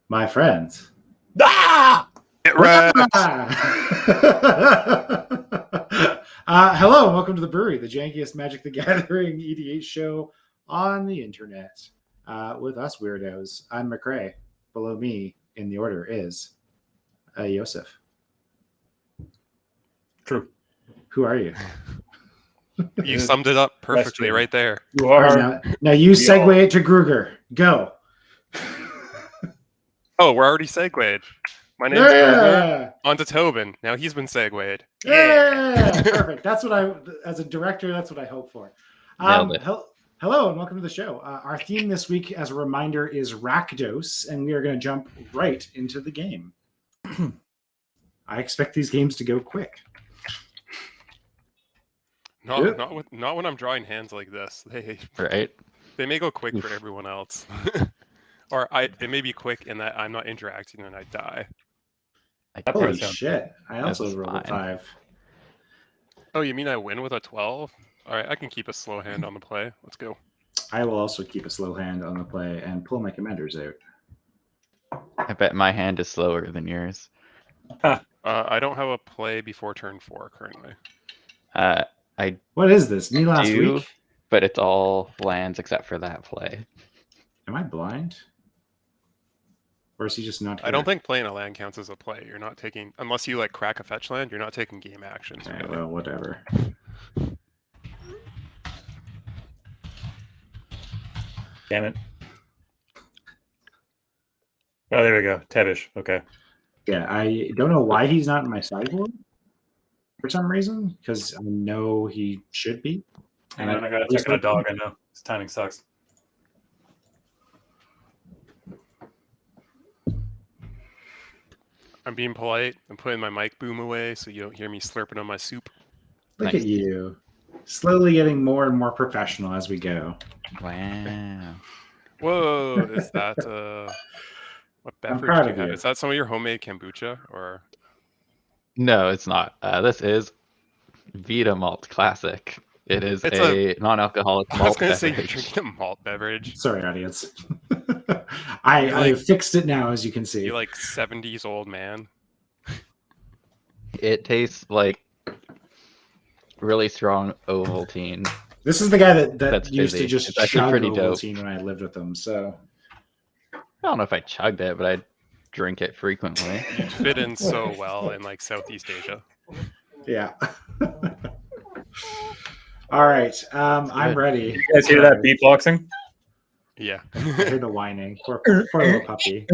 My friends. Get right. Hello and welcome to the Brewery, the jankiest Magic the Gathering EDH show on the internet. With us weirdos, I'm McRae. Below me in the order is Yosef. True. Who are you? You summed it up perfectly right there. You are. Now you segue it to Gruger. Go. Oh, we're already segued. My name's Gruger. On to Tobin. Now he's been segued. Yeah. Perfect. That's what I, as a director, that's what I hope for. Hello and welcome to the show. Our theme this week, as a reminder, is Rakdos, and we are going to jump right into the game. I expect these games to go quick. Not when I'm drawing hands like this. They may go quick for everyone else. Or it may be quick in that I'm not interacting and I die. Holy shit. I also rolled a 5. Oh, you mean I win with a 12? Alright, I can keep a slow hand on the play. Let's go. I will also keep a slow hand on the play and pull my commanders out. I bet my hand is slower than yours. I don't have a play before turn 4 currently. What is this? Me last week? But it's all lands except for that play. Am I blind? Or is he just not here? I don't think playing a land counts as a play. You're not taking, unless you like crack a fetch land, you're not taking game actions. Yeah, well, whatever. Damn it. Oh, there we go. Tevesh. Okay. Yeah, I don't know why he's not in my sideboard for some reason, because I know he should be. And I gotta check on a dog. I know. His timing sucks. I'm being polite. I'm putting my mic boom away so you don't hear me slurping on my soup. Look at you. Slowly getting more and more professional as we go. Wow. Whoa, is that what beverage do you have? Is that some of your homemade kombucha or? No, it's not. This is Vita Malt Classic. It is a non-alcoholic malt beverage. I was going to say you're drinking a malt beverage. Sorry, audience. I fixed it now, as you can see. You're like 70s old man. It tastes like really strong Ovaltine. This is the guy that used busy. to just chug Ovaltine when I lived with him. So I don't know if I chugged it, but I drink it frequently. You'd fit in so well in like Southeast Asia. Yeah. All right. I'm ready. You guys hear that beatboxing? Yeah. I hear the whining. Poor little puppy.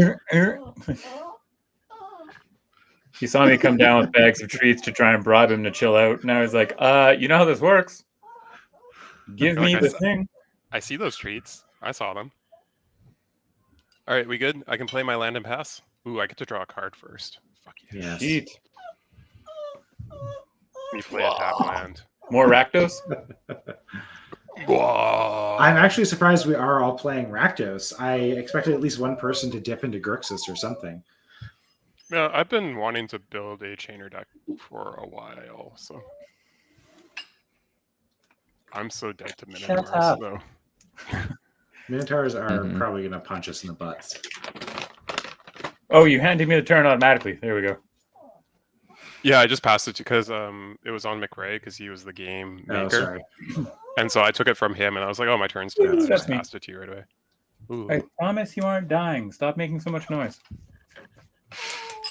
He saw me come down with bags of treats to try and bribe him to chill out. Now he's like, you know how this works? Give me the thing. I see those treats. I saw them. All right, we good? I can play my land and pass? Ooh, I get to draw a card first. Fuck yeah. Yes. Me play a tap land. More Rakdos? Whoa. I'm actually surprised we are all playing Rakdos. I expected at least one person to dip into Grixis or something. Yeah, I've been wanting to build a chainer deck for a while, so I'm so dead to Minotaurs, though. Minotaurs are probably going to punch us in the butts. Oh, you handed me the turn automatically. There we go. Yeah, I just passed it because it was on McRae because he was the game maker. Oh, sorry. And so I took it from him and I was like, oh, my turn's done. I just passed it to you right away. Ooh. I promise you aren't dying. Stop making so much noise.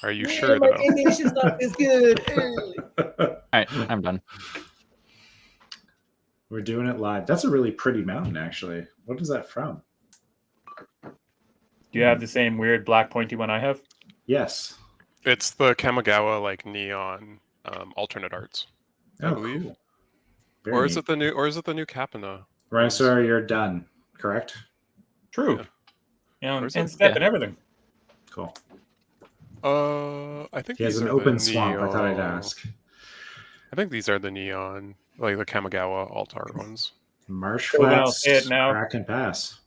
Are you sure, though? Animation's not this good. All right, I'm done. We're doing it live. That's a really pretty mountain, actually. What is that from? Do you have the same weird black pointy one I have? Yes. It's the Kamigawa like neon alternate arts, I believe. Cool. Or is it the new Kapana? Rhinosaur, you're done, correct? True. Yeah. And step and everything. Cool. I think he has an open swamp. I thought I'd ask. I think these are the neon, like the Kamigawa alt art ones. Marsh Flats, Crack and Pass.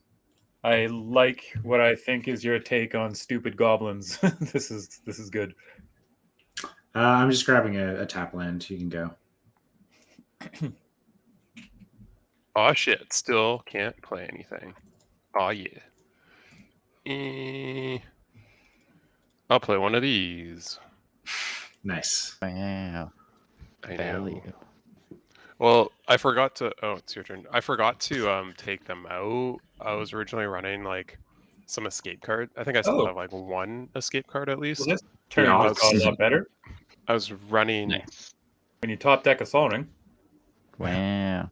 I like what I think is your take on stupid goblins. This is good. I'm just grabbing a tap land. You can go. Oh shit! Still can't play anything. Oh yeah. I'll play one of these. Nice. Wow. I Value. know. Well, I forgot to. Oh, it's your turn. I forgot to take them out. I was originally running like some escape card. I think I still have like one escape card at least. Well, this turn just got a lot better. I was running. Nice. When you top deck a Sol Ring. Wow.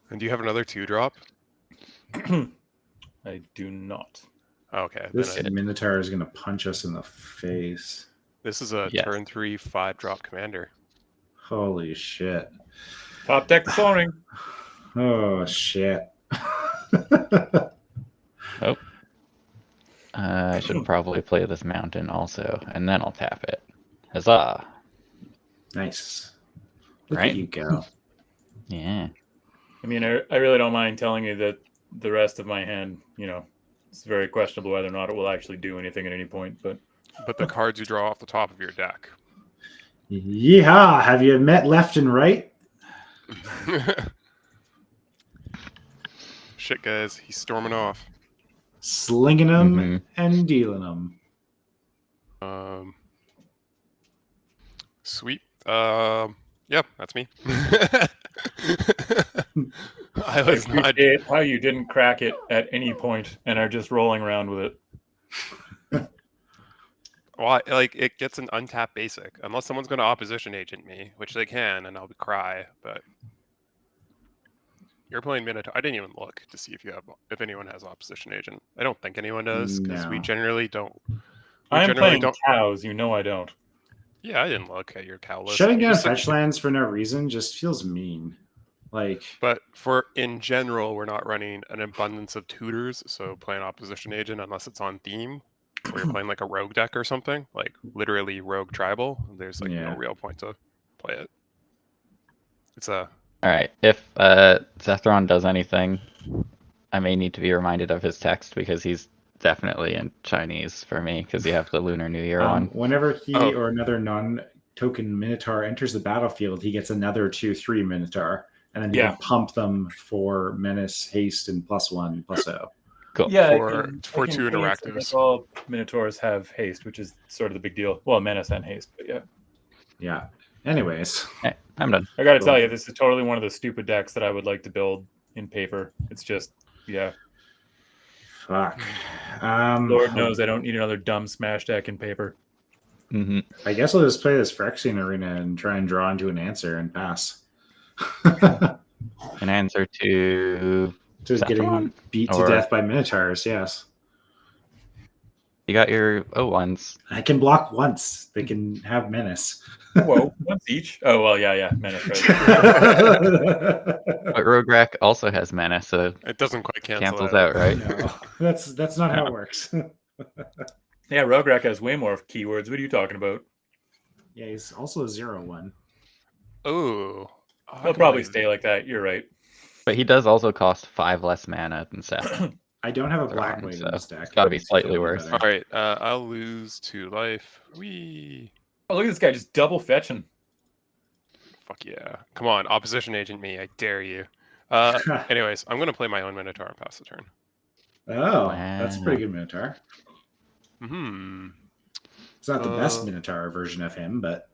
And do you have another 2-drop? I do not. Okay. This Minotaur is going to punch us in the face. This is a turn 3 5-drop commander. Holy shit. Top deck the Sol Ring. Oh, shit. Oh. I should probably play this mountain also, and then I'll tap it. Huzzah. Nice. Look Right? at you go. Yeah. I mean, I really don't mind telling you that the rest of my hand, it's very questionable whether or not it will actually do anything at any point. But the cards you draw off the top of your deck. Yeehaw! Have you met left and right? Shit, guys. He's storming off. Slinging them and dealing them. Sweet. Yeah, that's me. I was not. How you didn't crack it at any point and are just rolling around with it. Well, like it gets an untapped basic unless someone's going to opposition agent me, which they can, and I'll cry. But you're playing Minotaur. I didn't even look to see if anyone has opposition agent. I don't think anyone does because we generally don't. I am playing cows. You know I don't. Yeah, I didn't look at your cow list. Shutting down fetch lands for no reason just feels mean. But in general, we're not running an abundance of tutors, so play an opposition agent unless it's on theme, or you're playing like a rogue deck or something, like literally rogue tribal. There's no real point to play it. It's a. All right. If Sethron does anything, I may need to be reminded of his text because he's definitely in Chinese for me because you have the Lunar New Year on. Whenever he or another non-token Minotaur enters the battlefield, he gets another 2/3 Minotaur. And then you can pump them for menace, haste, and +1/+0. Cool. Yeah, for 2 in Rakdos. All Minotaurs have haste, which is sort of the big deal. Well, menace and haste, but yeah. Yeah. Anyways. Okay, I'm done. I got to tell you, this is totally one of the stupid decks that I would like to build in paper. It's just, Fuck. Lord knows I don't need another dumb smash deck in paper. I guess I'll just play this Phyrexian Arena and try and draw into an answer and pass. An answer to just getting beat to death by Minotaurs, yes. You got your O1s. I can block once. They can have menace. Whoa, once each? Oh, well, yeah, menace. Right? But Rograkh also has menace, so it doesn't quite cancels out, right? No, that's not how it works. Yeah, Rograkh has way more keywords. What are you talking about? Yeah, he's also a 0/1. Oh. He'll probably stay like that. You're right. But he does also cost 5 less mana than Seth. I don't have a black weight in this deck. It's got to be slightly worse. All right, I'll lose 2 life. Whee! Oh, look at this guy just double fetching. Fuck yeah. Come on, opposition agent me. I dare you. Anyways, I'm going to play my own Minotaur and pass the turn. Oh, that's a pretty good Minotaur. It's not the best Minotaur version of him, but...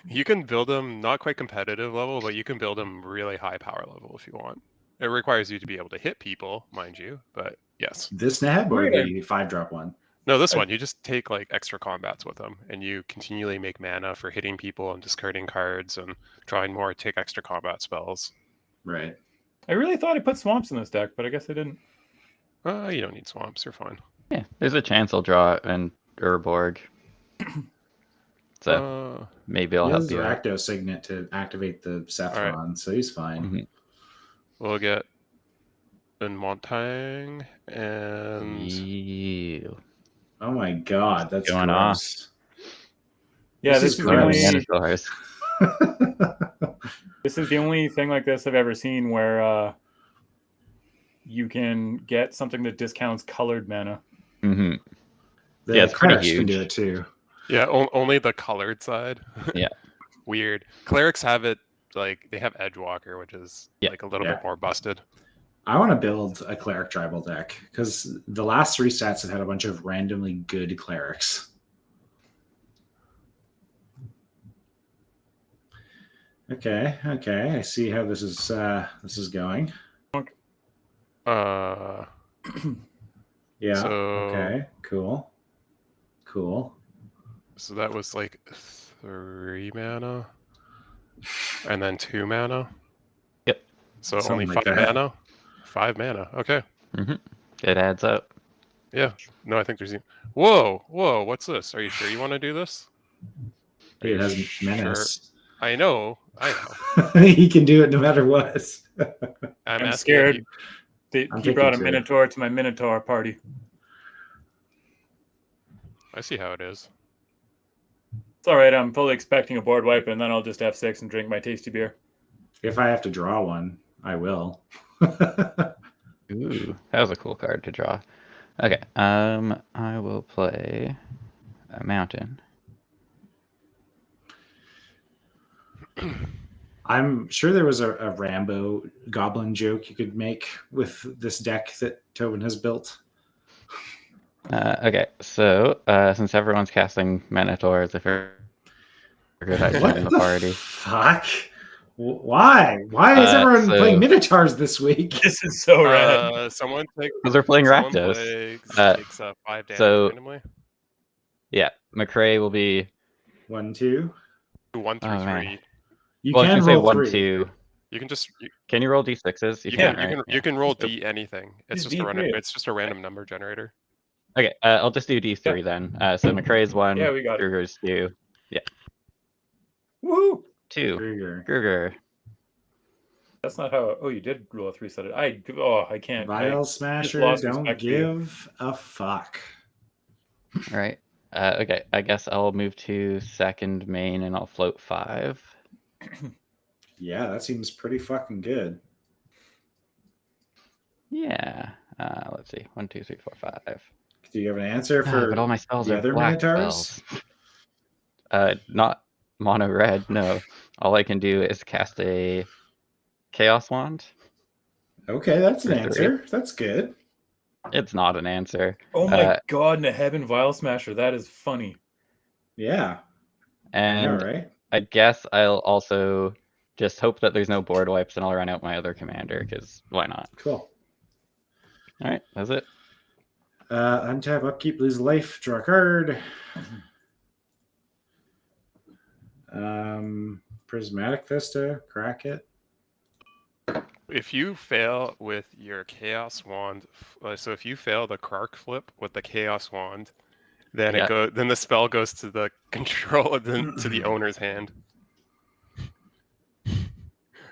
You can build them not quite competitive level, but you can build them really high power level if you want. It requires you to be able to hit people, mind you, but yes. This Nahab or the 5-drop one? No, this one. You just take like extra combats with them, and you continually make mana for hitting people and discarding cards and drawing more, take extra combat spells. Right. I really thought I put swamps in this deck, but I guess I didn't. You don't need swamps. You're fine. Yeah, there's a chance I'll draw an Urborg. So maybe I'll help you. He has Rakdos Signet to activate the Sethron, so he's fine. We'll get in Montang and... Oh my god, that's going gross. Yeah, this is the only thing like this I've ever seen where you can get something that discounts colored mana. The it's pretty huge. Can do it too. Yeah, only the colored side. Yeah. Weird. Clerics have it like they have Edgewalker, which is Yeah. like a little Yeah. bit more busted. I want to build a cleric tribal deck because the last 3 sets have had a bunch of randomly good clerics. Okay, I see how this is going. Uh, Yeah. So- Okay. Cool. so that was like 3 mana, and then 2 mana. Yep. So Something only like 5 that. mana. 5 mana. Okay. It adds up. Yeah. No, I think there's. Whoa. What's this? Are you sure you want to do this? Are It you has sure? menace. I know. He can do it no matter what. I'm I'm asking scared. I'm He thinking brought a too. Minotaur to my Minotaur party. I see how it is. It's all right. I'm fully expecting a board wipe, and then I'll just F6 and drink my tasty beer. If I have to draw one, I will. Ooh, that was a cool card to draw. Okay, I will play a mountain. I'm sure there was a Rambo goblin joke you could make with this deck that Tobin has built. Okay, so since everyone's casting Minotaurs, if you're good at What joining the the party. fuck? Why? Why is everyone so- playing Minotaurs this week? This is so rad. Someone take. Because they're playing Someone Rakdos. takes 5 damage so- randomly. Yeah, McRae will be. 1, 2. 1, 3, Oh, man. 3. You Well, I can was gonna say roll 1, 3. 2. You can just. Can you roll d6s? You can, can. right? You can roll So- D anything. It's Use just a random. D3. It's just a random number generator. Okay, I'll just do d3 then. So McRae's 1. Yeah, we got it. Kruger's 2. Woo! 2. Kruger. Kruger. That's not how. Oh, you did roll a 3-sided. I can't. Vial Smasher, lost don't respect for you. give a fuck. All right. Okay, I guess I'll move to second main and I'll float 5. Yeah, that seems pretty fucking good. Yeah. Let's see. 1, 2, 3, 4, 5. Do you have an answer for But all my spells the are other black Minotaurs? spells. Not mono red. No. All I can do is cast a Chaos Wand. Okay, that's an For 3. answer. That's good. It's not an answer. Oh my god, Nehebin Vial Smasher. That is funny. Yeah. And All right. I guess I'll also just hope that there's no board wipes and I'll run out my other commander because why not? Cool. All right, that's it. Untap, upkeep, lose life, draw a card. Prismatic Vista, crack it. If you fail with your Chaos Wand, so if you fail the Krark flip with the Chaos Wand, then then the spell goes to the control to the owner's hand.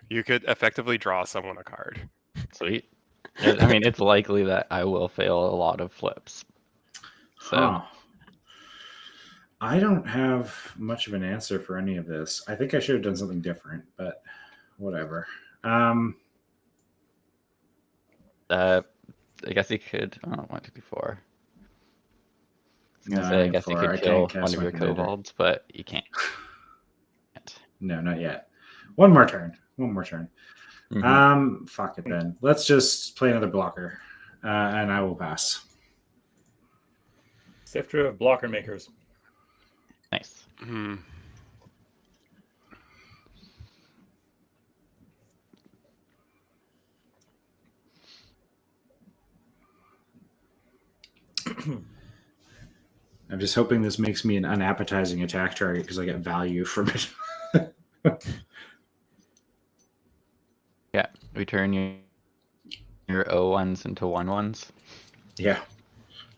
You could effectively draw someone a card. Sweet. I mean, it's likely that I will fail a lot of flips. So Huh. I don't have much of an answer for any of this. I think I should have done something different, but whatever. I guess you could. Oh, 1, 2, 3, 4. I was gonna No, say, I guess you 4. could I kill can't cast one of my your commander. kobolds, but you can't. No, not yet. One more turn. Mhm. Fuck it then. Let's just play another blocker, and I will pass. Sifter of blocker makers. Nice. Hmm. I'm just hoping this makes me an unappetizing attack target because I get value from it. Yeah, we turn your O1s into 1/1s. Yeah,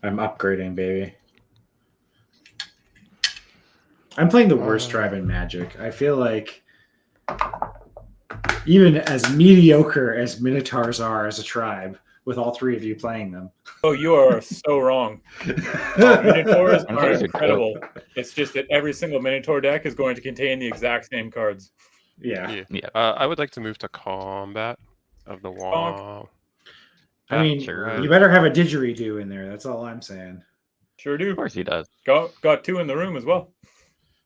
I'm upgrading, baby. I'm playing the worst tribe in Magic. I feel like even as mediocre as Minotaurs are as a tribe, with all 3 of you playing them. Oh, you are so wrong. Minotaurs are Minotaurs are incredible. It's just that every single Minotaur deck is going to contain the exact same cards. Yeah. Yeah. I would like to move to combat of the wall. I mean, Sure. you better have a didgeridoo in there. That's all I'm saying. Sure do. Of course he does. Got 2 in the room as well.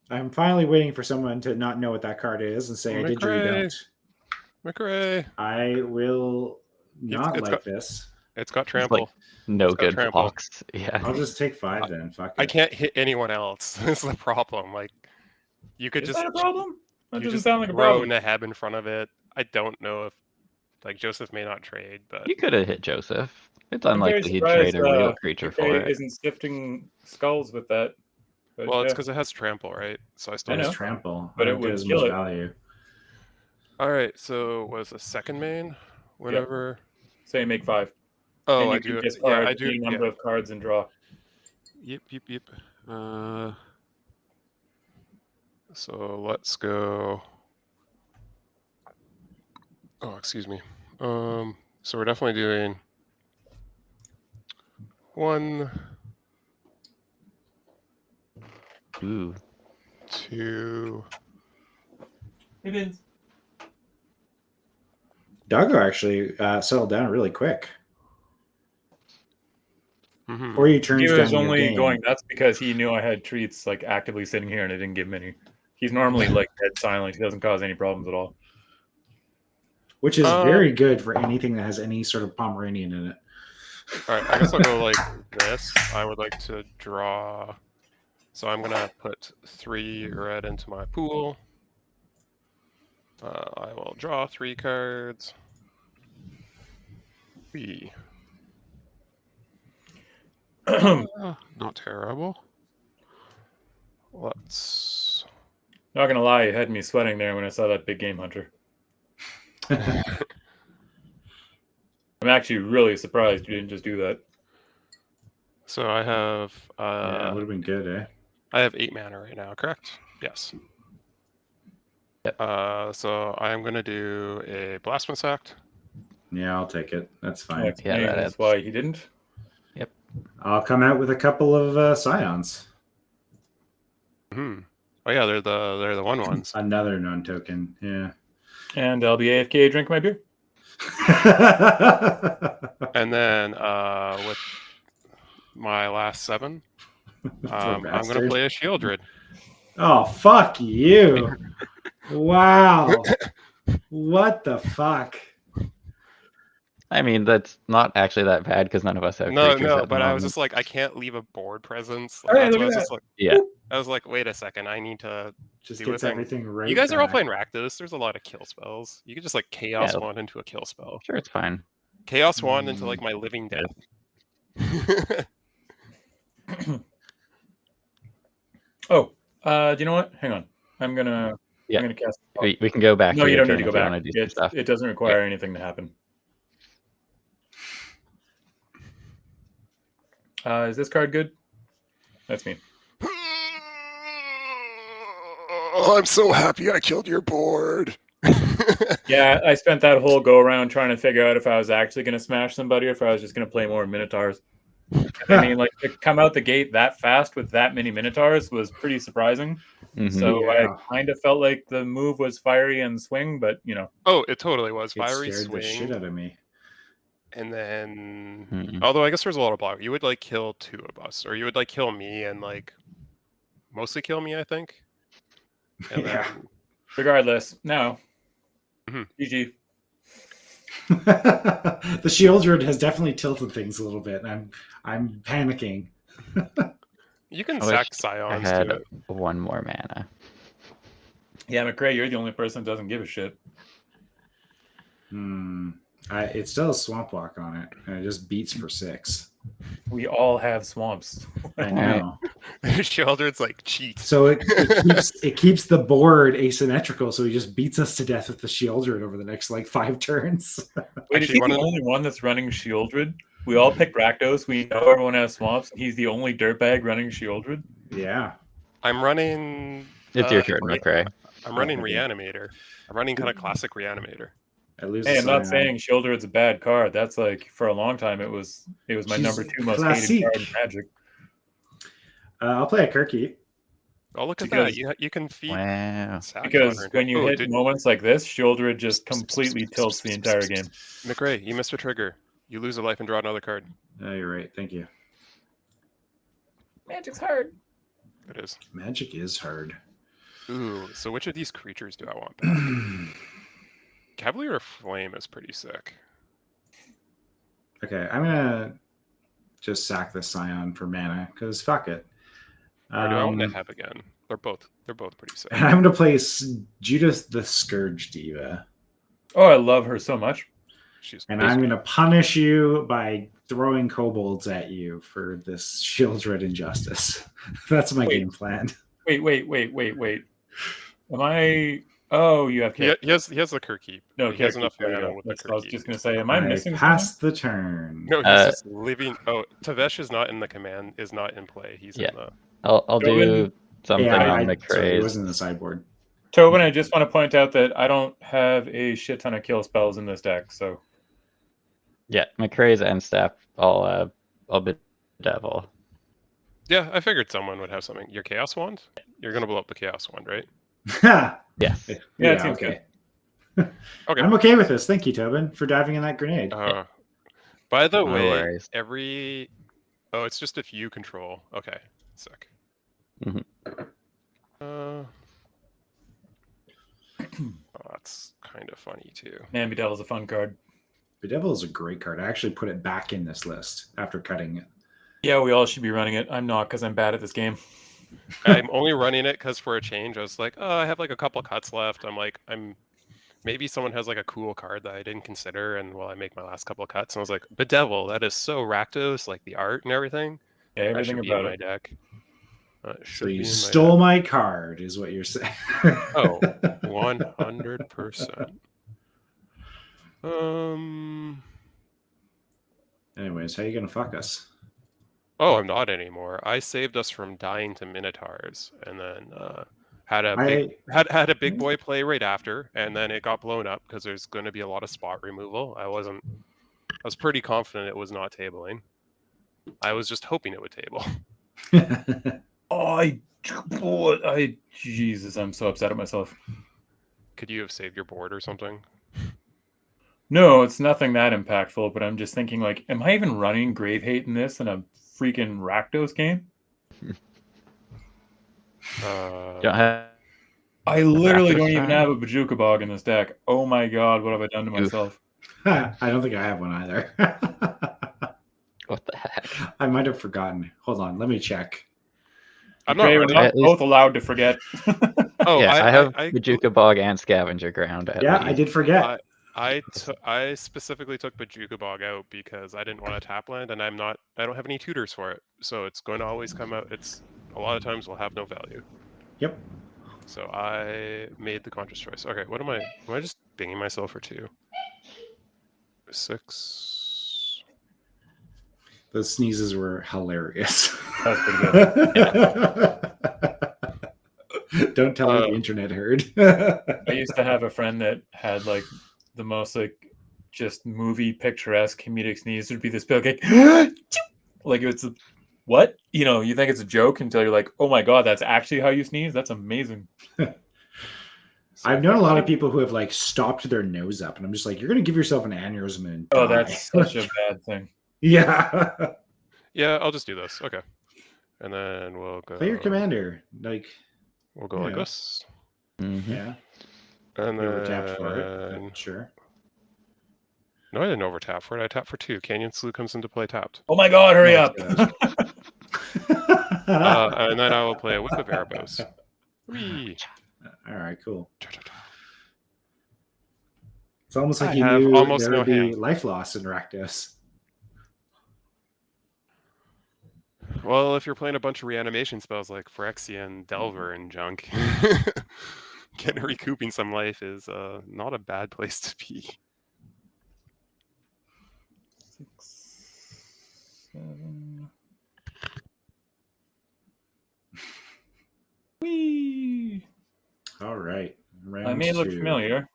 I'm finally waiting for someone to not know what that card is and say, I did or you don't. McRae. I will not like this. It's got It's trample. like no It's got good trample. blocks. Yeah. I'll just take 5 then. Fuck it. I can't hit anyone else. That's the problem. Like, you could Is just that a problem? That you doesn't just sound like a throw problem. Nahab in front of it. I don't know if like Joseph may not trade, but You could have hit Joseph. It's I'm very unlikely he'd surprised, trade a real creature for McRae it. isn't sifting skulls with that. But well, it's yeah. because it has trample, right? So I still I It is know. trample, But I it don't get would as kill much it. value. All right. So was a second main whenever. Say make 5. Oh, and you I can do. discard Yeah, I do. any number Yeah. of cards and draw. Yep. So let's go. Oh, excuse me. So we're definitely doing 1, Ooh. 2. Hey, Vince. Doggo actually settled down really quick. Mhm. 40 turns He down was your only game. going nuts because he knew I had treats like actively sitting here and I didn't give him any. He's normally like dead silent. He doesn't cause any problems at all. Which is very good for anything that has any sort of Pomeranian in it. All right, I guess I'll go like this. I would like to draw. So I'm gonna put 3 red into my pool. I will draw 3 cards. Not terrible. Let's. Not gonna lie, you had me sweating there when I saw that big game hunter. I'm actually really surprised you didn't just do that. So I have. Yeah, it would have been good, eh? I have 8 mana right now, correct? Yes. Yep. So I'm gonna do a Blasphemous Act. Yeah, I'll take it. That's fine. Yeah, That's why he didn't. I'll come out with a couple of Scions. Oh yeah, they're the 1/1s. Another non-token. Yeah. And I'll be AFK, drink my beer. And then with my last 7, I'm gonna play a Shieldred. Oh, fuck you. Wow. What the fuck? I mean, that's not actually that bad because none of us have No, creatures at the but I was moment. just like, I can't leave a board presence. All right, That's look why I at was just like, Yeah. I was like, wait a second, I need to. Just do gets a thing. everything right. You guys are all back. playing Rakdos. There's a lot of kill spells. You could just like Chaos Yeah. 1 into a kill spell. Sure, it's fine. Chaos 1 into like my Living Death. Oh, do you know what? Hang on. I'm gonna cast. We can go back. No, to you your don't need turn to go if you back. wanna do some stuff. It doesn't require anything to happen. Is this card good? That's me. Oh, I'm so happy I killed your board. Yeah, I spent that whole go around trying to figure out if I was actually going to smash somebody or if I was just going to play more Minotaurs. I mean, like to come out the gate that fast with that many Minotaurs was pretty surprising. Mhm. So Yeah. I kind of felt like the move was fiery and swing, but you know. Oh, it totally was It fiery scared the shit swing, out of me. and then Mhm. although I guess there's a lot of block, you would like kill 2 of us, or you would like kill me and like mostly kill me, I think. And Yeah. then Regardless, no. Mhm. GG. The Shieldred has definitely tilted things a little bit, and I'm panicking. you can I wish sack I Scions had too. 1 more mana. Yeah, McRae, you're the only person that doesn't give a shit. It still has Swamp Walk on it, and it just beats for 6. We all have swamps. I know. Shieldred's like cheat. So it keeps the board asymmetrical, so he just beats us to death with the Shieldred over the next like 5 turns. Wait, is he the only one that's running Shieldred? We all picked Rakdos. We know everyone has swamps. He's the only dirtbag running Shieldred. Yeah. I'm running. It's your turn, McRae. I'm running Reanimator. I'm running kind of classic Reanimator. I lose. Hey, I'm not saying Shieldred's a bad card. That's like for a long time it was my number 2 most hated card in Magic. I'll play a Kirky. Oh, look at that! You can feed. Wow. Because when you hit moments like this, Shieldred just completely tilts the entire game. McRae, you missed a trigger. You lose a life and draw another card. Oh, you're right. Thank you. Magic's hard. It is. Magic is hard. Ooh, so which of these creatures do I want back? Cavalier Flame is pretty sick. Okay, I'm gonna just sack the Scion for mana because fuck it. Or do I want to have again? They're both pretty sick. And I'm gonna play Judith the Scourge Diva. Oh, I love her so much. I'm gonna punish you by throwing kobolds at you for this Shieldred injustice. That's my game plan. Wait. Am I? Oh, you have. He has the Kirkkeep. No, he has enough mana with the Kirkkeep. I was just gonna say, am I missing? Pass the turn. No, he's just living. Oh, Tevesh is not in the command. Is not in play. He's in the. I'll do something on the craze. It was in the sideboard. Tobin, I just want to point out that I don't have a shit ton of kill spells in this deck, so. Yeah, McCray's end step. I'll bedevil. Yeah, I figured someone would have something. Your Chaos Wand? You're gonna blow up the Chaos Wand, right? Yes. Yeah, it seems okay. Okay. I'm okay with this. Thank you, Tobin, for diving in that grenade. By the No way, worries. it's just if you control. Okay, sick. That's kind of funny too. Man, Bedevil's a fun card. Bedevil is a great card. I actually put it back in this list after cutting it. Yeah, we all should be running it. I'm not because I'm bad at this game. I'm only running it because for a change, I was like, oh, I have like a couple cuts left. Maybe someone has like a cool card that I didn't consider, and I make my last couple of cuts, and I was like, Bedevil, that is so Rakdos, like the art and everying. Yeah, everything about my deck. So you stole my card, is what you're saying. Oh, 100%. Anyways, how you gonna fuck us? Oh, I'm not anymore. I saved us from dying to Minotaurs, and then had a big boy play right after, and then it got blown up because there's going to be a lot of spot removal. I was pretty confident it was not tabling. I was just hoping it would table. Jesus, I'm so upset at myself. Could you have saved your board or something? No, it's nothing that impactful, but I'm just thinking, like, am I even running Grave Hate in this in a freaking Rakdos game? I literally don't even have a Bajuka Bog in this deck. Oh my god, what have I done to myself? I don't think I have one either. What the heck? I might have forgotten. Hold on, let me check. We're not both allowed to forget. I have Bajuka Bog and Scavenger Ground. I did forget. I specifically took Bajuka Bog out because I didn't want to tap land, and I don't have any tutors for it, so it's going to always come out. It's a lot of times will have no value. Yep. So I made the conscious choice. Okay, what am I just binging myself for 2? 6. Those sneezes were hilarious. That's pretty good. Don't tell me the internet heard. I used to have a friend that had like the most like just movie picturesque comedic sneeze. Would be this big like it's what? You know, you think it's a joke until you're like, oh my god, that's actually how you sneeze? That's amazing. I've known a lot of people who have like stopped their nose up, and I'm just like, you're gonna give yourself an aneurysm and die. Oh, that's such a bad thing. Yeah. Yeah, I'll just do this. Okay. And then we'll go. Play your commander. Like we'll go like this. Mm-hmm. Yeah. And then overtapped for it. Sure. No, I didn't overtap for it. I tapped for 2. Canyon Slew comes into play tapped. Oh my god, hurry up. And then I will play a Whip of Erebos. Whee. All right, cool. It's almost like you have knew almost there no would be hand. life loss in Rakdos. Well, if you're playing a bunch of reanimation spells like Phyrexian, Delver, and Jank, recouping some life is not a bad place to be. 6, 7. Whee! All right. I may look familiar.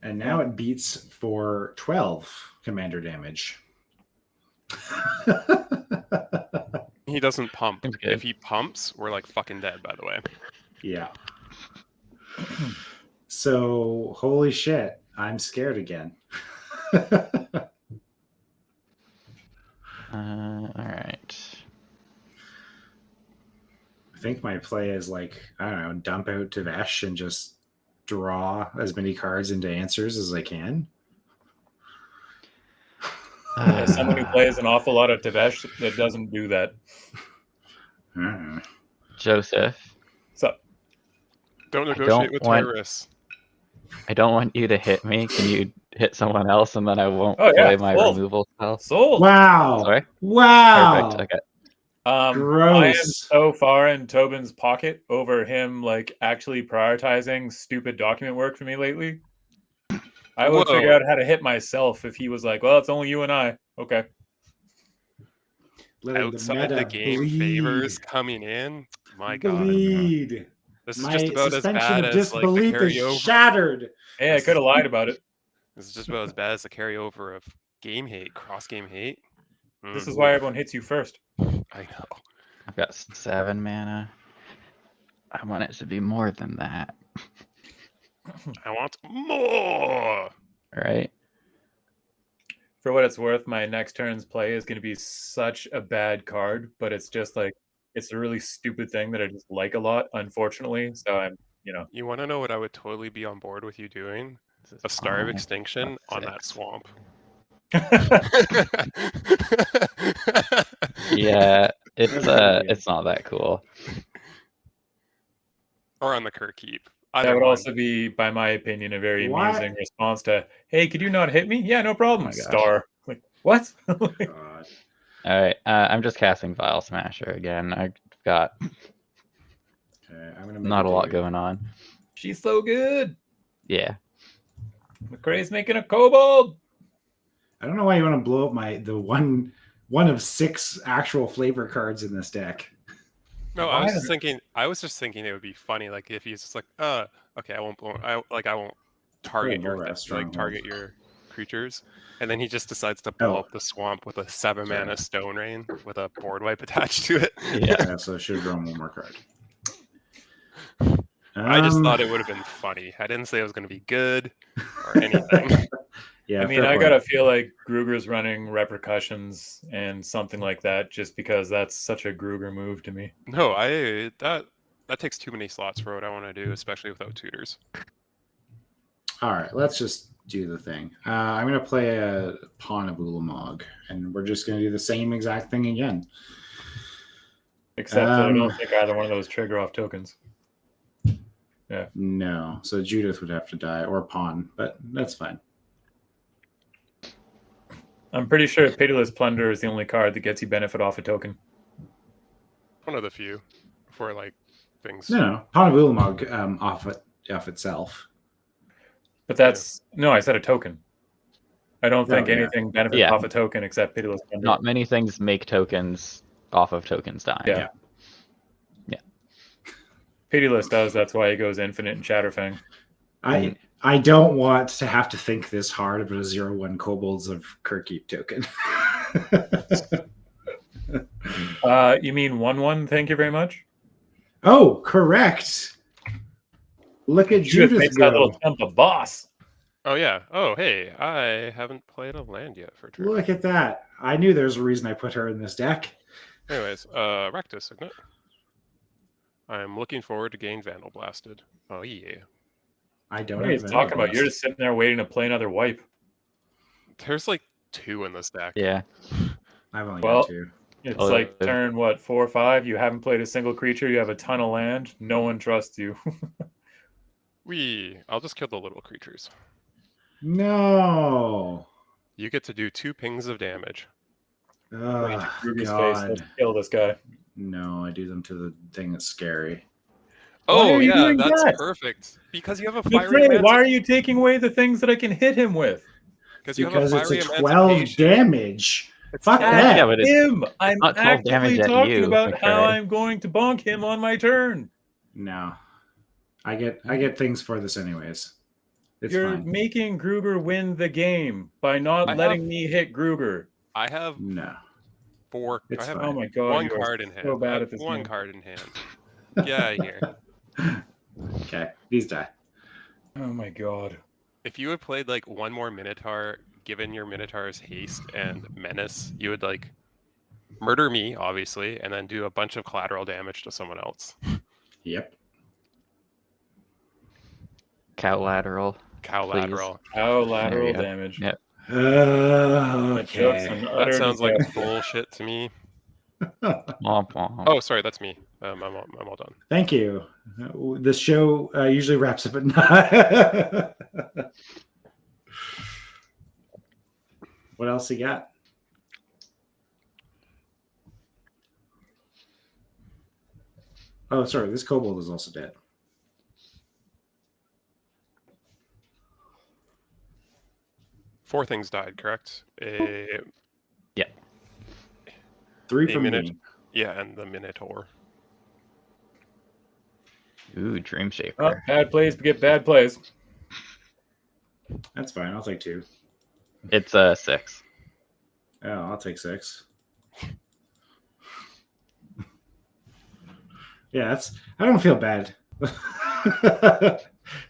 And now it beats for 12 commander damage. He doesn't pump. If he pumps, we're like fucking dead, by the way. Yeah. So, holy shit. I'm scared again. All right. think my play is like, I don't know, dump out Tevesh and just draw as many cards into answers as I can. As someone who plays an awful lot of Tevesh, that doesn't do that. Joseph. So, Don't negotiate with terrorists. I don't want you to hit me. Can you hit someone else and then I won't Oh, yeah. play my Sold. removal spell? sold. Wow. Sorry? Wow. Perfect. Okay. I am Gross. so far in Tobin's pocket over him like actually prioritizing stupid document work for me lately. I would figure out how to hit myself if he was like, well, it's only you and I. Okay. Outside the game favors coming in. My God. Bleed. This is just about as suspension bad of as like the disbelief is carryover. shattered. Hey, I could have lied about it. This is just about as bad as the carryover of game hate, cross game hate. This is why everyone hits you first. I know. I've got 7 mana. I want it to be more than that. I want more. Right? For what it's worth, my next turn's play is going to be such a bad card, but it's just like, it's a really stupid thing that I just like a lot, unfortunately. So I'm, You want to know what I would totally be on board with you doing? A Star of Extinction on that swamp. Yeah, it's not that cool. Or on the Kirkkeep. That would also be, by my opinion, a very amusing response to, hey, could you not hit me? Yeah, no problem. Star. Like, what? All right, I'm just casting Vial Smasher again. I've got not a lot going on. She's so good. Yeah. McCrae's making a kobold. I don't know why you want to blow up the one of 6 actual flavor cards in this deck. No, I was just thinking it would be funny, like if he's just like, okay, I won't target your creatures, and then he just decides to blow up the swamp with a 7 mana Stone Rain with a board wipe attached to it. Yeah, so I should draw one more card. I just thought it would have been funny. I didn't say it was going to be good or anything. Yeah, I mean, I gotta feel like Gruger's running Repercussions and something like that, just because that's such a Gruger move to me. No, that takes too many slots for what I want to do, especially without tutors. All right, let's just do the thing. I'm going to play a Pawn of Ulamog, and we're just going to do the same exact thing again. Except that I don't think either one of those trigger off tokens. Yeah. No, so Judith would have to die, or Pawn, but that's fine. I'm pretty sure Pitiless Plunder is the only card that gets you benefit off a token. One of the few for like things. No, Pawn of Ulamog off itself. But that's no, I said a token. I don't think anything benefits off a token except Pitiless Plunder. Not many things make tokens off of tokens dying. Yeah. Pitiless does. That's why he goes infinite and Shatterfang. I don't want to have to think this hard about a 0/1 Kobolds of Kirkkeep token. You mean 1/1? Thank you very much. Oh, correct. Look at Judith makes that little temp a boss. Oh yeah. Oh hey, I haven't played a land yet for turn. Look at that. I knew there's a reason I put her in this deck. Anyways, Rakdos, isn't it? I'm looking forward to getting Vandal Blasted. Oh yeah. I don't know what you're talking about. You're just sitting there waiting to play another wipe. There's like 2 in this deck. Yeah. I've only got 2. It's like turn 4 or 5. You haven't played a single creature. You have a ton of land. No one trusts you. I'll just kill the little creatures. No. You get to do 2 pings of damage. Oh, Ruby's face. Let's kill this guy. No, I do them to the thing that's scary. Oh yeah, that's perfect. Because you have a fiery. Why are you taking away the things that I can hit him with? Because it's a 12 damage. Fuck that. Yeah, but I'm actively talking about how I'm going to bonk him on my turn. No, I get things for this anyways. You're making Gruger win the game by not letting me hit Gruger. I have 4. I have oh my god, 1 card in hand. So bad at this. 1 card in hand. Yeah, here. Okay, these die. Oh my god. If you had played like 1 more Minotaur, given your Minotaur's haste and menace, you would like murder me, obviously, and then do a bunch of collateral damage to someone else. Yep. Cow lateral. Cow Please. lateral. How There lateral you go. damage. Yep. Just Okay. an That utter sounds like disaster. bullshit to me. Womp womp. Oh, sorry, that's me. I'm all done. Thank you. This show usually wraps up at 9. What else you got? Oh, sorry. This kobold is also dead. Four things died, correct? Yeah. 3 A from minute. me. Yeah, and the Minotaur. Ooh, Dream Shaper. Oh, bad plays get bad plays. That's fine. I'll take 2. It's 6. Oh, I'll take 6. Yeah, I don't feel bad. I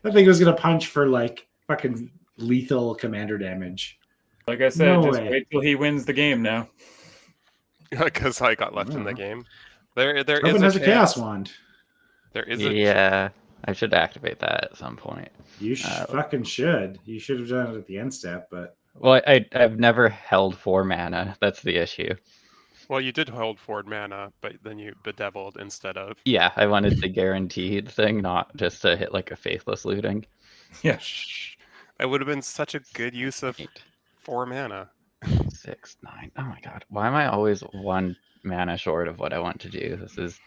think it was gonna punch for like fucking lethal commander damage. Like I said, No just way. wait till he wins the game now. Because I got left in the game. There is Tobin a has a chaos chance. wand. There is a Yeah, I should activate that at some point. You fucking should. You should have done it at the end step, but Well, I've never held 4 mana. That's the issue. Well, you did hold forward mana, but then you bedeviled instead of. Yeah, I wanted the guaranteed thing, not just to hit like a faithless looting. Yeah. Shh. That would have been such a good use of 8, 4 mana. 6, 9. Oh my god, why am I always 1 mana short of what I want to do? This is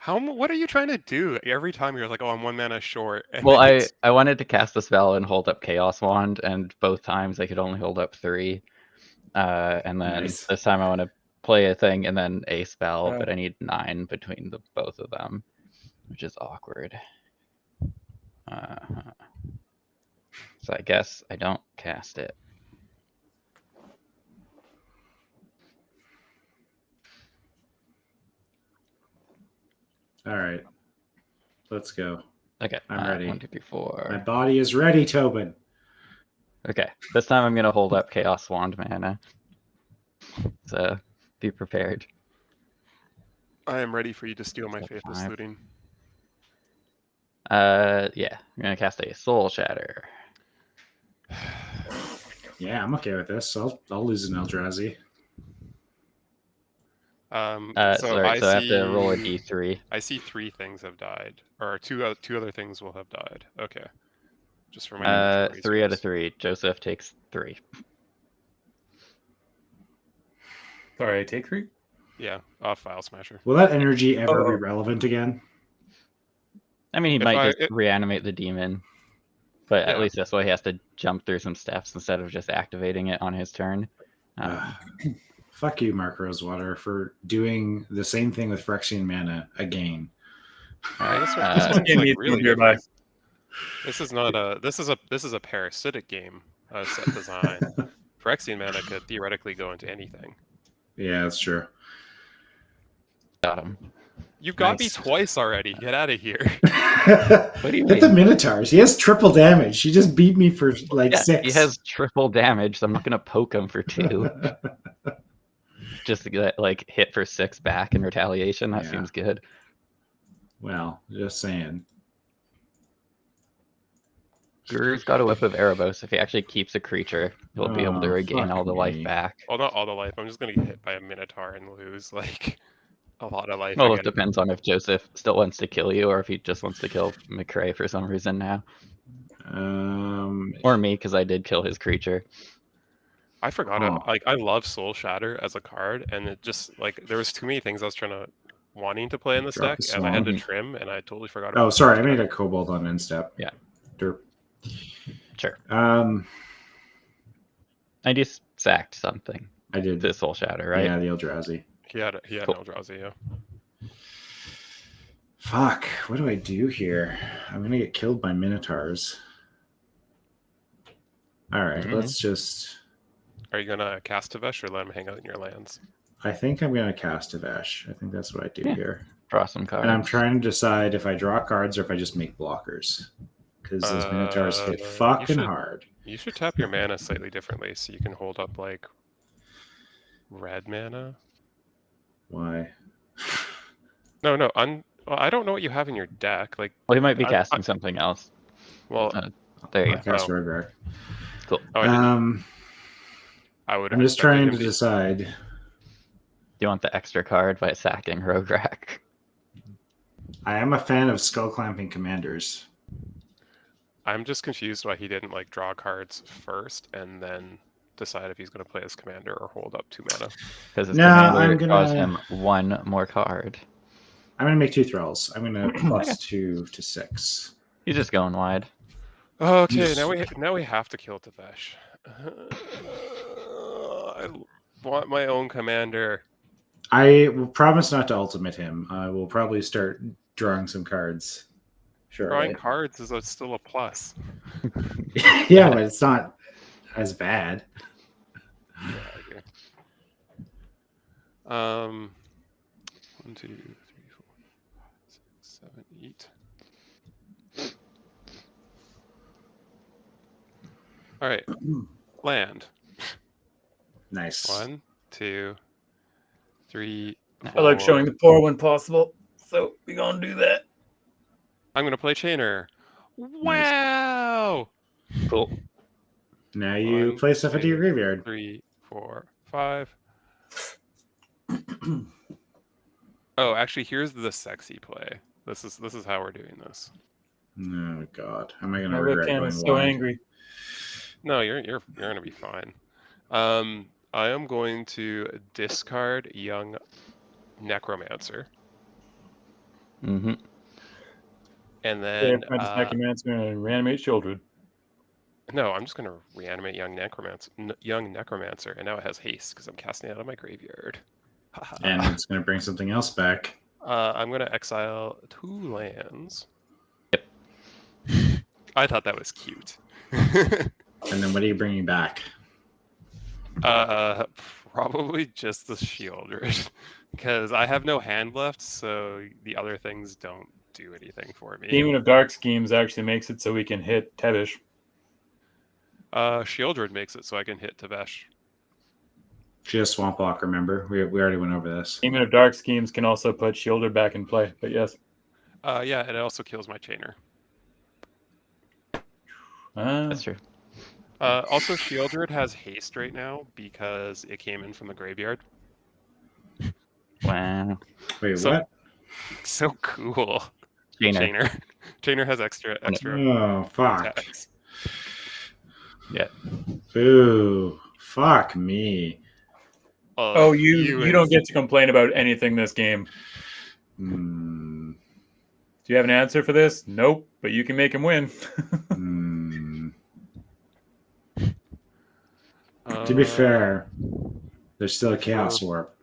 What are you trying to do? Every time you're like, oh, I'm 1 mana short. And well, then I wanted to cast the spell and hold up Chaos Wand, and both times I could only hold up 3. And then Nice. this time I want to play a thing and then a spell, but I need 9 between the both of them, which is awkward. So I guess I don't cast it. all right. Let's go. Okay, I'm ready. 1, 2, 3, 4. My body is ready, Tobin. Okay, this time I'm gonna hold up Chaos Wand mana. So be prepared. I am ready for you to steal my So faithless 5. looting. Yeah, I'm gonna cast a Soul Shatter. Yeah, I'm okay with this. I'll lose an Eldrazi. So I have to roll a d3. I see 3 things have died, or two other things will have died. Okay, just for my 3 out of 3. Joseph takes 3. Sorry, I take 3? Yeah, off File Smasher. Will that energy ever be relevant again? I mean, he If might just reanimate the demon, but at Yeah. least this way he has to jump through some steps instead of just activating it on his turn. Fuck you, Mark Rosewater, for doing the same thing with Phyrexian mana again. This This one's game like needs really nearby. good. This is not a. This is a parasitic game set design. Phyrexian mana could theoretically go into anything. Yeah, that's true. Got him. You got Nice. me twice already. Get out of here. What do you Hit the mean? Minotaurs. He has triple damage. He just beat me for like Yeah, 6. he has triple damage, so I'm not gonna poke him for 2. Just to get like hit for 6 back in retaliation. That Yeah. seems good. Well, just saying. Guru's got a Whip of Erebos. If he actually keeps a creature, he'll be able to regain all the life me. back. Well, not all the life. I'm just gonna get hit by a Minotaur and lose like a lot of life. Well, it again. depends on if Joseph still wants to kill you or if he just wants to kill McCrae for some reason now. Or me, because I did kill his creature. I forgot. Oh. I love Soul Shatter as a card, and it just like there was too many things I was wanting to play in this Drop deck, the and I had to Swan. trim, and I totally forgot. Oh, about sorry. I Soul made Shatter. a kobold on Instep. Yeah. Derp. Sure. I just sacked something. I did. The Soul Shatter, right? Yeah, the Eldrazi. He had Cool. an Eldrazi, yeah. Fuck. What do I do here? I'm going to get killed by Minotaurs. All right. Mhm. Let's just... Are you gonna cast Tevesh or let him hang out in your lands? I think I'm going to cast Tevesh. I think that's what I do Yeah. here. Draw some cards. And I'm trying to decide if I draw cards or if I just make blockers. Because those Minotaurs hit You fucking should- hard. You should tap your mana slightly differently, so you can hold up like red mana. Why? No. Well, I don't know what you have in your deck. Like, Well, he might be casting something else. well, There you I go. cast Rograkh. Cool. I would. I'm just trying to decide. Do you want the extra card by sacking Rograkh? I am a fan of skull clamping commanders. I'm just confused why he didn't like draw cards first and then decide if he's going to play his commander or hold up 2 mana. Because his No, commander draws him 1 more card. I'm going to make 2 thralls. I'm going to plus 2 to 6. He's just going wide. Okay, now we have to kill Tevesh. I want my own commander. I will promise not to ultimate him. I will probably start drawing some cards. Sure. Drawing cards is still a plus. Yeah, but it's not as bad. Yeah, okay. 1, 2, 3, 4, 6, 7, 8. All right, land. Nice. 1, 2, 3. I like 4. showing the poor when possible, so we gonna do that. I'm gonna play Chainer. Wow! Cool. Now you 1, play stuff into your 2, graveyard. 3, 4, 5. Oh, actually, here's the sexy play. This is how we're doing this. Oh God, am I going to My regret webcam going is so wide? angry. No, you're gonna be fine. I am going to discard Young Necromancer, Mm-hmm. and then Necromancer and reanimate children. no, I'm just gonna reanimate Young Necromancer, and now it has haste because I'm casting it out of my graveyard. And it's going to bring something else back. I'm gonna exile 2 lands. Yep. I thought that was cute. And then what are you bringing back? Probably just the Shieldred, because I have no hand left, so the other things don't do anything for me. Demon of Dark Schemes actually makes it so we can hit Tevesh. Shieldred makes it so I can hit Tevesh. She has Swamp Walk, remember? We already went over this. Demon of Dark Schemes can also put Shieldred back in play, but yes. Yeah, and it also kills my Chainer. That's true. Also, Shieldred has haste right now because it came in from the graveyard. Wow. Wait, So- what? So cool. Chainer. Chainer has extra Oh, fuck. attacks. Yeah. Ooh, fuck me. Oh, you don't get to complain about anything this game. Hmm. Do you have an answer for this? Nope, but you can make him win. To be fair, there's still a Chaos Warp.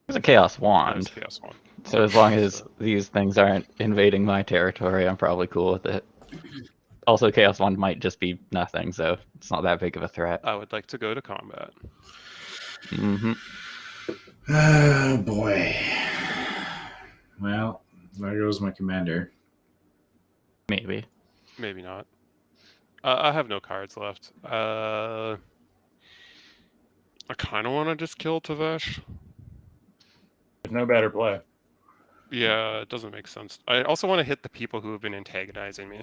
There's a Chaos Wand. Chaos Wand. So as long as these things aren't invading my territory, I'm probably cool with it. Also, Chaos Wand might just be nothing, so it's not that big of a threat. I would like to go to combat. Mm-hmm. Oh, boy. Well, there goes my commander. Maybe. Maybe not. I have no cards left. I kind of want to just kill Tevesh. There's no better play. Yeah, it doesn't make sense. I also want to hit the people who have been antagonizing me.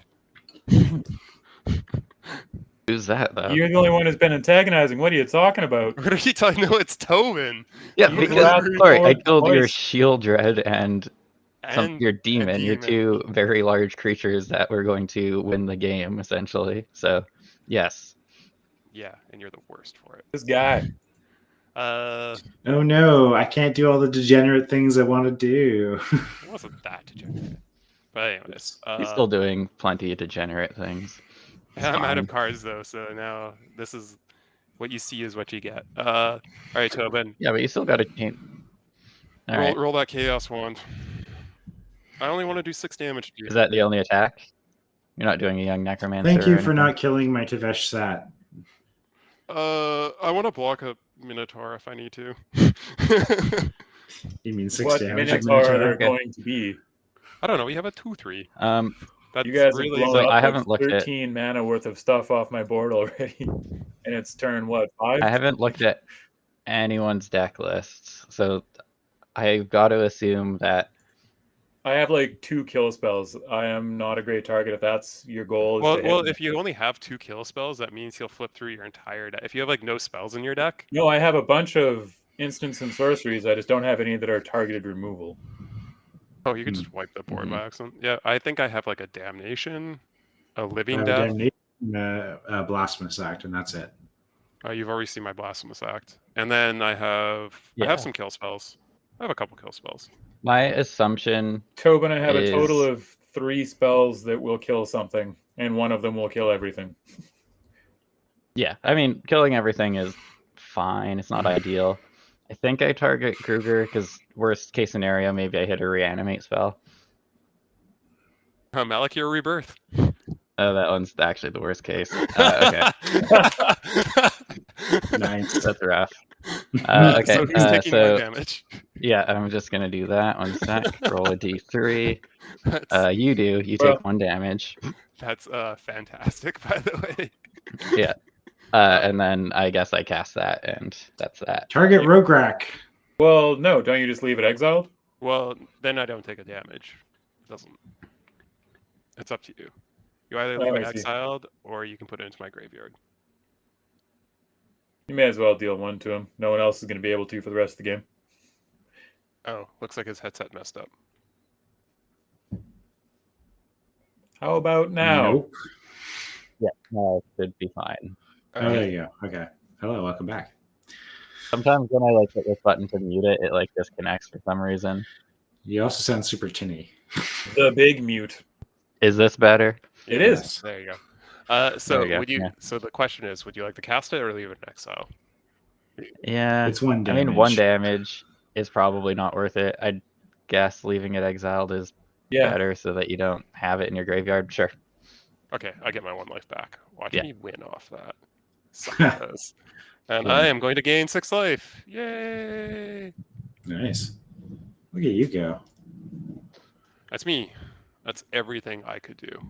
Who's that, though? You're the only one who's been antagonizing. What are you talking about? What are you talking about? No, it's Tobin. Yeah, You because, grabbed sorry, I forward killed your twice. Shieldred and your a demon. You're two very large creatures that were going to win the game, essentially. So, yes. Yeah, and you're the worst for it. This guy. Oh no, I can't do all the degenerate things I want to do. It wasn't that degenerate. But anyways, He's still doing plenty of degenerate things. I'm out of fine. cards though, so now this is what you see is what you get. All right, Tobin. Yeah, but you still got to change. Roll that Chaos Wand. I only want to do 6 damage to you. Is that the only attack? You're not doing a Young Necromancer? Thank you or for anything? not killing my Tevesh Szat. I want to block a Minotaur if I need to. You mean 6 What damage? Minotaur are there Okay. going to be? I don't know. We have a 2/3. That's You guys really have blown up I haven't like looked at- 13 mana worth of stuff off my board already. And it's turn, what, 5? I haven't looked at anyone's deck lists. So I've got to assume that. I have like 2 kill spells. I am not a great target if that's your goal. Well, if you only have 2 kill spells, that means he'll flip through your entire deck. If you have like no spells in your deck. No, I have a bunch of instants and sorceries. I just don't have any that are targeted removal. Oh, you can just wipe the board by accident. Yeah, I think I have like a Damnation, a Living Death. A Blasphemous Act, and that's it. You've already seen my Blasphemous Act. And then I have some kill spells. I have a couple kill spells. My assumption, Tobin, I have a total of 3 spells that will kill something, and one of them will kill everything. Yeah, I mean, killing everything is fine. It's not ideal. I think I target Kruger because worst case scenario, maybe I hit a reanimate spell. Malakir Rebirth. Oh, that one's actually the worst case. Okay. Nice. That's rough. Okay, so who's taking my damage? Yeah, I'm just gonna do that. 1 sec. Roll a d3. You take 1 damage. That's fantastic, by the way. Yeah. And then I guess I cast that, and that's that. Target Rograkh. Well, no, don't you just leave it exiled? Well, then I don't take a damage. It doesn't. It's up to you. You either leave it exiled, or you can put it into my graveyard. You may as well deal 1 to him. No one else is going to be able to for the rest of the game. Oh, looks like his headset messed up. How about now? Nope. Yeah, no, it should be fine. Oh, there you go. Okay. Hello, welcome back. Sometimes when I hit this button to mute it, it disconnects for some reason. You also sound super tinny. The big mute. Is this better? It is. There you go. So there you would go. you? Yeah. So the question is, would you like to cast it or leave it in exile? Yeah. It's 1 damage. I mean, 1 damage is probably not worth it. I'd guess leaving it exiled is better so that you don't have it in your graveyard. Sure. Okay, I get my 1 life back. Watch me win off that. Suckers. And I am going to gain 6 life. Yay! Nice. Look at you go. That's me. That's everything I could do.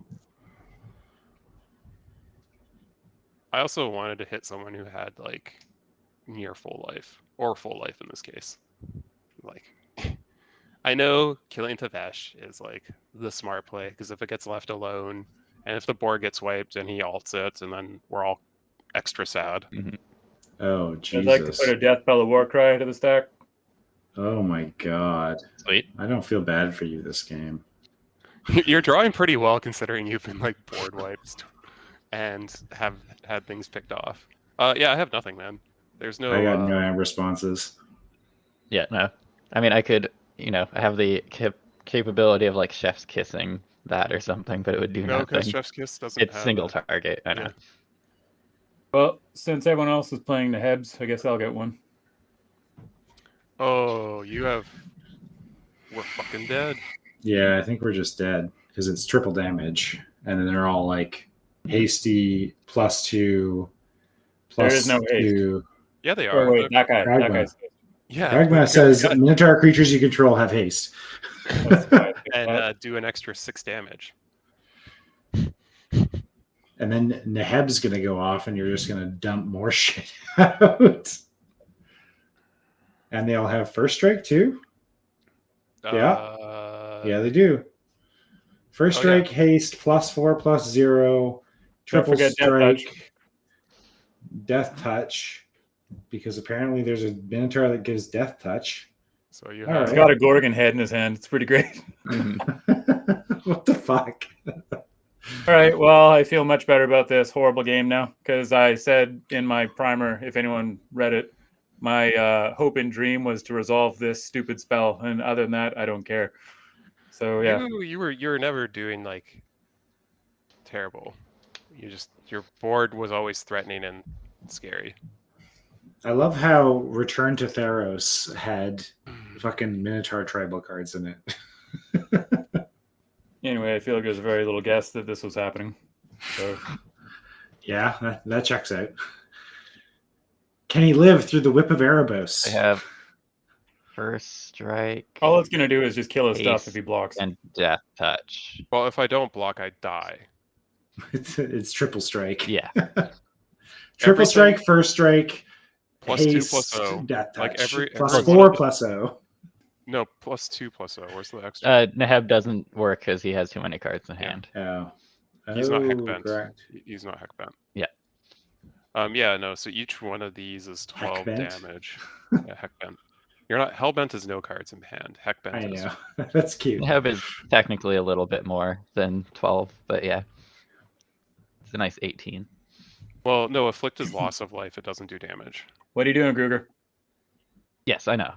I also wanted to hit someone who had near full life, or full life in this case. I know killing Tevesh is the smart play, because if it gets left alone, and if the board gets wiped and he alts it, and then we're all extra sad. Mm-hmm. Oh, Jesus. I'd like to put a Deathbell of Warcry to the stack. Oh my god. Sweet. I don't feel bad for you this game. You're drawing pretty well considering you've been board wiped and have had things picked off. Yeah, I have nothing, man. There's no. I got no responses. Yeah, no. I mean, I could, I have the capability of chef's kissing that or something, but it would do no, nothing. because chef's kiss doesn't. It's have single target. I know. Yeah. Well, since everyone else is playing the Hebs, I guess I'll get 1. Oh, we're fucking dead. Yeah, I think we're just dead because it's triple damage, and then they're all hasty +2. There is no haste. Yeah, they are. Oh, wait, that guy's. Yeah. Pragma says Minotaur creatures you control have haste. And do an extra 6 damage. And then Neheb's going to go off, and you're just going to dump more shit out. And they all have first strike, too? Yeah, they do. First strike, haste, +4/+0, triple strike, death touch, because apparently there's a Minotaur that gives death touch. So you He's got a Gorgon head in his hand. It's pretty great. What the fuck? All right, well, I feel much better about this horrible game now, because I said in my primer, if anyone read it, my hope and dream was to resolve this stupid spell, and other than that, I don't care. So yeah, you were never doing terrible. Your board was always threatening and scary. I love how Return to Theros had fucking Minotaur tribal cards in it. Anyway, I feel like there's a very little guess that this was happening. So yeah, that checks out. Can he live through the Whip of Erebos? I have first strike. All it's going to do is just kill his stuff if he blocks. And death touch. Well, if I don't block, I die. It's triple strike. Yeah. Triple strike, first strike, Plus 2 haste, plus O. death touch. Like every plus one 4 of the- plus O. No, plus 2 plus O. Where's the extra? Neheb doesn't work because he has too many cards in Yeah. hand. Oh. He's not heck Oh, bent. correct. He's not heck bent. Yeah. Yeah, no, so each one of these is 12 Heck bent? damage. Yeah, heck bent. You're not hellbent is no cards in hand. Heck bent I is. know. That's cute. Neheb is technically a little bit more than 12, but yeah. It's a nice 18. Well, no, afflict is loss of life. It doesn't do damage. What are you doing, Gruger? Yes, I know.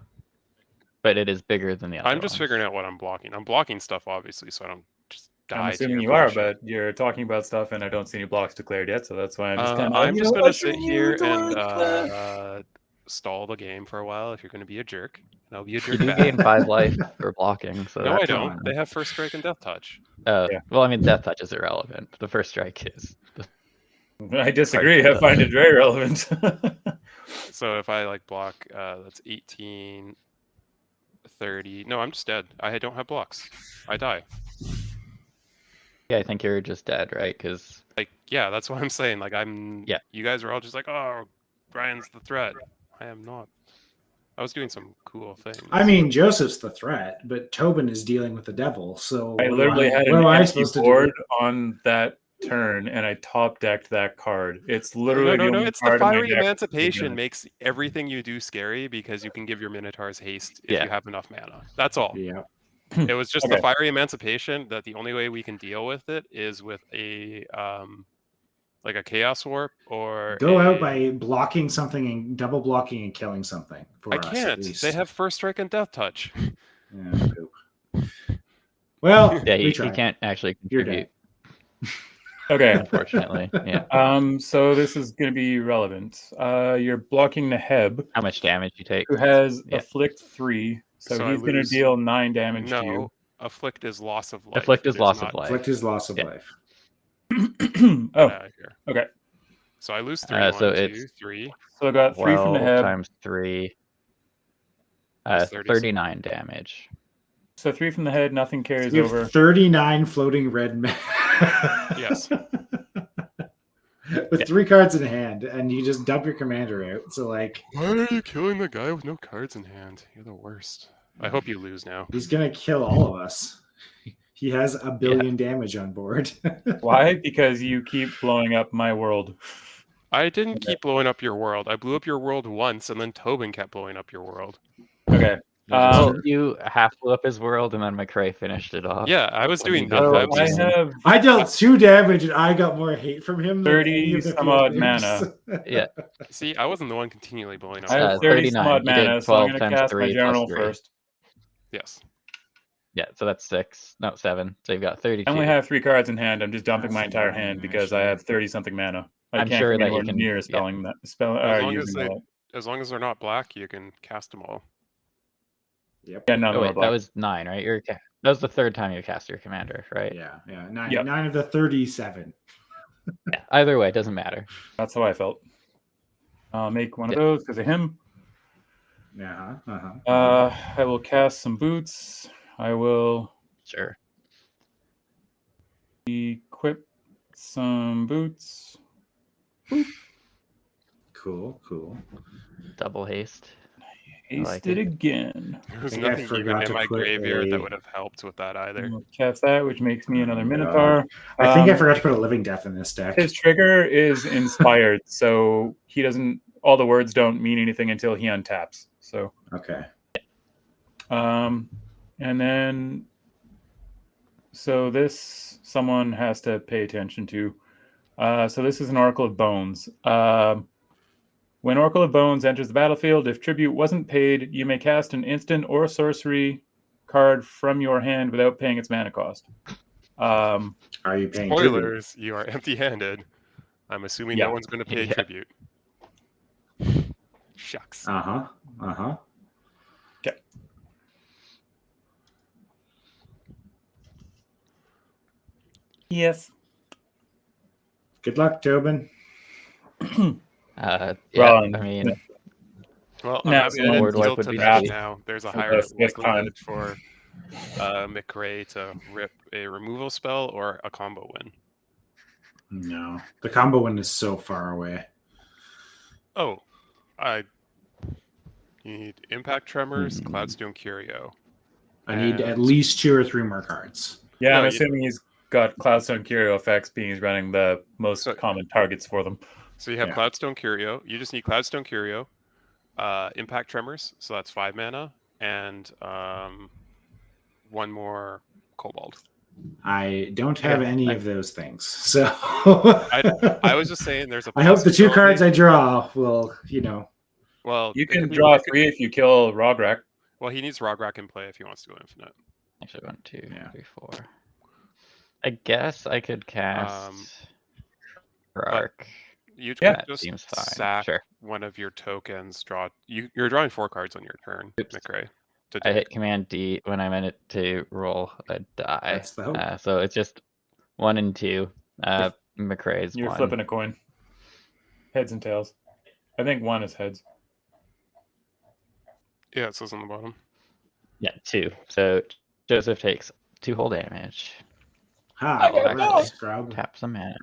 But it is bigger than the other I'm just ones. figuring out what I'm blocking. I'm blocking stuff, obviously, so I don't just die. I'm to assuming your you are, bullshit. but you're talking about stuff, and I don't see any blocks declared yet, so that's why I'm just kind of. I'm just going to sit here and stall the game for a while if you're going to be a jerk. And I'll be a You jerk do back. gain 5 life for blocking, so No, I that's don't. fine. They have first strike and death touch. Oh, Yeah. well, I mean, death touch is irrelevant. The first strike is. I disagree. I find it very relevant. So if I like block, that's 18, 30. No, I'm just dead. I don't have blocks. I die. Yeah, I think you're just dead, right? Because Like, yeah, that's what I'm saying. Like, Yeah. You guys are all just like, oh, Brian's the threat. I am not. I was doing some cool things. I mean, Joseph's the threat, but Tobin is dealing with the devil. So I literally had what an am I empty supposed to board do? on that turn, and I top decked that card. It's literally no. the only It's the card in my fiery deck emancipation that- makes everything you do scary because you can give your minotaurs haste if Yeah. you have enough mana. That's all. Yeah. It was just Okay. the fiery emancipation that the only way we can deal with it is with a like a chaos warp or Go out by blocking something and double blocking and killing something for I us. At can't. least. They have first strike and death touch. Yeah, poop. Well, yeah, we he tried. can't actually You're contribute, Okay. unfortunately. Yeah. So this is going to be relevant. You're blocking the Heb, How much damage you take? who has Yeah. Afflict 3, so So I he's going to lose- deal 9 damage to you. No, afflict is loss of life. Afflict is It loss not- of life. Inflict his loss of Yeah. life. Oh, Outta here. okay. So I lose 3. So 1, 2, it's 3. So I got 3 from the 12 Heb. times 3. That's 30. 39 damage. So 3 from the head, nothing carries You over. have 39 floating red men. Yes. With 3 cards in hand, and you just dump your commander out. So, like, Why are you killing the guy with no cards in hand? You're the worst. I hope you lose now. he's going to kill all of us. He has 1 billion damage on board. Why? Because you keep blowing up my world. I didn't keep blowing up your world. I blew up your world once, and then Tobin kept blowing up your world. Okay. Well, you half blew up his world, and then McRae finished it off. Yeah, I was doing So nothing. So I have I dealt 2 damage, and I got more hate from him than 30 any of the some odd field mana. Yeah. See, I wasn't the one continually blowing up. I your have 30 world. 39. some odd You did mana, so I'm 12 going to times cast 3 my plus general 3. first. Yes. Yeah, so that's 6. No, 7. So you've got 32. I only have 3 cards in hand. I'm just dumping That's my a entire lot, hand because I actually. have 30 something mana. I I'm can't sure come that you anywhere can- near yeah. spelling that. Spell, As long as using they- that. As long as they're not black, you can cast them all. Yep. Yeah, none Oh, of wait, them are that black. was 9, right? That was the 3rd time you cast your commander, right? Yeah, yeah. 9, Yep. 9 of the 37. Yeah, either way, it doesn't matter. That's how I felt. I'll make one of Yeah. those because of him. Uh-huh. I will cast some boots. I will Sure. equip some boots. Cool, cool. Double haste. Haste like it it. again. There was think I nothing even forgot in to my put graveyard a- that would have helped with that either. I'll cast that, which makes me another Oh my Minotaur. I think I Um, forgot to put a living death in this deck. His trigger is inspired, so he doesn't. All the words don't mean anything until he untaps. So, Okay. and then, so this someone has to pay attention to. So this is an Oracle of Bones. When Oracle of Bones enters the battlefield, if tribute wasn't paid, you may cast an instant or sorcery card from your hand without paying its mana cost. Are you paying tribute? Spoilers, you are empty-handed. I'm assuming Yeah. no one's going to pay Yeah. tribute. Shucks. Uh-huh. Uh-huh. Yes. Good luck, Tobin. Yeah, Wrong. I mean, Well, No, I'm happy so I didn't Lord Wipe deal would to be that happy. now. There's a For higher this time. likelihood for McRae to rip a removal spell or a combo win. No. The combo one is so far away. Oh, I You need Impact Tremors, Cloudstone Curio. I need at least 2 or 3 more cards. Yeah, No, I'm assuming he's got Cloudstone Curio effects, being he's running the most common targets for them. So you have Cloudstone Curio. You just need Cloudstone Curio, Impact Tremors, so that's 5 mana, and 1 more Kobold. I don't have any of those things, so I was just saying there's a I hope the 2 cards I draw will, Well, you can draw 3 if you kill Rograkh. Well, he needs Rograkh in play if he wants to go infinite. Actually, 1, 2, 3, 4. I guess I could cast Krark. You can just seems fine. sack one of your tokens. You're drawing 4 cards on your turn, McRae. I hit Command D when I meant it to roll a die. That's the hope. So it's just 1 and 2. McRae's You're 1. flipping a coin. Heads and tails. I think 1 is heads. Yeah, it says on the bottom. Yeah, 2. So Joseph takes 2 whole damage. Scrub. Tap some mana.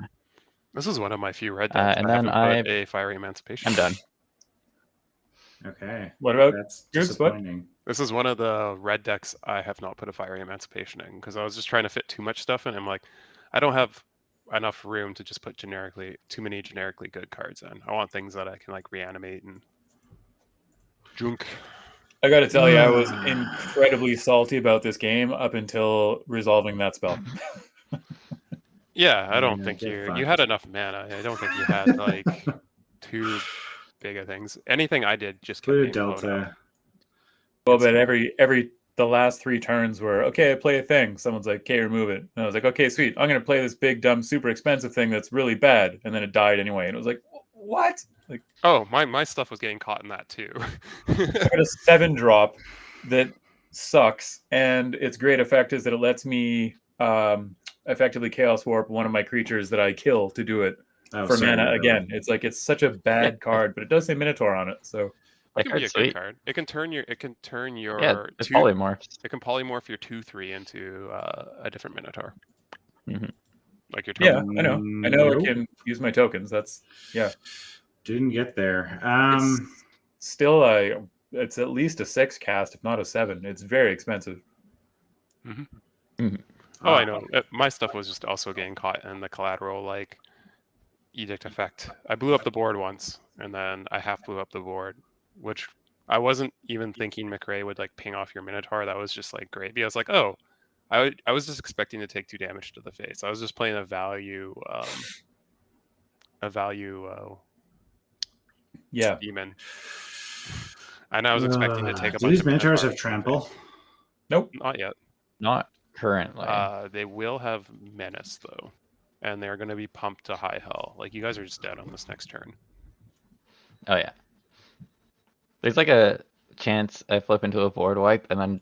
This is one of my few red decks. And then I haven't put a Fiery Emancipation. I'm done. Okay. What about that's yours? disappointing? This is one of the red decks I have not put a Fiery Emancipation in because I was just trying to fit too much stuff in. I'm like, I don't have enough room to just put too many generically good cards in. I want things that I can like reanimate and junk. I got to tell you, I was incredibly salty about this game up until resolving that spell. Yeah, I don't think you had enough mana. I don't think you had like too big of things. Anything I did just kept being blown up. Well, but the last 3 turns were okay. I play a thing. Someone's like, "Okay, remove it." And I was like, "Okay, sweet. I'm gonna play this big, dumb, super expensive thing that's really bad." And then it died anyway. And it was like, "What?" Like, oh, my stuff was getting caught in that too. I got a 7-drop that sucks, and its great effect is that it lets me effectively Chaos Warp one of my creatures that I kill to do it for mana again. It's like it's such a bad card, but it does say Minotaur on it, so it can be a good card. It can turn your it's polymorphs. It can polymorph your 2/3 into a different Minotaur. Mm-hmm. Like your token. Yeah, I know it can use my tokens. That's didn't get there. It's still it's at least a 6 cast, if not a 7. It's very expensive. Mm-hmm. Mm-hmm. Oh, I know. My stuff was just also getting caught in the collateral, like, edict effect. I blew up the board once, and then I half blew up the board, which I wasn't even thinking McRae would, like, ping off your Minotaur. That was just, like, great. I was like, oh, I was just expecting to take 2 damage to the face. I was just playing a value demon. And I was expecting to take a bunch of these Minotaurs have trample? Nope. Not yet. Not currently. They will have menace though, and they're going to be pumped to high hell. Like you guys are just dead on this next turn. Oh yeah. There's like a chance I flip into a board wipe and then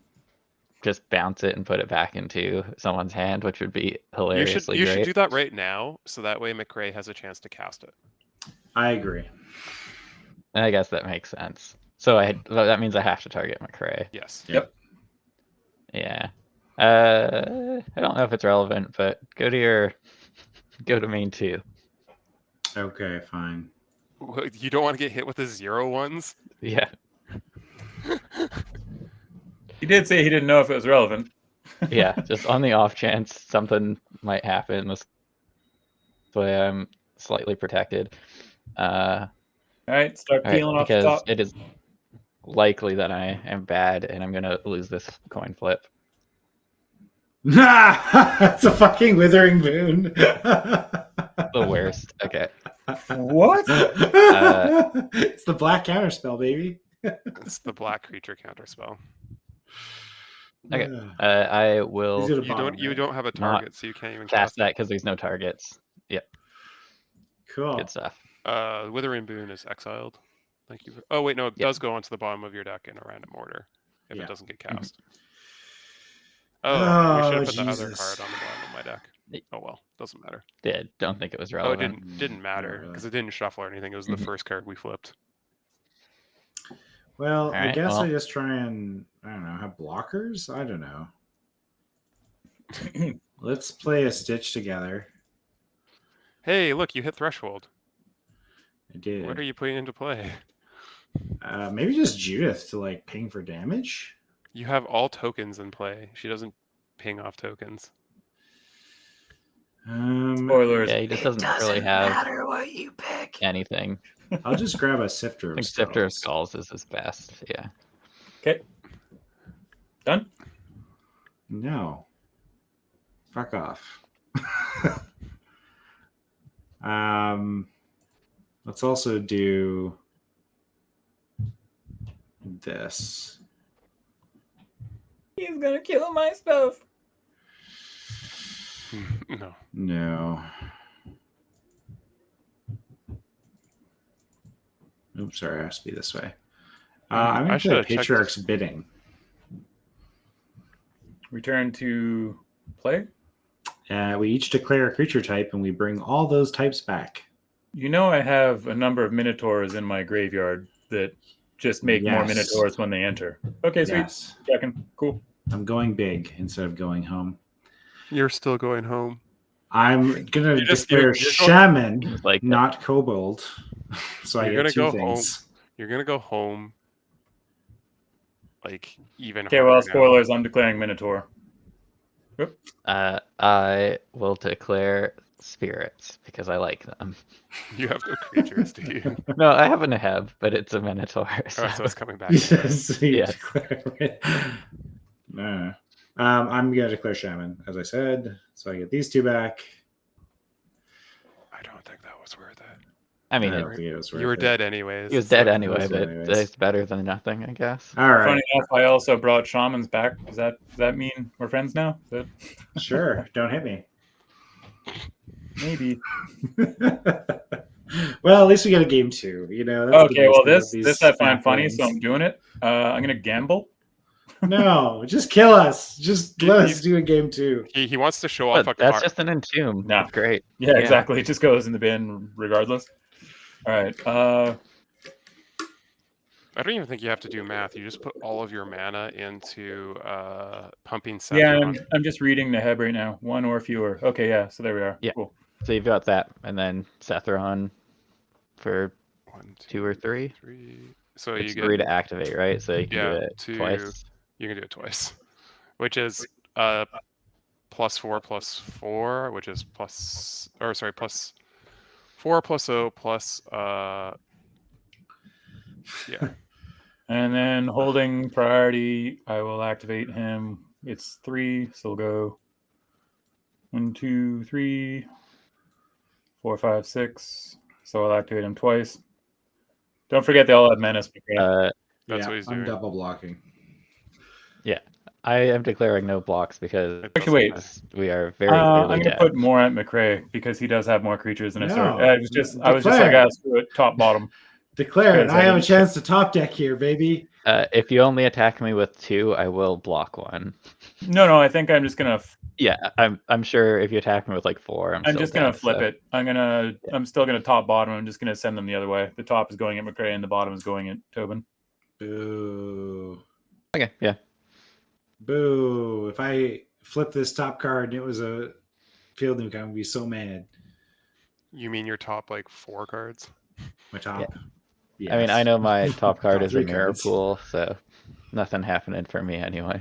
just bounce it and put it back into someone's hand, which would be hilariously You great. should do that right now, so that way McRae has a chance to cast it. I agree. And I guess that makes sense. So that means I have to target McRae. Yes. Yep. Yeah. I don't know if it's relevant, but go to main 2. Okay, fine. You don't want to get hit with the 0/1s? Yeah. He did say he didn't know if it was relevant. Yeah, just on the off chance something might happen. This way I'm slightly protected. All right, start peeling off the because top. it is likely that I am bad and I'm gonna lose this coin flip. That's a fucking withering boon. The worst. Okay. What? It's the black counterspell, baby. It's the black creature counterspell. Okay. I will. You don't have a target, so you can't even cast that because there's no targets. Yep. Cool. Good stuff. Withering Boon is exiled. Thank you. Oh wait, no, it does go onto the bottom of your deck in a random order if it doesn't get cast. Oh, we should have put the other card on the bottom of my deck. Oh well, doesn't matter. Yeah, don't think it was relevant. Oh, it didn't matter because it didn't shuffle or anything. It was the first card we flipped. Well, I guess I just try and I don't know, have blockers. I don't know. Let's play a Stitch together. Hey, look, you hit threshold. I did. What are you putting into play? Maybe just Judith to like ping for damage. You have all tokens in play. She doesn't ping off tokens. Spoilers. Yeah, he just doesn't really have matter what you pick. anything. I'll just grab a Sifter I of think Sifter of Skulls. Skulls is his best. Yeah. Okay. Done? No. Fuck off. Let's also do this. He's gonna kill my stuff. No. No. Oops, sorry, it has to be this way. I'm going to play Patriarch's Bidding. Return to play. We each declare a creature type, and we bring all those types back. You know, I have a number of Minotaurs in my graveyard that just make more Minotaurs when they enter. Okay, sweet. Yes. Checking. Cool. I'm going big instead of going home. You're still going home. I'm going to declare Shaman, Like not Kobold. So I get two things. You're going to go home. Like, even Okay, well, spoilers. I'm declaring Minotaur. Oop. I will declare Spirits because I like them. You have no creatures, do you? No, I have a Neheb, but it's a Minotaur. So it's coming back. Yes. Yes. No. I'm going to declare Shaman, as I said. So I get these two back. I don't think that was worth it. I mean, I don't think it was worth You were it. dead anyways. he was dead anyway, was but anyways. it's better than nothing, I guess. All right. Funny enough, I also brought Shamans back. Does that mean we're friends now? Is that... Sure. Don't hit me. Maybe. Well, at least we got a game 2. You know. That's the Okay, nice well, thing about this these I find map funny, wins. so I'm doing it. I'm gonna gamble. No, just kill us. Just let us do a game 2. He wants to show off But a that's card. just an entomb. No. That's great. Yeah, Yeah. exactly. It just goes in the bin regardless. All right. I don't even think you have to do math. You just put all of your mana into pumping Sethron. Yeah, I'm just reading the Heb right now. 1 or fewer. Okay, yeah. So there we are. Yeah. Cool. So you've got that, and then Sethron for 1, 2 or 3. 3. So It's you 3 get to activate, right? So you can do it 2. twice. You can do it twice, which is +4 +4, which is plus 4 + 0 plus yeah. And then holding priority, I will activate him. It's 3, so we'll go 1, 2, 3, 4, 5, 6. So I'll activate him twice. Don't forget they all have menace. That's what he's doing. I'm double blocking. Yeah. I am declaring no blocks because Actually, wait. we are very I'm clearly going to dead. put more at McRae because he does have more creatures than I started. No. I was just like, asked for it top bottom. Declare it. Because I I have a didn't- chance to top deck here, baby. If you only attack me with 2, I will block 1. No, I think I'm just gonna. Yeah, I'm sure if you attack me with like 4, I'm just gonna flip it. I'm still gonna top bottom. I'm just gonna send them the other way. The top is going at McRae and the bottom is going at Tobin. Boo. Okay, yeah. Boo. If I flip this top card and it was a field nuke, I would be so mad. You mean your top like 4 cards? My top. I mean, I know my top card Top is a 3 mirror cards. pool, so nothing happening for me anyway.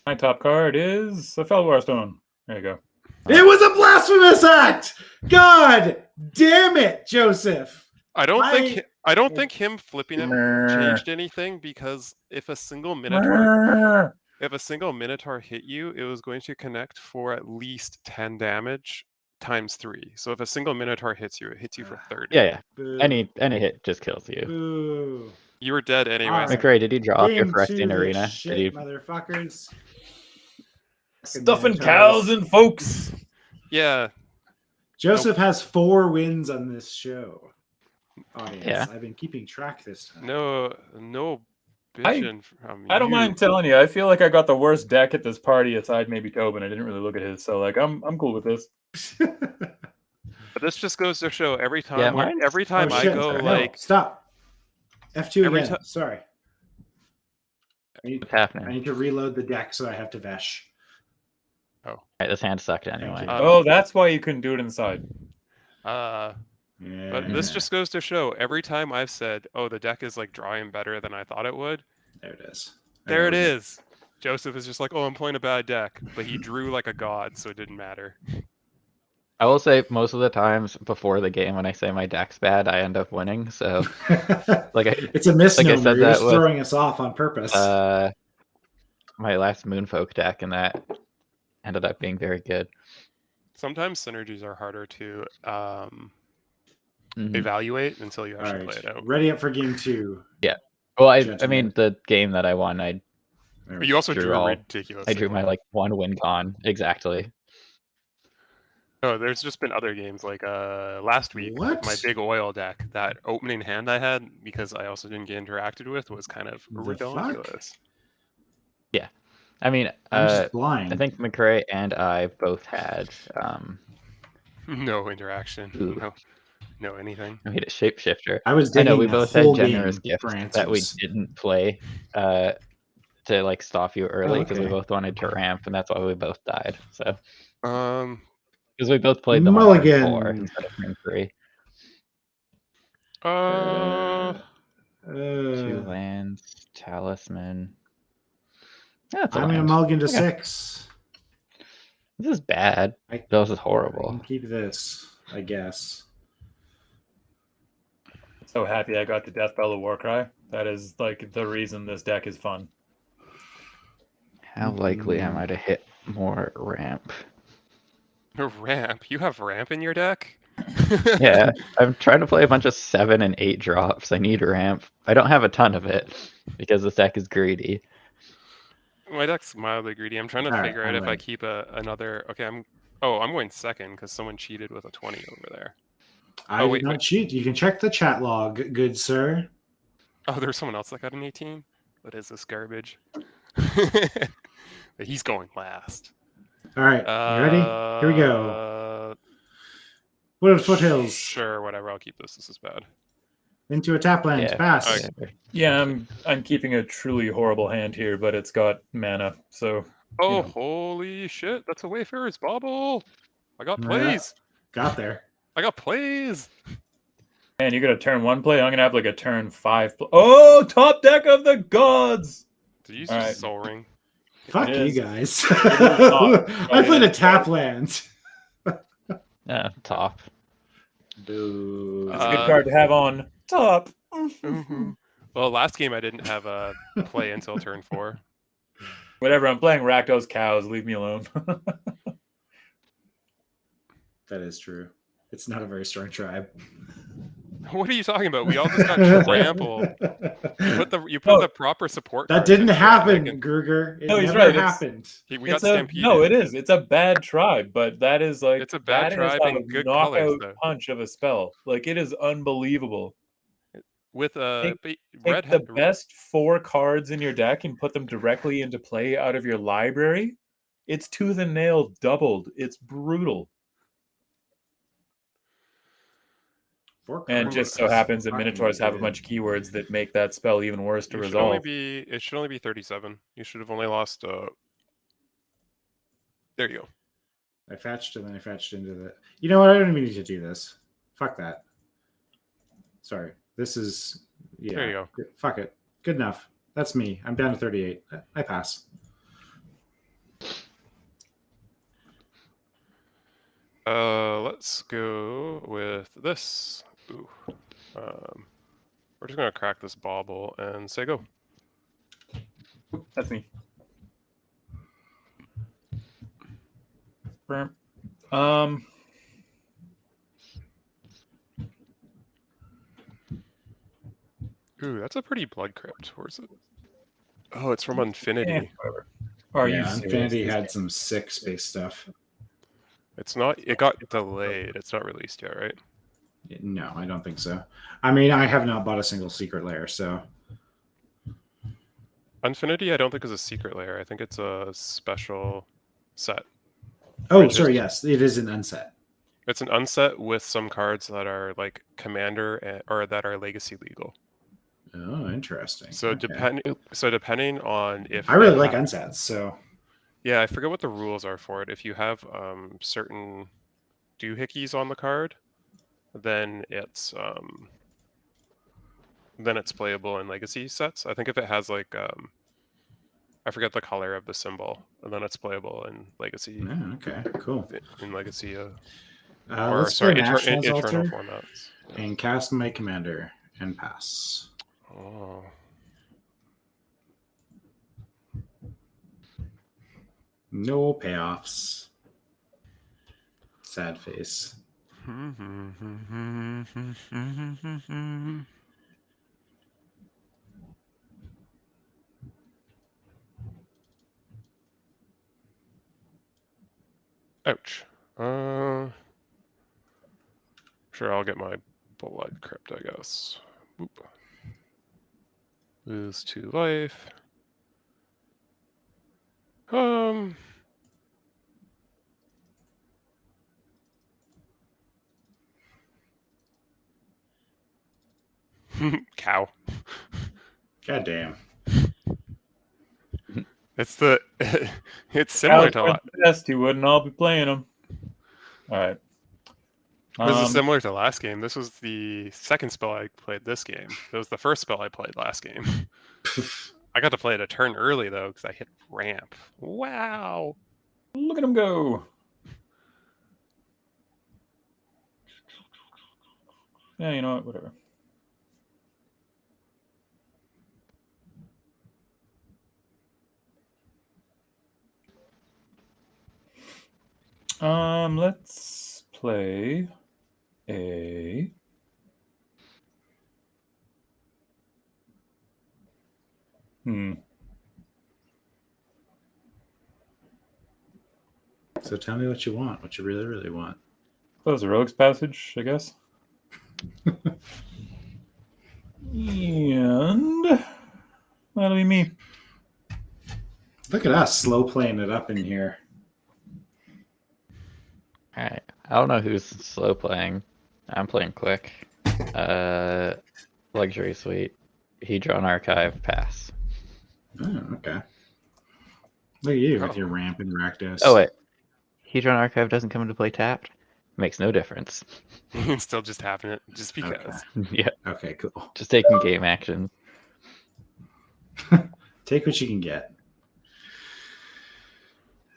My top card is a Felwar Stone. There you go. It was a blasphemous act! God damn it, Joseph! I don't think him flipping it changed anything because if a single Minotaur hit you, it was going to connect for at least 10 damage times 3. So if a single Minotaur hits you, it hits you for 30. Yeah. Boo. Any hit just kills you. Boo. You were dead anyways. Alright. McRae, did you draw off your Game 2 Phyrexian this Arena? shit, Did you... motherfuckers. Stuffing cows and folks. Yeah. Joseph has 4 wins on this show. Audience. Yeah. I've been keeping track this time. No bitching from I don't you. mind telling you. I feel like I got the worst deck at this party aside maybe Tobin. I didn't really look at his, so like I'm cool with this. But this just goes to show every time Yeah, mine's- every time Oh, I shit. go No, like stop. F2 Every again. ti- Sorry. What's I happening? need to reload the deck so I have to Vesh. Alright, this hand sucked anyway. you. Oh, that's why you couldn't do it inside. Yeah. But this just goes to show every time I've said, "Oh, the deck is like drawing better than I thought it would." There it is. There it is. Joseph is just like, "Oh, I'm playing a bad deck," but he drew like a god, so it didn't matter. I will say most of the times before the game when I say my deck's bad, I end up winning. So it's a misnomer. Like I said, You're that just was, throwing us off on purpose. My last Moonfolk deck, and that ended up being very good. Sometimes synergies are harder to evaluate until you actually play it out. Ready up for game 2. Yeah. Well, I mean, the game that I won, you also drew a ridiculous. I drew my like 1 win con exactly. Oh, there's just been other games like last week. With my big oil deck, that opening hand I had because I also didn't get interacted with was kind of ridiculous. Yeah, I mean, I'm just blind. I think McRae and I both had no interaction. No anything. I made a shapeshifter. I know we both had generous gifts that we didn't play to like stop you early because we both wanted to ramp, and that's why we both died. So because we both played the Mulligan 4 instead of turn 3. 2 lands, talisman. Yeah, I'm gonna mulligan to 6. This is bad. This is horrible. I can keep this, I guess. So happy I got the Death Bell of Warcry. That is like the reason this deck is fun. How likely am I to hit more ramp? Ramp? You have ramp in your deck? Yeah, I'm trying to play a bunch of 7 and 8 drops. I need ramp. I don't have a ton of it because this deck is greedy. My deck's mildly greedy. I'm trying to figure out if I keep another. Okay, I'm going second because someone cheated with a 20 over there. I did not cheat. You can check the chat log, good sir. Oh, there's someone else that got an 18. What is this garbage? He's going last. All right, you ready? Here we go. What are foothills? Sure, whatever. I'll keep this. This is bad. Into a tap land. Pass. Yeah, I'm keeping a truly horrible hand here, but it's got mana. So. Oh, holy shit! That's a Wayfarer's Bauble. I got plays. Got there. I got plays. Man, you're gonna turn 1 play. I'm gonna have like a turn 5 play. Oh, top deck of the gods. Did you use Soul Ring? Fuck you guys. I played a tap land. Yeah, top. Boo. It's a good card to have on top. Well, last game I didn't have a play until turn 4. Whatever, I'm playing Rakdos cows. Leave me alone. That is true. It's not a very strong tribe. What are you talking about? We all just got trampled. You put the proper support. That didn't happen, Gruger. It never happened. We got stampeded. No, it is. It's a bad tribe, but that is like it's a bad tribe and good colors. Though. Punch of a spell, like it is unbelievable. With take the best 4 cards in your deck and put them directly into play out of your library. It's tooth and nail doubled. It's brutal. And just so happens that Minotaurs have a bunch of keywords that make that spell even worse to resolve. It should only be 37. You should have only lost. There you go. I fetched and then I fetched into the. You know what? I don't even need to do this. Fuck that. Sorry. This is. Yeah. There you go. Fuck it. Good enough. That's me. I'm down to 38. I pass. Let's go with this. Ooh. We're just gonna crack this bauble and say go. That's me. Ooh, that's a pretty blood crypt. Where's it? Oh, it's from Infinity. Infinity had some sick space stuff. It's not. It got delayed. It's not released yet, right? No, I don't think so. I mean, I have not bought a single secret layer, so. Infinity, I don't think is a secret layer. I think it's a special set. Oh, sorry. Yes, it is an unset. It's an unset with some cards that are like commander or that are legacy legal. Oh, interesting. So depending on if I really like unsets, so. Yeah, I forget what the rules are for it. If you have certain doohickeys on the card, then it's playable in legacy sets. I think if it has like I forget the color of the symbol, and then it's playable in legacy. Yeah, okay, cool. In legacy, let's play Nationals internal Altar formats. Yeah. and cast my commander and pass. Oh. No payoffs. Sad face. Ouch. Sure, I'll get my blood crypt, I guess. Boop. Lose 2 life. Cow. God damn. It's similar to best. You wouldn't all be playing them. All right. This is similar to last game. This was the second spell I played this game. It was the first spell I played last game. I got to play it a turn early though because I hit ramp. Wow! Look at him go. Yeah, you know what? Whatever. Let's play a So tell me what you want, what you really, really want. Close the Rogue's Passage, I guess. And that'll be me. Look at us slow playing it up in here. All right. I don't know who's slow playing. I'm playing quick. Luxury Suite. Hedron Archive, pass. Oh, okay. Look at you with your ramp and Rakdos. Oh, wait. Hedron Archive doesn't come into play tapped? Makes no difference. You can still just happen it just because. Okay. Yeah. Okay, cool. Just taking game action. Take what you can get.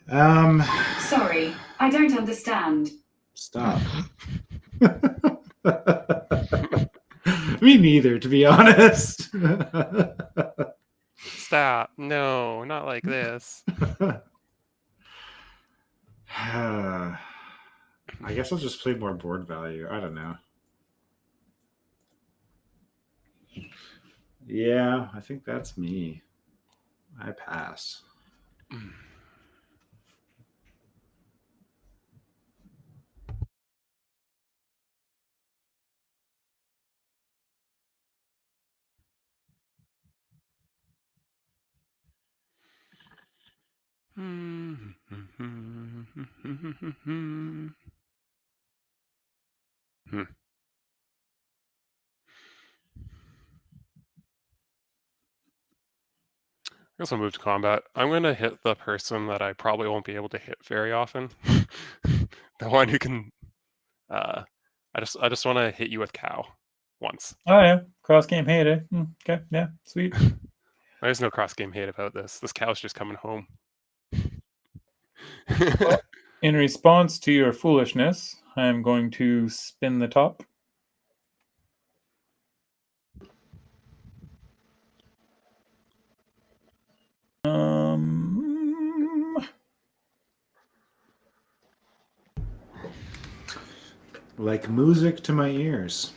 Sorry, I don't understand. Stop. Me neither, to be honest. Stop. No, not like this. I guess I'll just play more board value. I don't know. Yeah, I think that's me. I pass. I guess I'll move to combat. I'm going to hit the person that I probably won't be able to hit very often. The one who can... I just want to hit you with cow once. Oh, yeah. Cross game hate, eh? Okay, yeah, sweet. There's no cross game hate about this. This cow's just coming home. Well, in response to your foolishness, I'm going to spin the top. Like music to my ears.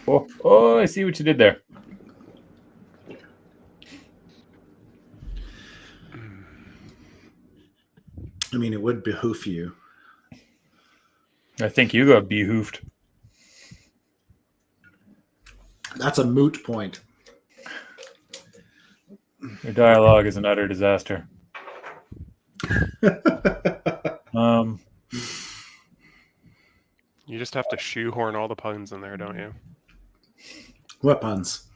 Oh, I see what you did there. I mean, it would behoove you. I think you got behoofed. That's a moot point. Your dialogue is an utter disaster. You just have to shoehorn all the puns in there, don't you? What puns?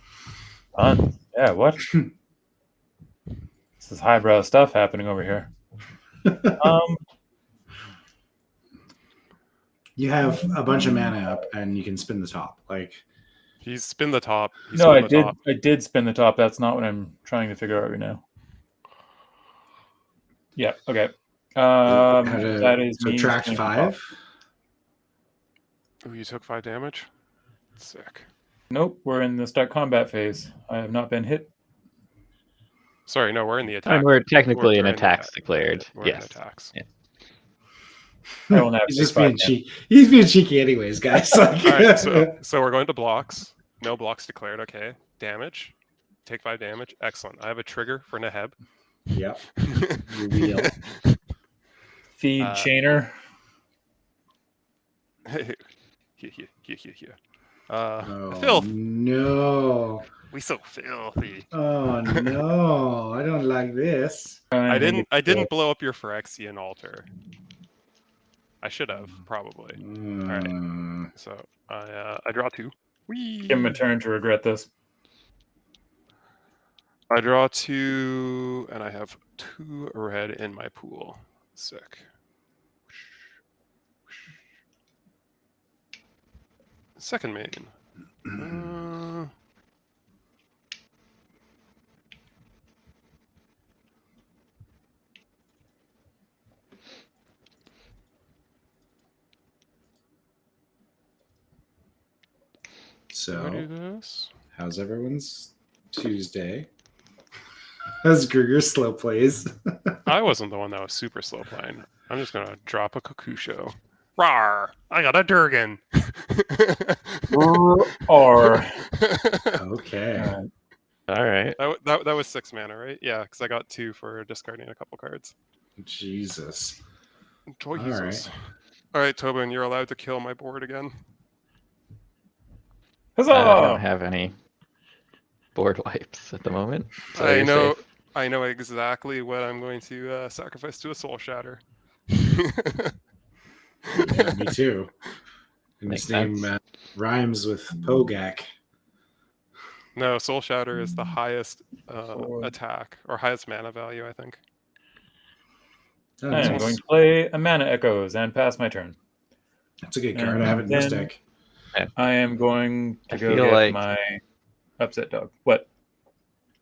Puns? Yeah, what? This is highbrow stuff happening over here. You have a bunch of mana up, and you can spin the top. Like He's spin the top. No, I did. I did spin the top. That's not what I'm trying to figure out right now. Yeah. Okay. That is me. Subtract 5. Oh, you took 5 damage. Sick. Nope, we're in the start combat phase. I have not been hit. Sorry, no, we're in the attack. And we're technically in attacks declared. We're in attacks. Yeah. I will He's just being cheeky. He's being cheeky, anyways, guys. Like, all right, so we're going to blocks. No blocks declared. Okay. Damage. Take 5 damage. Excellent. I have a trigger for Neheb. Yep. Reveal. Feed chainer. Filth. No. We so filthy. Oh no! I don't like this. I didn't blow up your Phyrexian altar. I should have probably. All right. So I draw 2. Whee! Give him a turn to regret this. I draw 2, and I have 2 red in my pool. Sick. Second main. So, do this? How's everyone's Tuesday? How's Gruger slow plays? I wasn't the one that was super slow playing. I'm just gonna drop a Kokusho. Rawr! I got a Durgan. Or okay. All right. That was 6 mana, right? Yeah, because I got 2 for discarding a couple cards. Jesus. Jesus. All right, Tobin, you're allowed to kill my board again. Huzzah! I don't have any board wipes at the moment. So I you're know. safe. I know exactly what I'm going to sacrifice to a Soul Shatter. Yeah, me too. And Makes his name sense. rhymes with Pogak. No, Soul Shatter is the highest attack or highest mana value, I think. Oh, I am nice. going to play a Mana Echoes and pass my turn. That's a good card. I have it in this deck. I am going to I go feel get like- my upset dog. What?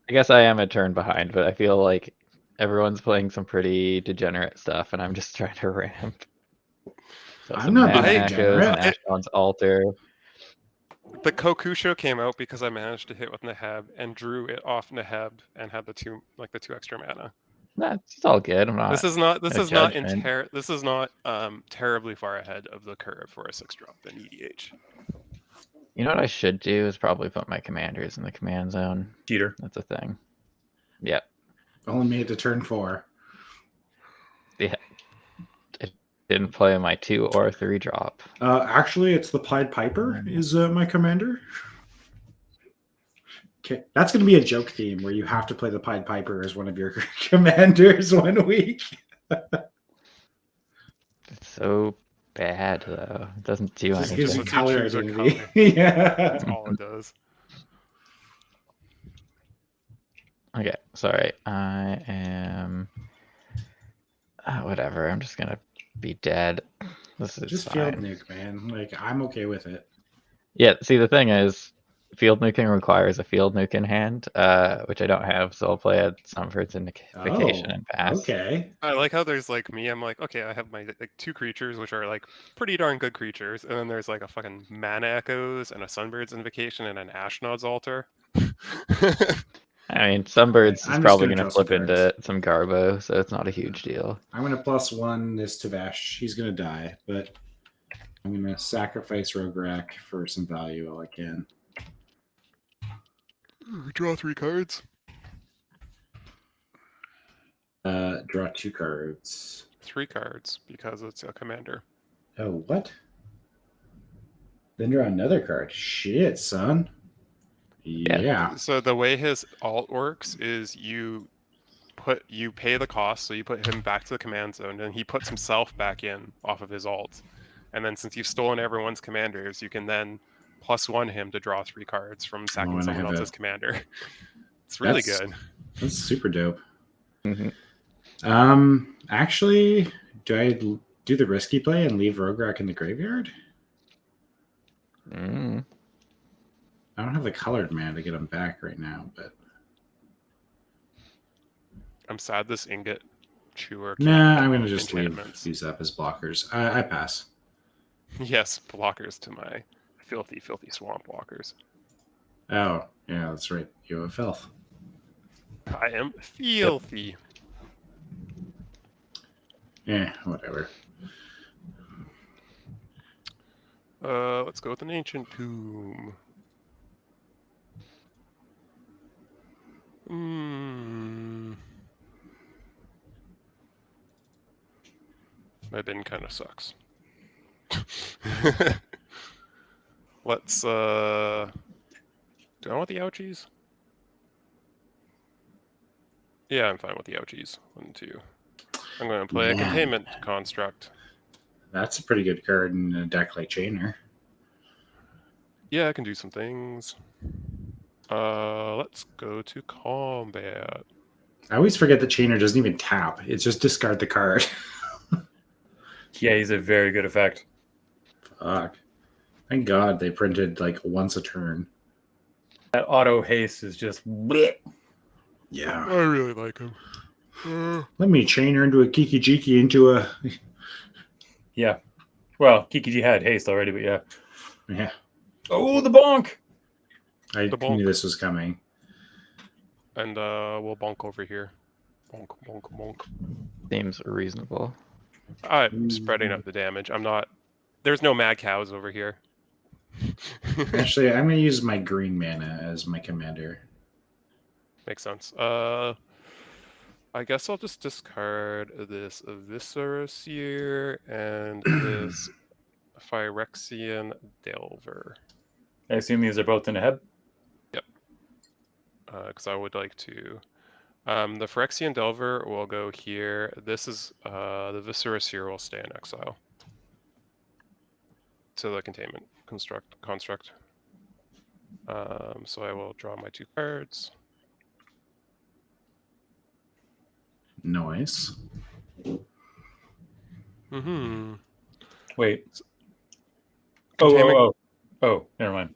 I guess I am a turn behind, but I feel like everyone's playing some pretty degenerate stuff, and I'm just trying to ramp. So I'm some not Mana being Echoes degenerate. and Ashdod's Altar. The Kokusho came out because I managed to hit with Neheb and drew it off Neheb and had the 2 extra mana. That's all good. I'm not. This is not judgment. this is not terribly far ahead of the curve for a 6-drop in EDH. You know what I should do is probably put my commanders in the command zone. Cheater. That's a thing. Yep. Only made it to turn 4. Yeah. I didn't play my 2 or 3 drop. Actually, it's the Pied Piper is my commander. Okay, that's going to be a joke theme where you have to play the Pied Piper as one of your commanders one week. It's so bad though. It doesn't do Just anything. gives you It's a color choose a identity. color. Yeah. That's all it does. Okay, sorry. I am. Whatever. I'm just gonna be dead. This is Just fine. field nuke, man. Like, I'm okay with it. Yeah. See, the thing is, field nuking requires a field nuke in hand, which I don't have, so I'll play a Sunford's Invocation and pass. Okay. I like how there's like me. I'm like, okay, I have my 2 creatures, which are like pretty darn good creatures, and then there's like a fucking Mana Echoes and a Sunbird's Invocation and an Ashnod's Altar. I mean, Sunbirds I'm is just probably gonna going to draw some flip into some Garbo, so it's not a huge deal. I'm going to +1 this Tevesh. He's going to die, but I'm going to sacrifice Rograkh for some value while I can. Draw 3 cards. Draw 2 cards. 3 cards because it's a commander. Oh, what? Then draw another card. Shit, son. Yeah. So the way his alt works is you pay the cost, so you put him back to the command zone, and he puts himself back in off of his alt. And then since you've stolen everyone's commanders, you can then +1 him to draw 3 cards from sacking and I someone have else's commander. It's really That's- good. That's super dope. Mm-hmm. Actually, do I do the risky play and leave Rograkh in the graveyard? Mm. I don't have the colored mana to get him back right now, but I'm sad this ingot chewer. nah, I'm gonna just leave enchantments. these up as blockers. I pass. Yes, blockers to my filthy, filthy swamp walkers. Oh, yeah, that's right. You have filth. I am filthy. Yeah, whatever. Let's go with an ancient tomb. My bin kind of sucks. Let's do I want the ouchies? Yeah, I'm fine with the ouchies. 1, 2. I'm going to play a containment construct. That's a pretty good card in a deck like Chainer. Yeah, I can do some things. Let's go to combat. I always forget that Chainer doesn't even tap. It's just discard the card. Yeah, he's a very good effect. Fuck. Thank God they printed like once a turn. That auto haste is just bleh. Yeah. I really like him. Let me Chainer into a Kiki Jiki into a... Yeah. Well, Kiki had haste already, but yeah. Yeah. Oh, the bonk! I The bonk. knew this was coming. And we'll bonk over here. Bonk, bonk, bonk. Seems reasonable. I'm spreading out the damage. I'm not... There's no mad cows over here. Actually, I'm going to use my green mana as my commander. Makes sense. I guess I'll just discard this Viscera and this Phyrexian Delver. I assume these are both in a head? Yep. Because I would like to... the Phyrexian Delver will go here. This is... the Viscera will stay in exile. To the containment construct. So I will draw my 2 cards. Nice. Mm-hmm. Wait. Containment... Oh, never mind.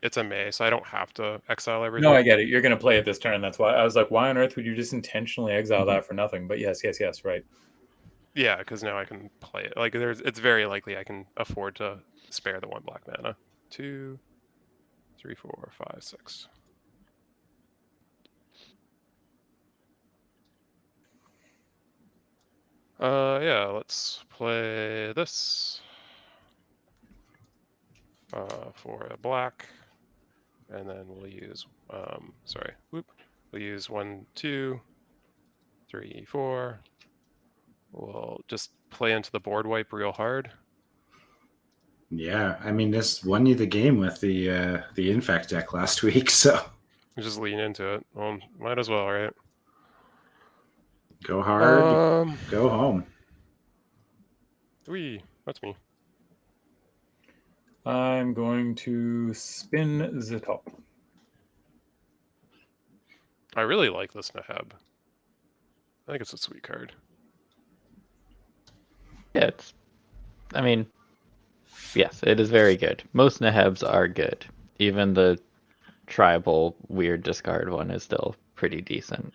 It's a May, so I don't have to exile everything. No, I get it. You're going to play it this turn. That's why I was like, why on earth would you just intentionally exile that for nothing? But yes, right. Yeah, because now I can play it. Like, it's very likely I can afford to spare the 1 black mana. 2, 3, 4, 5, 6. Yeah, let's play this. For a black. And then we'll use, we'll use 1, 2, 3, 4. We'll just play into the board wipe real hard. Yeah, I mean, this won you the game with the Infect deck last week, so... Just lean into it. Well, might as well, right? Go hard, go home. That's me. I'm going to spin the top. I really like this Naheb. I think it's a sweet card. Yeah, yes, it is very good. Most Nahebs are good. Even the tribal weird discard one is still pretty decent.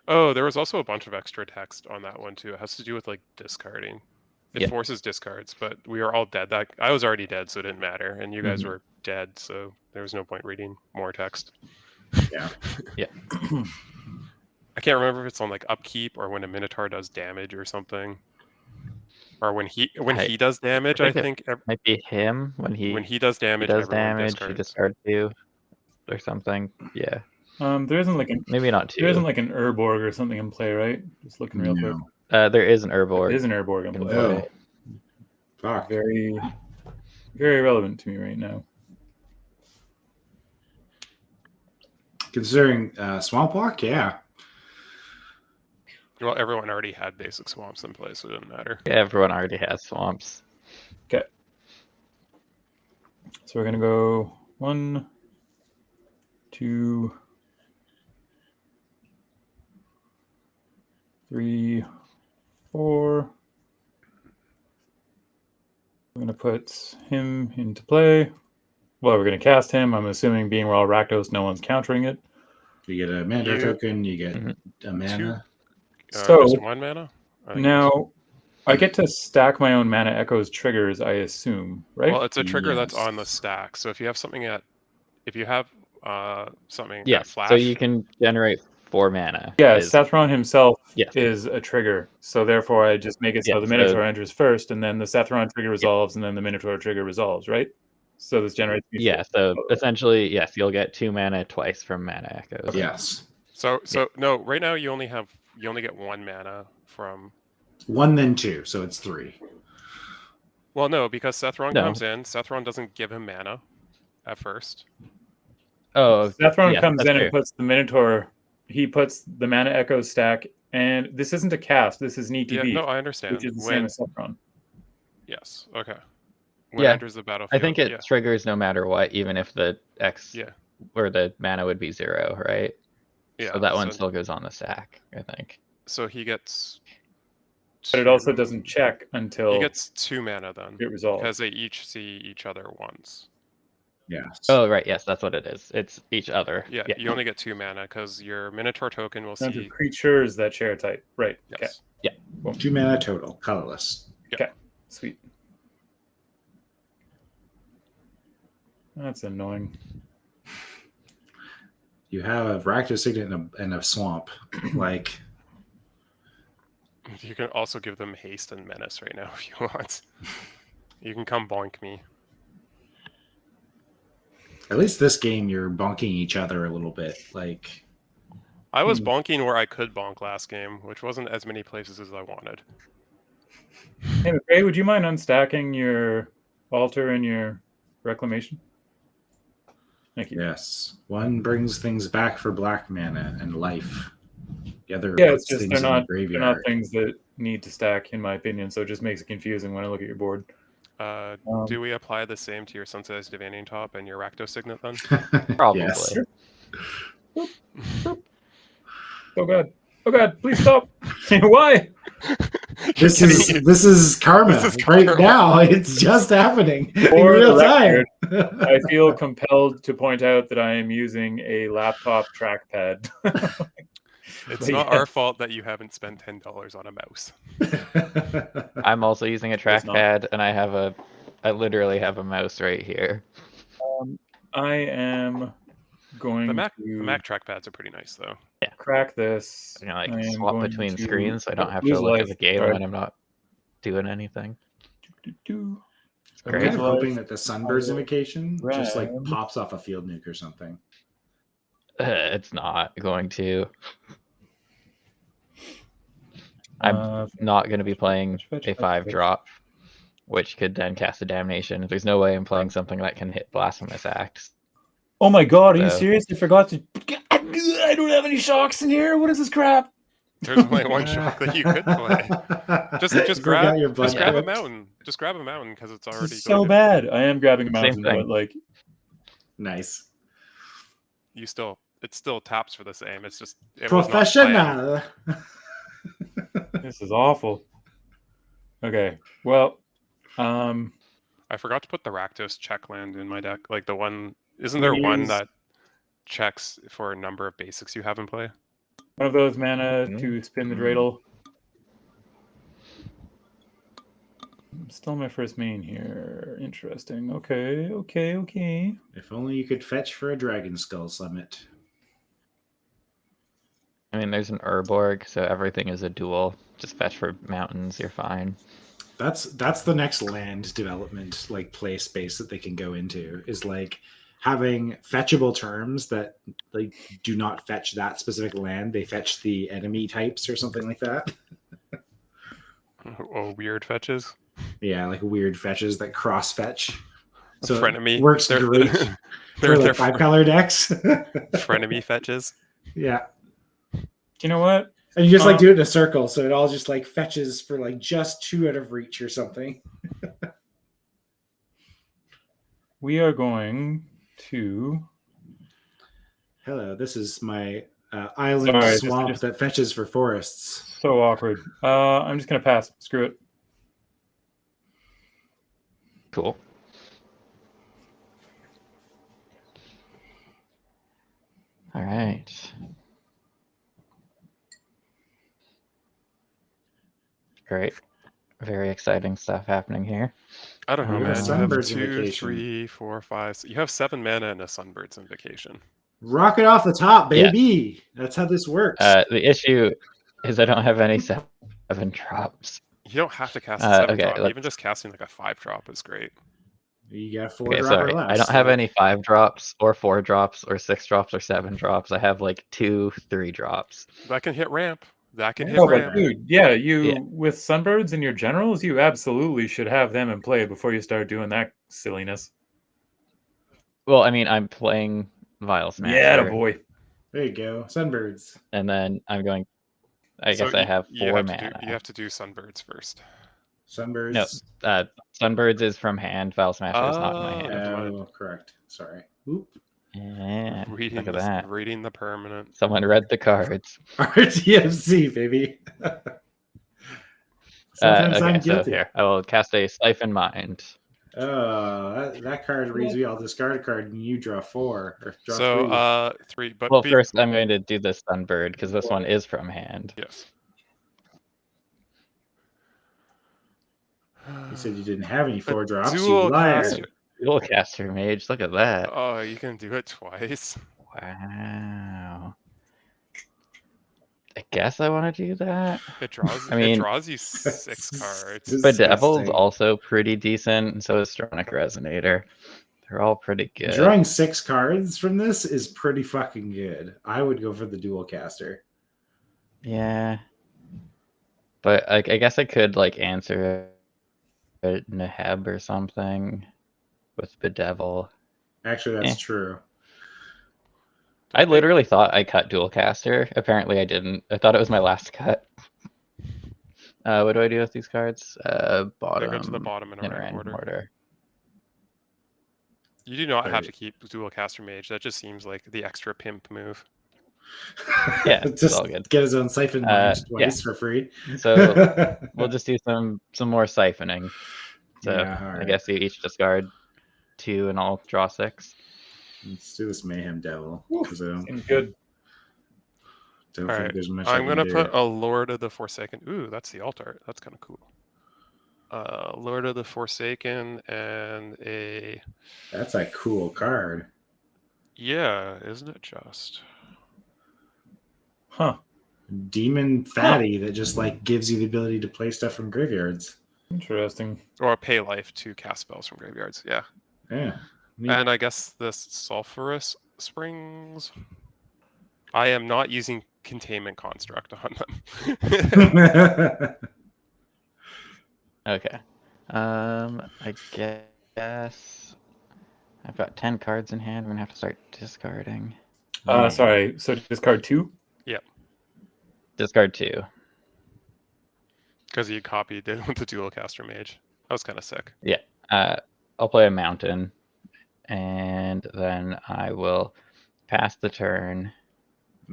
Oh, there was also a bunch of extra text on that one too. It has to do with like discarding. It forces discards, but we are all dead. I was already dead, so it didn't matter. And you guys were dead, so there was no point reading more text. Yeah. Yeah. I can't remember if it's on like upkeep or when a Minotaur does damage or something. Or when he does damage, I think it might be him when he does damage. He discards you or something. Yeah. There isn't like maybe not two. There isn't like an Urborg or something in play, right? Just looking real quick. There is an Urborg. There is an Urborg in play. Oh. Fuck. Very, very relevant to me right now. Considering Swamp Walk, yeah. Well, everyone already had basic swamps in place, so it didn't matter. Yeah, everyone already has swamps. Okay. So we're gonna go 1, 2, 3, 4, We're going to put him into play. Well, we're going to cast him. I'm assuming being we're all Rakdos, no one's countering it. You get a mana token, you get a mana. So, just 1 mana? Now, I get to stack my own Mana Echoes triggers, I assume, right? Well, it's a trigger that's on the stack. So if you have something something at flash. So you can generate 4 mana. Yeah, Sethron himself is a trigger. So therefore I just make it so the Minotaur enters first, and then the Sethron trigger resolves, and then the Minotaur trigger resolves, right? So this generates... so essentially, yes, you'll get 2 mana twice from Mana Echoes. Yes. So no, right now you only get 1 mana from... 1 then 2, so it's 3. Well, no, because Sethron comes in. Sethron doesn't give him mana at first. Oh, Sethron comes in and puts the Minotaur. He puts the Mana Echo stack, and this isn't a cast. This is an ETB. Yeah, no, I understand. Which is the same as Sethron. Yes. Okay. When it enters the battlefield. I think it triggers no matter what, even if the X or the mana would be 0, right? Yeah. So that one still goes on the stack, I think. So he gets... But it also doesn't check until... He gets 2 mana then. It resolves. Because they each see each other once. Yes. Oh, right. Yes, that's what it is. It's each other. Yeah, you only get 2 mana because your Minotaur token will see... creatures that share type. Right. Yes. Okay. Yeah. 2 mana total, colorless. Okay. Sweet. That's annoying. You have a Rakdos Signet and a swamp. Like... You can also give them haste and menace right now if you want. You can come bonk me. At least this game, you're bonking each other a little bit. Like, I was bonking where I could bonk last game, which wasn't as many places as I wanted. Hey, McRae, would you mind unstacking your altar and your reclamation? Thank you. Yes. One brings things back for black mana and life. The other it's just things they're in the not graveyard. things that need to stack, in my opinion, so it just makes it confusing when I look at your board. Do we apply the same to your Sunset's Divining Top and your Rakdos Signet then? Probably. Yes. Oh god, please stop. Why? This is karma right now. It's just happening in real time. I feel compelled to point out that I am using a laptop trackpad. It's not our fault that you haven't spent $10 on a mouse. I'm also using a trackpad, and I literally have a mouse right here. I am going the Mac trackpads are pretty nice though. Yeah. Crack this. Swap between screens, so I don't have to look at the game when I'm not doing anything. I'm kind of hoping that the Sunburst invocation just like pops off a field nuke or something. It's not going to. I'm not going to be playing a 5-drop, which could then cast a damnation. There's no way I'm playing something that can hit Blasphemous Acts. Oh my god, are you serious? I forgot to... I don't have any shocks in here. What is this crap? There's only one shock that you could play. Just grab a mountain. Just grab a mountain because it's already so bad. I am grabbing a mountain, but like... Nice. It still taps for the same. It's just... Professional! This is awful. Okay, well... I forgot to put the Rakdos check land in my deck. Like the one... Isn't there one that checks for a number of basics you have in play? One of those mana to spin the dreidel. I'm still my first main here. Interesting. Okay. If only you could fetch for a Dragon Skull Summit. I mean, there's an Urborg, so everything is a duel. Just fetch for mountains, you're fine. That's the next land development, like play space that they can go into, is like having fetchable terms that like do not fetch that specific land. They fetch the enemy types or something like that. Oh, weird fetches? Yeah, like weird fetches that cross fetch. So frenemy. It works great for like 5-color decks. Frenemy fetches. Yeah. You know what? And you just like do it in a circle, so it all just like fetches for like just 2 out of reach or something. We are going to... Hello, this is my island swamp that fetches for forests. So awkward. I'm just going to pass. Screw it. Cool. All right. Great. Very exciting stuff happening here. I don't know, We have a man. You have Sunbird's 2, Invocation. 3, 4, 5. You have 7 mana and a Sunbird's Invocation. Rock it off the top, Yeah. baby. That's how this works. The issue is I don't have any 7 drops. You don't have to cast a 7 okay, drop. let's- Even just casting like a 5 drop is great. You got 4 Okay, drop sorry. or less. I don't have any 5 drops or 4 drops or 6 drops or 7 drops. I have like 2, 3 drops. That can hit ramp. That can hit No, ramp. but dude, with Sunbirds and your generals, you absolutely should have them in play before you start doing that silliness. Well, I mean, I'm playing Vial Smasher. Yeah, boy. There you go. Sunbirds. And then I'm going. I So guess I have 4 mana. You have to do Sunbirds first. Sunbirds. No, Sunbirds is from hand. Vial Smasher is not in my Oh. hand. Never mind. Oh, correct. Sorry. Oop. Yeah, Reading look at the, that. reading the permanent. Someone read the cards. RTFC, baby. Sometimes I'm Okay, so guilty. here I will cast a Siphon Mind. Oh, that card reads me. I'll discard a card and you draw 4 or draw 3. So 3. But Well, first I'm going to do the Sunbird because this one is from hand. yes. You said you didn't have any 4 drops. You Dual liar. caster. Dual Caster Mage. Look at that. Oh, you can do it twice. Wow. I guess I want to do that. It draws. I mean- it draws you 6 cards. Bedevil's Disgusting. also pretty decent, and so is Stronic Resonator. They're all pretty good. Drawing 6 cards from this is pretty fucking good. I would go for the dual caster. Yeah. But I guess I could like answer a Neheb or something with Bedevil. Actually, that's Eh. true. I literally thought I cut Dual Caster. Apparently I didn't. I thought it was my last cut. What do I do with these cards? They Bottom. go to the bottom in a in random random order. You do not have Right. to keep Dual Caster Mage. That just seems like the extra pimp move. Yeah, it's just all good. get his own siphon mind yeah. twice for free. So we'll just do some more siphoning. So Yeah, all I right. guess you each discard 2 and I'll draw 6. Let's do this Mayhem Devil because I Seems good. don't All think right. there's much. I'm I gonna can put do. a Lord of the Forsaken. Ooh, that's the alt art. That's kind of cool. Lord of the Forsaken and a That's a cool card. yeah, isn't it just? Huh. Demon Fatty that just like gives you the ability to play stuff from graveyards. Interesting. Or pay life to cast spells from graveyards. Yeah. Yeah. Neat. And I guess this Sulphurous Springs. I am not using Containment Construct on them. Okay. I guess I've got 10 cards in hand. I'm gonna have to start discarding. Sorry. So discard 2? Discard 2. Because you copied it with the Dual Caster Mage. That was kind of sick. I'll play a mountain, and then I will pass the turn.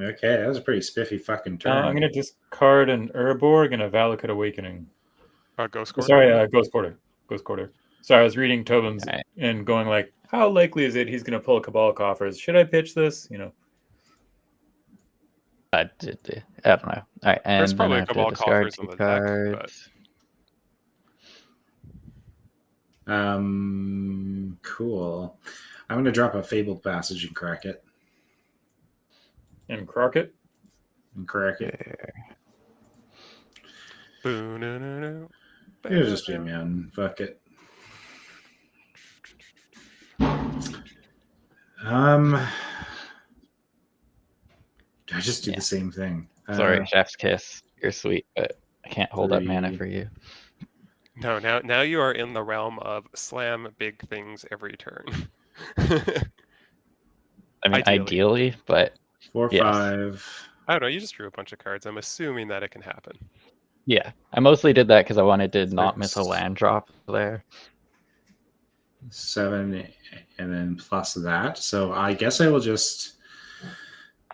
Okay, that was a pretty spiffy fucking turn. I'm going to discard an Urborg and a Valakut Awakening. Ghost Quarter. Sorry, Ghost Quarter. Ghost Quarter. Sorry, I was reading Tobin's Okay. and going like, how likely is it he's going to pull Cabal Coffers? Should I pitch this? You know. I don't know. All right, and There's then probably I a have to Cabal discard Coffers in 2 the deck, but cards. Cool. I'm gonna drop a Fabled Passage and crack it. And Krark it. Boo-no-no-no. It'll just be a mountain. Fuck it. I just do Yeah. the same thing. Sorry, Chef's Kiss. You're sweet, but I can't hold up mana 3. for you. No, now you are in the realm of slam big things every turn. I mean, Ideally. ideally, but 4, Yes. 5. I don't know. You just drew a bunch of cards. I'm assuming that it can happen. yeah. I mostly did that because I wanted to not miss a 6. land drop there. 7, and then plus that. So I guess I will just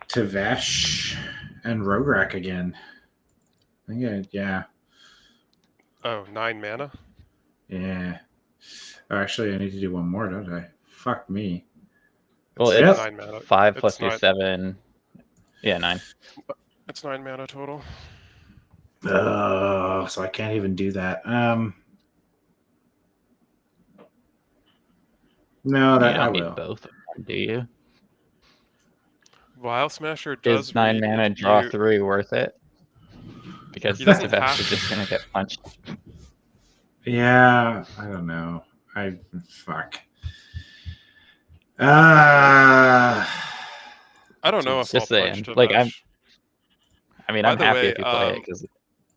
Tevesh and Rograkh again. I think yeah. Oh, 9 mana. Yeah. Oh, actually, I need to do one more, don't I? Fuck me. Well, It's it's 9 mana. 5 It's plus your not- 7. Yeah, 9. It's 9 mana total. So I can't even do that. No, You that I don't need will. both of them, do you? Vial Smasher does Is 9 read mana if draw you- 3 worth it? Because He doesn't Tevesh have is just going to get punched. Yeah, I don't know. Fuck. I don't know if Just I'll saying. punch Tevesh. Like, I'm By the happy way, if you play it because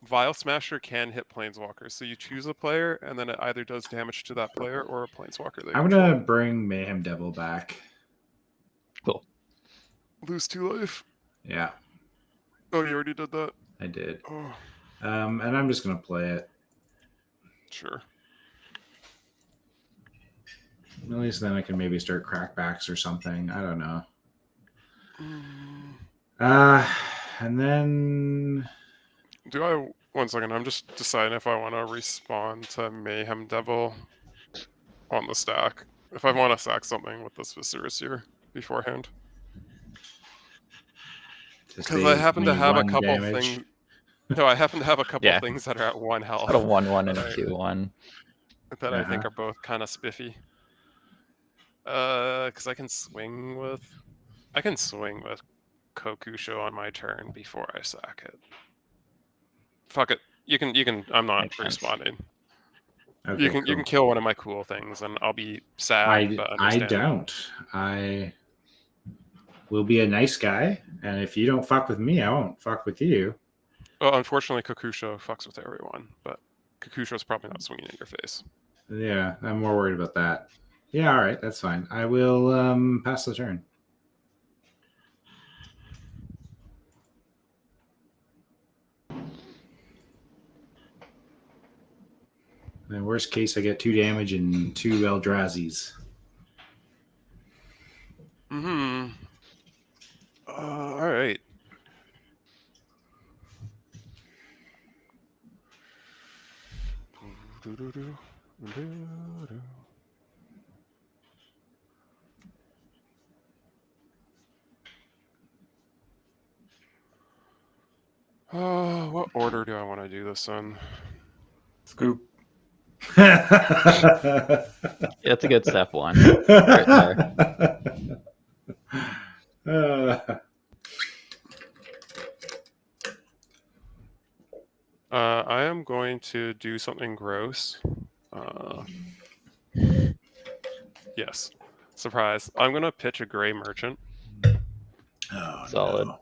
Vial Smasher can hit Planeswalkers, so you choose a player, and then it either does damage to that player or a Planeswalker. That I'm gonna bring Mayhem Devil back. cool. lose 2 life. Yeah, Oh, you already did that. I did. Oh, And I'm just gonna play it. sure. At least then I can maybe start crackbacks or something. I don't know. And then Do I? 1 second. I'm just deciding if I want to respond to Mayhem Devil on the stack. If I want to sack something with this Viserys here beforehand. Because I happen to have a couple things. No, I happen to have a couple things that are at 1 health. Got a 1/1 and a 2/1. That I think are both kind of spiffy. Because I can swing with Kokusho on my turn before I sack it. Fuck it. You can. I'm not Makes sense. responding. okay, You can kill one of my cool things, and I'll be sad. But I understand. don't. I will be a nice guy, and if you don't fuck with me, I won't fuck with you. Well, unfortunately, Kokusho fucks with everyone, but Kokusho's probably not swinging in your face. Yeah, I'm more worried about that. Yeah, all right, that's fine. I will pass the turn. In worst case, I get 2 damage and 2 Eldrazi's. All right. What order do I want to do this in? Scoop. Yeah, that's a good step 1. Right there. I am going to do something gross. Yes. Surprise. I'm going to pitch a gray merchant. Oh, Solid. no.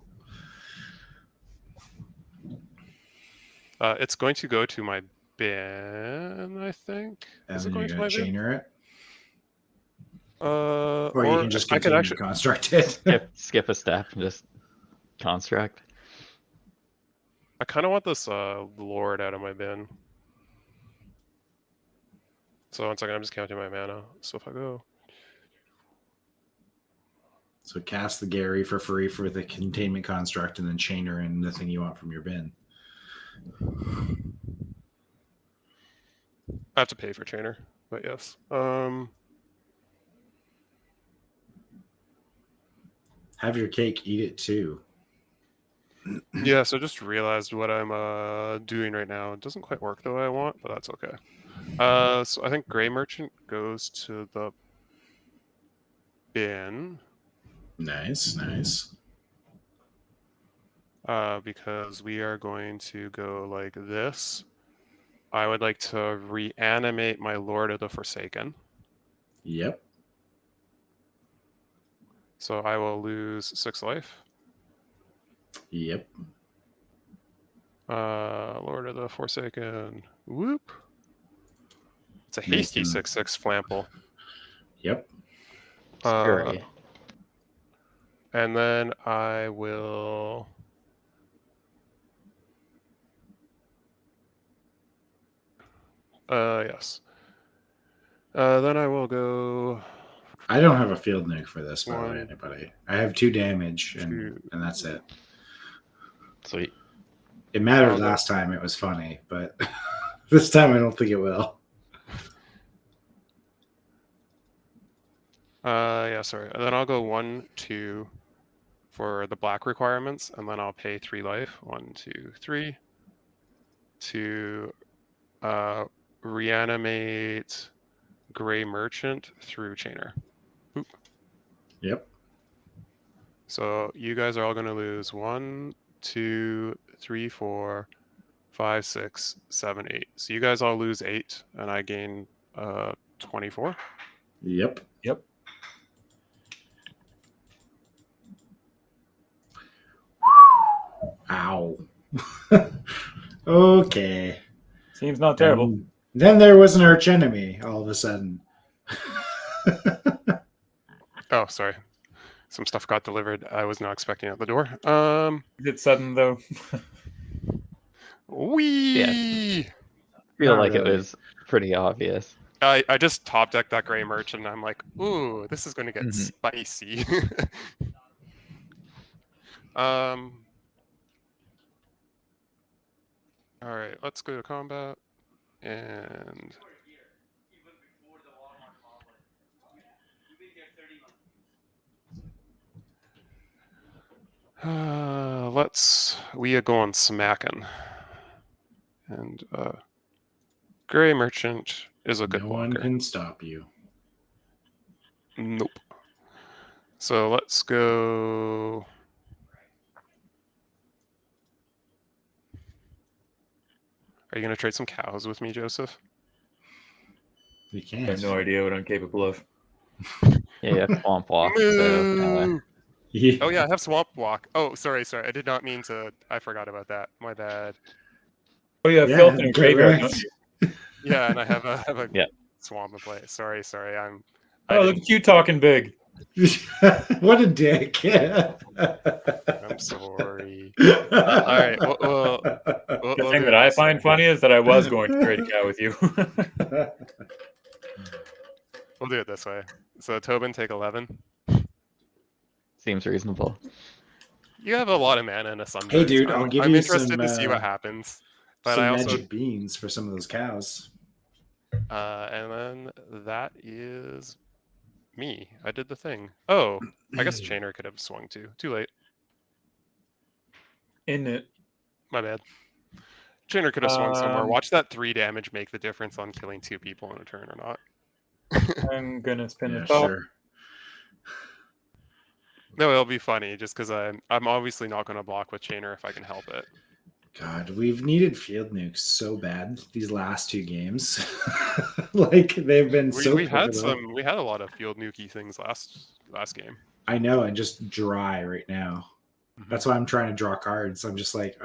It's going to go to my bin, I think. And Is it then going you're to going my to bin? chainer it? Or you can just I can continue actually to construct it. Skip a step and just construct. I kind of want this Lord out of my bin. So 1 second, I'm just counting my mana. So if I go... So cast the Gary for free for the containment construct and then chainer in the thing you want from your bin. I have to pay for chainer, but yes. Have your cake, eat it too. Yeah, so I just realized what I'm doing right now. It doesn't quite work the way I want, but that's okay. So I think Gray Merchant goes to the bin. Nice, nice. Because we are going to go like this. I would like to reanimate my Lord of the Forsaken. Yep. So I will lose 6 life. Yep. Lord of the Forsaken. Whoop. It's a hasty 6/6 Flample. Yep. Scurry. And then I will... yes. Then I will go... I don't have a field nuke for this, by the way, 1, anybody. I have 2 damage, 2. and that's it. Sweet. It mattered last time. It was funny, but this time I don't think it will. Yeah, sorry. And then I'll go 1, 2 for the black requirements, and then I'll pay 3 life. 1, 2, 3 to reanimate Gray Merchant through Chainer. Oop. Yep. So you guys are all going to lose 1, 2, 3, 4, 5, 6, 7, 8. So you guys all lose 8, and I gain 24. Yep. Yep. Ow. Okay. Seems not terrible. Then there was an arch enemy all of a sudden. Oh, sorry. Some stuff got delivered. I was not expecting at the door. Is it sudden though? Wee. Feel Not like it really. was pretty obvious. I just top decked that Gray Merchant, and I'm like, ooh, this is going to get Mhm. spicy. All right, let's go to combat, and we are going smacking, and Gray Merchant is a good No one blocker. can stop you. Nope. So let's go. Are you going to trade some cows with me, Joseph? You I can't. have no idea what I'm capable of. Yeah, swamp walk. So, Moo! Yeah. Oh yeah, I have Swamp Walk. Oh, sorry. I did not mean to. I forgot about that. My bad. Oh, you have Yeah, filth in a get graveyard, wrecked. don't you? Yeah, and I have a Yeah. swamp in play. Sorry. I Oh, look didn't- at you talking big. What a dick. I'm sorry. All right. Well, The thing that I find funny is that I was going to trade a cow with you. We'll do it this way. So Tobin, take 11. seems reasonable. You have a lot of mana in a Sunburst. Hey, dude, I'll give I'm you interested some, to see what happens. But some I also, magic beans for some of those cows. and then that is me. I did the thing. Oh, I guess Chainer could have swung too. Too late. In it. My bad. Chainer could have swung somewhere. Watch that 3 damage make the difference on killing 2 people in a turn or not. I'm gonna spin Yeah, the top. sure. No, it'll be funny just because I'm obviously not going to block with Chainer if I can help it. God, we've needed field nukes so bad these last 2 games. Like they've been so We had pivotal. we had a lot of field nukey things last game. I know, and just dry right now. Mhm. That's why I'm trying to draw cards. I'm just like,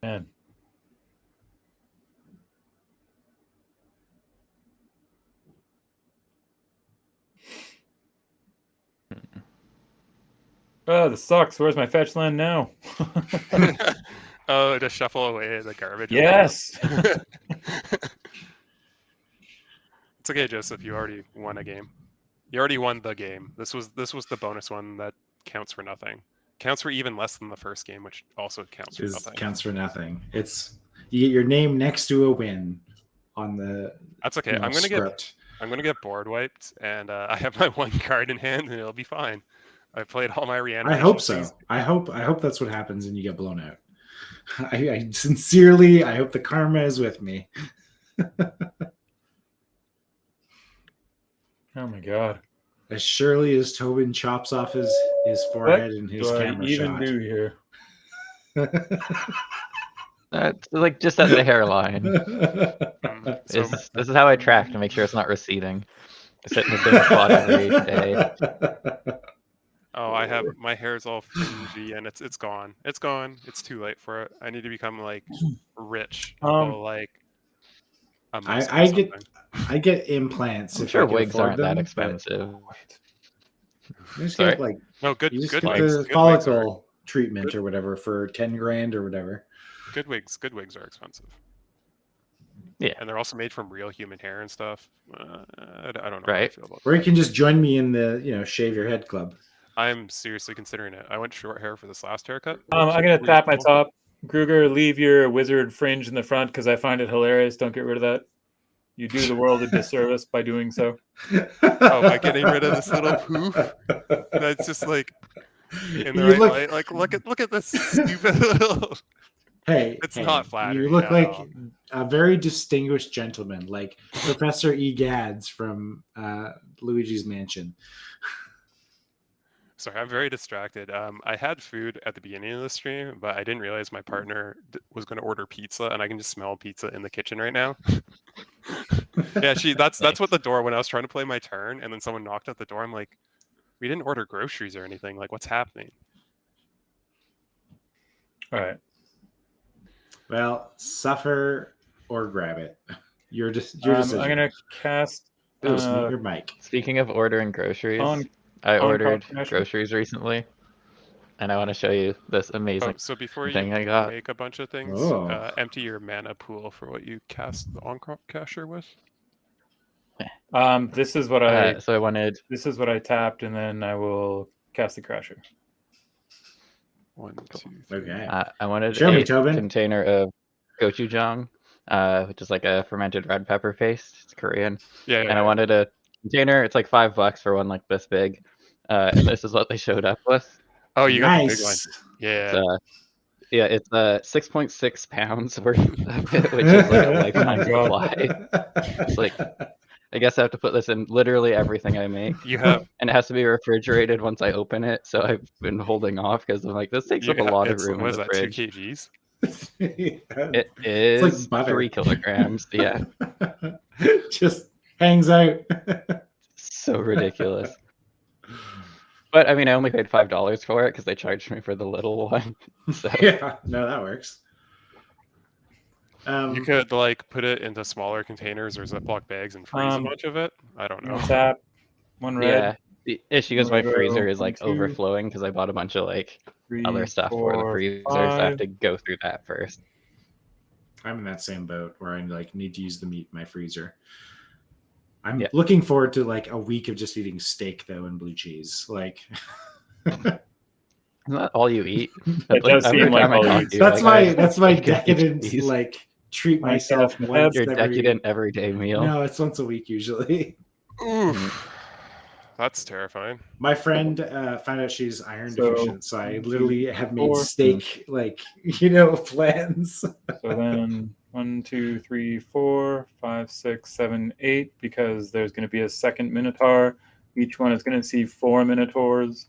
Man. Oh, this sucks. Where's my fetch land now? Oh, to shuffle away the garbage. Yes. It's okay, Joseph. You already won a game. You already won the game. This was the bonus one that counts for nothing. Counts for even less than the first game, which also counts for nothing. counts for nothing. It's you get your name next to a win on the. That's okay. I'm gonna get board wiped, and I have my 1 card in hand, and it'll be fine. I played all my reanimation. I hope so. I hope that's what happens, and you get blown out. I sincerely, I hope the karma is with me. Oh my god. As surely as Tobin chops off his forehead and his What do I camera even shot. do here? That's like just at the hairline. So, This is how I track to make sure it's not receding. I sit in the same spot every day. oh, I have my hair's all fringy, and it's gone. It's gone. It's too late for it. I need to become like rich. Like a Musk or something. I get implants. I'm if sure I can wigs afford aren't that them, expensive. You just Sorry? get like No, good you just good get wigs. the Good wigs follicle treatment or whatever for 10 grand or whatever. Good wigs are expensive. Yeah. And they're also made from real human hair and stuff. I don't know how I Right. feel about Or that. you can just join me in the shave your head club. I'm seriously considering it. I went short hair for this last haircut. I'm gonna tap my top. Kruger, leave your wizard fringe in the front because I find it hilarious. Don't get rid of that. You do the world a disservice by doing so. Oh, by getting rid of this little poof? That's just like in the right light. Like look at this stupid little. Hey, it's not flattering. You look like a very distinguished gentleman, like Professor E. Gads from Luigi's Mansion. Sorry, I'm very distracted. I had food at the beginning of the stream, but I didn't realize my partner was going to order pizza, and I can just smell pizza in the kitchen right now. Yeah, that's what the door, when I was trying to play my turn, and then someone knocked at the door. I'm like, we didn't order groceries or anything. Like, what's happening? All right. Well, suffer or grab it. Your decision. I'm gonna cast. Your mic. Speaking of ordering groceries, I ordered groceries recently, and I want to show you this amazing so before thing you I got. make a bunch of things, empty your mana pool for what you cast the on-crop cacher with. This is what I. So I wanted. This is what I tapped, and then I will cast the crasher. 1, 2, 3. Okay. I wanted Show me, a Tobin. container of gochujang, which is like a fermented red pepper paste. It's Korean. Yeah. And I wanted a container. It's like $5 for one like this big. And this is what they showed up with. Oh, you got the big one. Yeah. It's 6.6 pounds worth of it, which is like a lifetime supply. It's like, I guess I have to put this in literally everything I make. You have, and it has to be refrigerated once I open it. So I've been holding off because I'm like, this takes up a lot of room in the fridge. 2 kgs? It is like 3 kilograms. Yeah. Just hangs out. So ridiculous. But I mean, I only paid $5 for it because they charged me for the little one. So yeah, no, that works. You could like put it into smaller containers or Ziploc bags and freeze a bunch of it. I don't know. Tap 1 red. Yeah, the issue is my freezer is like overflowing because I bought a bunch of like 3, other stuff 4, for the freezer, so I have to go through that first. I'm in that same boat where I like need to use the meat in my freezer. I'm looking forward to like a week of just eating steak though and blue cheese. Like isn't that all you eat? That does seem like all you eat. That's my decadent like treat myself once your decadent everyday meal. No, it's once a week usually. Oof. That's terrifying. My friend found out she's iron deficient, so I literally have made steak like plans. So then 1, 2, 3, 4, 5, 6, 7, 8, because there's going to be a second Minotaur. Each one is going to see 4 Minotaurs.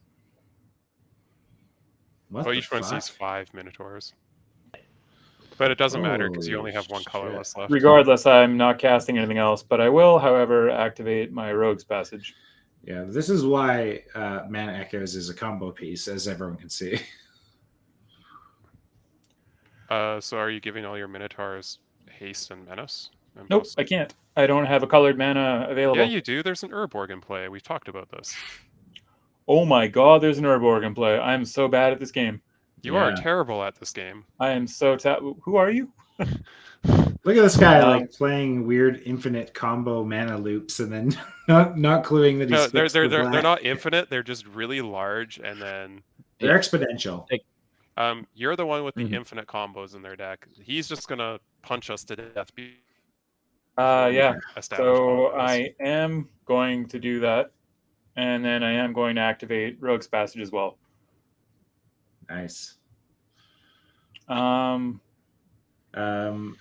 Each one sees 5 Minotaurs. But it doesn't matter because you only have 1 colorless left. Regardless, I'm not casting anything else, but I will, however, activate my Rogue's Passage. Yeah, this is why Mana Echoes is a combo piece, as everyone can see. So are you giving all your Minotaurs haste and menace? Nope, I can't. I don't have a colored mana available. Yeah, you do. There's an Urborg in play. We've talked about this. Oh my god, there's an Urborg in play. I'm so bad at this game. You are terrible at this game. I am so Who are you? Look at this guy like playing weird infinite combo mana loops and then not cluing that he's they're not infinite. They're just really large and then they're exponential. You're the one with the infinite combos in their deck. He's just gonna punch us to death. Yeah. So I am going to do that, and then I am going to activate Rogue's Passage as well. Nice.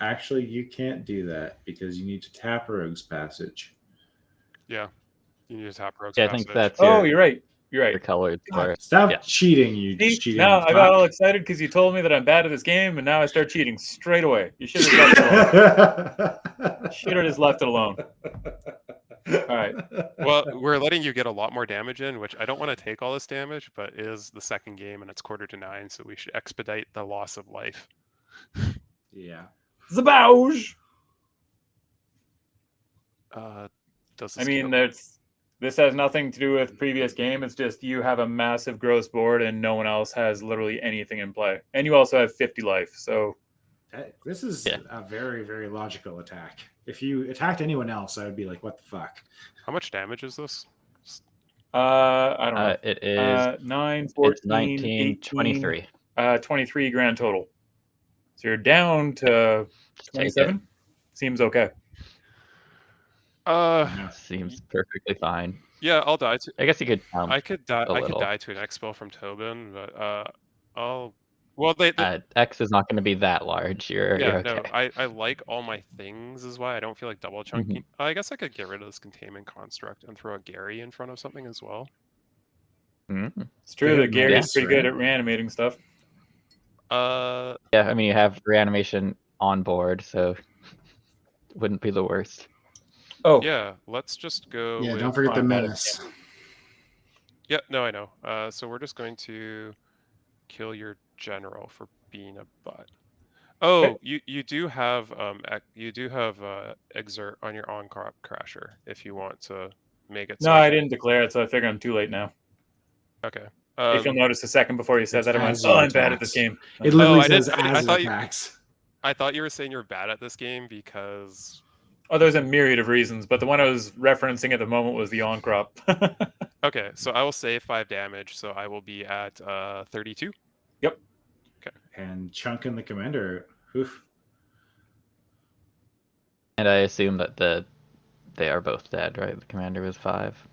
Actually, you can't do that because you need to tap Rogue's Passage. Yeah, you need to tap Rogue's Passage. I think that's. You're right. You're right. Your colored. Stop cheating, you cheating. Now I got all excited because you told me that I'm bad at this game, and now I start cheating straight away. You should have left it alone. Should have just left it alone. All right. Well, we're letting you get a lot more damage in, which I don't want to take all this damage, but it is the second game and it's 8:45, so we should expedite the loss of life. Yeah. Zabouche! This has nothing to do with previous game. It's just you have a massive gross board and no one else has literally anything in play. And you also have 50 life, so... This is a very, very logical attack. If you attacked anyone else, I would be like, what the fuck? How much damage is this? I don't know. It is 9, 14, 19, 18, 23. 23 grand total. So you're down to 27. Seems okay. Seems perfectly fine. Yeah, I'll die to. I guess you could. I could die. a I could little. die to an X-Spell from Tobin, but I'll. Well, they X is not going to be that large. You're yeah, okay. no, I like all my things is why I don't feel like double chunking. I guess I could get rid of this containment construct and throw a Gary in front of something as well. It's true that Gary's pretty good at reanimating stuff. Yeah, I mean you have reanimation on board, so wouldn't be the worst. Oh yeah, let's just go. Yeah, with don't forget the menace. Yeah, no, I know. So we're just going to kill your general for being a butt. Oh, okay. you do have exert on your on-crop crasher if you want to make it. No, I didn't declare it, so I figure I'm too late now. Okay. If you'll notice a second before he says that, I'm bad at this game. It literally says as it attacks. I thought you were saying you're bad at this game because. Oh, there's a myriad of reasons, but the one I was referencing at the moment was the on-crop. Okay, so I will save 5 damage, so I will be at 32. Yep. Okay. And Chunk and the commander. Oof. And I assume that they are both dead, right? The commander was 5.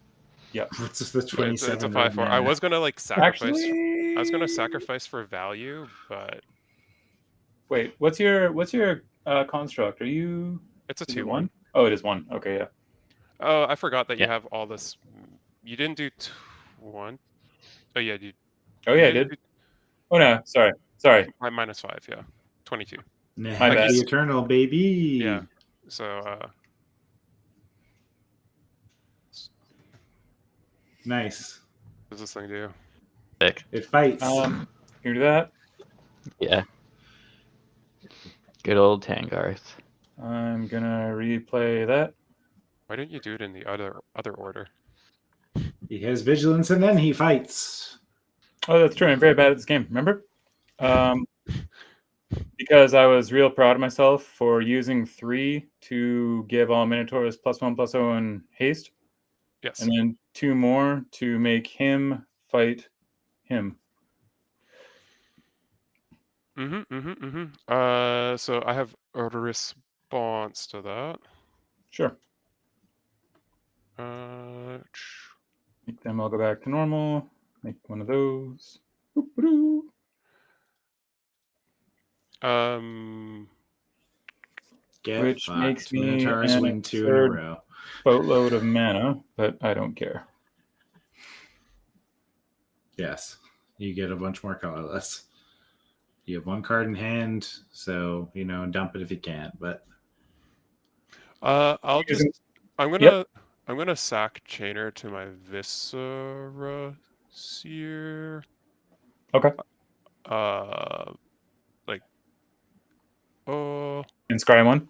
Yep. What's the 27? It's a 5/4. I was gonna sacrifice. Actually... I was gonna sacrifice for value, but wait, what's your construct? Are you? It's a 2/1. Oh, it is 1. Okay, yeah. Oh, I forgot that you have all this. You didn't do 1. Oh yeah, you. Oh yeah, I did. Oh no, sorry. -5, yeah, 22. My bad. The eternal baby. Yeah. So. Nice. What does this thing do? Sick. It fights. Can you do that? Yeah. Good old Tangarth. I'm gonna replay that. Why didn't you do it in the other order? He has vigilance and then he fights. Oh, that's true. I'm very bad at this game. Remember? Because I was real proud of myself for using 3 to give all Minotaurs +1/+0 and haste. Yes. And then 2 more to make him fight him. So I have a response to that. Sure. Make them all go back to normal. Make one of those. Which makes me Minotaurs win 2 in a row. Boatload of mana, but I don't care. Yes, you get a bunch more colorless. You have 1 card in hand, so dump it if you can't. But I'm gonna sack Chainer to my Viscera Seer. Okay. And scry 1.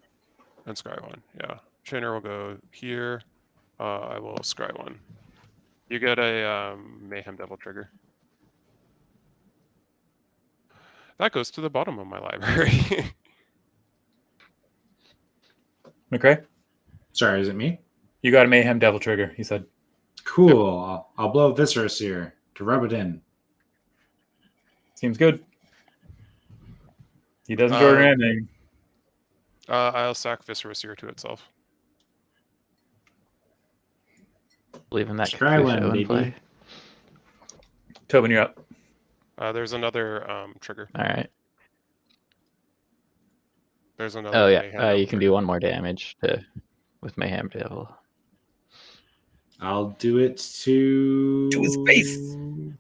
And scry 1, yeah. Chainer will go here. I will scry 1. You get a Mayhem Devil trigger. That goes to the bottom of my library. Okay. Sorry, is it me? You got a Mayhem Devil trigger, he said. Cool. I'll blow Viscera Seer to rub it in. Seems good. He doesn't order anything. I'll sack Viscera Seer to itself. Leaving that Scry 1, baby. Play. Tobin, you're up. There's another trigger. All right. There's another. Oh yeah, you can do 1 more damage with Mayhem Devil. I'll do it to his face.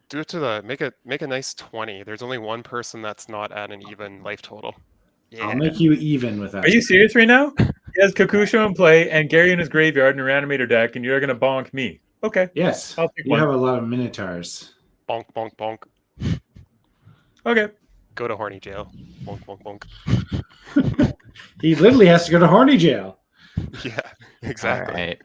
Do it to make a nice 20. There's only 1 person that's not at an even life total. Yeah. I'll make you even with that. Are you serious right now? He has Kakusho in play and Gary in his graveyard and a Reanimator deck, and you're gonna bonk me. Okay. Yes. I'll pick you 1. have a lot of Minotaurs. Bonk, bonk, bonk. Okay. Go to horny jail. Bonk, bonk, bonk. He literally has to go to horny jail. Yeah, exactly. All right.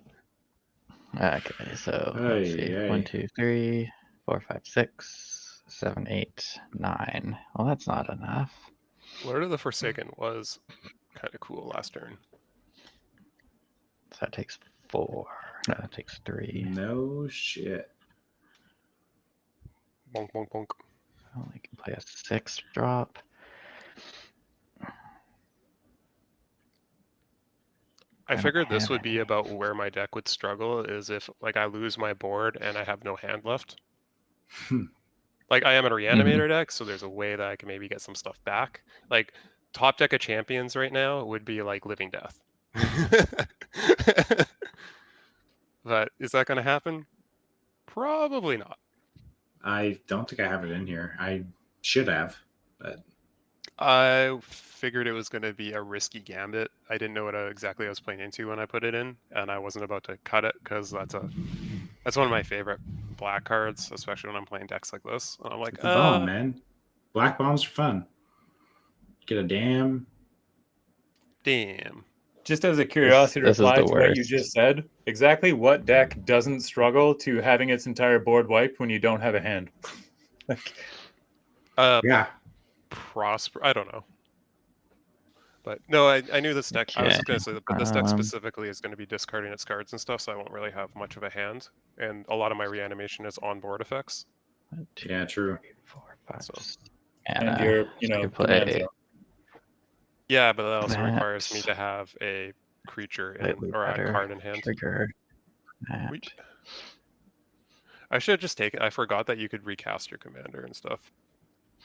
Okay, so let's see. 1, 2, 3, 4, 5, 6, 7, 8, 9. Well, that's not enough. Lord of the Forsaken was kind of cool last turn. So that takes 4. No, that takes 3. No shit. Bonk, bonk, bonk. Only can play a 6 drop. I don't figured this have would be any. about where my deck would struggle is if like I lose my board and I have no hand left. Like I am a reanimator deck, so there's a way that I can maybe get some stuff back. Like top deck of champions right now would be like living death. But is that going to happen? Probably not. I don't think I have it in here. I should have, but I figured it was going to be a risky gambit. I didn't know what exactly I was playing into when I put it in, and I wasn't about to cut it because that's one of my favorite black cards, especially when I'm playing decks like this. And I'm like, it's a bomb, man. Black bombs are fun. Get a damn. Just as a curiosity to This is reply the to what you worst. just said, exactly what deck doesn't struggle to having its entire board wiped when you don't have a hand? Yeah. Prosper. I don't know. But no, I knew this deck. I was just going to say that, but this deck specifically is going to be discarding its cards and stuff, so I won't really have much of a hand. And a lot of my reanimation is on board effects. Yeah, true. 4, 5, So. And your, command zone. Yeah, but that also requires me to have a creature or a card in hand. Trigger. I should have just taken. I forgot that you could recast your commander and stuff,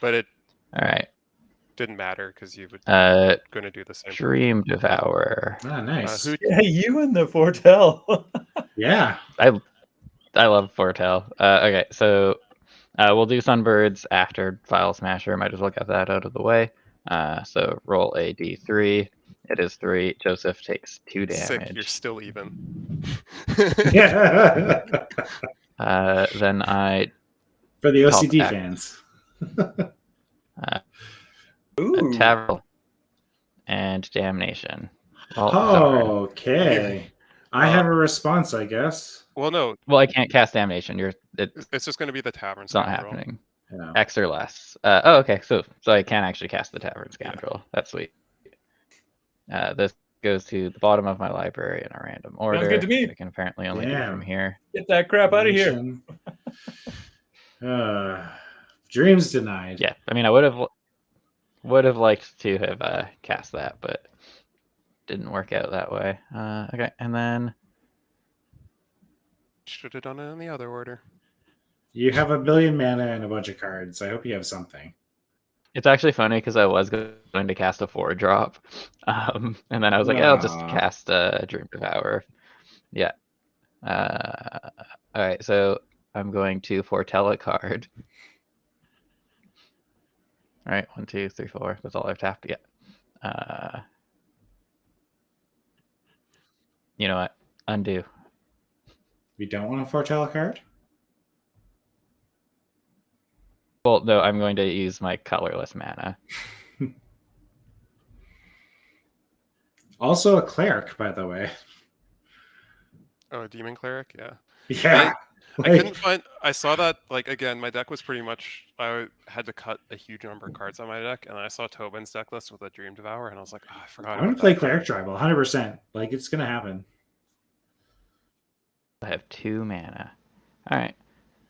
but it All right. didn't matter because you would going to do the same. Dream Devourer. Ah, nice. Yeah, you and the Fortell. Yeah. I love Fortell. Okay, so we'll do Sunbirds after File Smasher. Might as well get that out of the way. So roll a d3. It is 3. Joseph takes 2 damage. Sick, you're still even. Yeah. Then I For the Top OCD deck. fans. Ooh. Tavern and Damnation. Okay. I have a response, I guess. Well, no, Well, I can't cast Damnation. it's just going to be the tavern. It's not scoundrel. happening. Yeah. X or less. Okay. So I can actually cast the Tavern Scoundrel. That's sweet. This goes to the bottom of my library in a random order. good to me. I can apparently only do Damn. from here. Get that crap out of here. Dreams denied. Yeah. I mean, I would have liked to have cast that, but didn't work out that way. Okay, and then Should have done it in the other order. You have a billion mana and a bunch of cards. I hope you have something. it's actually funny because I was going to cast a 4-drop, and then I was like, I'll just cast Dream Devourer. Yeah. All right, so I'm going to foretell a card. All right, 1, 2, 3, 4. That's all I've tapped. Yeah. You know what? Undo. You don't want to foretell a card? Well, no, I'm going to use my colorless mana. Also a cleric, by the way. Oh, Demon Cleric? Yeah. Yeah. I couldn't find. I saw that, like, again, my deck was pretty much. I had to cut a huge number of cards on my deck, and I saw Tobin's deck list with a Dream Devourer, and I was like, oh, I forgot. I'm going to play Cleric Tribal, 100%. Like, it's going to happen. I have 2 mana. All right,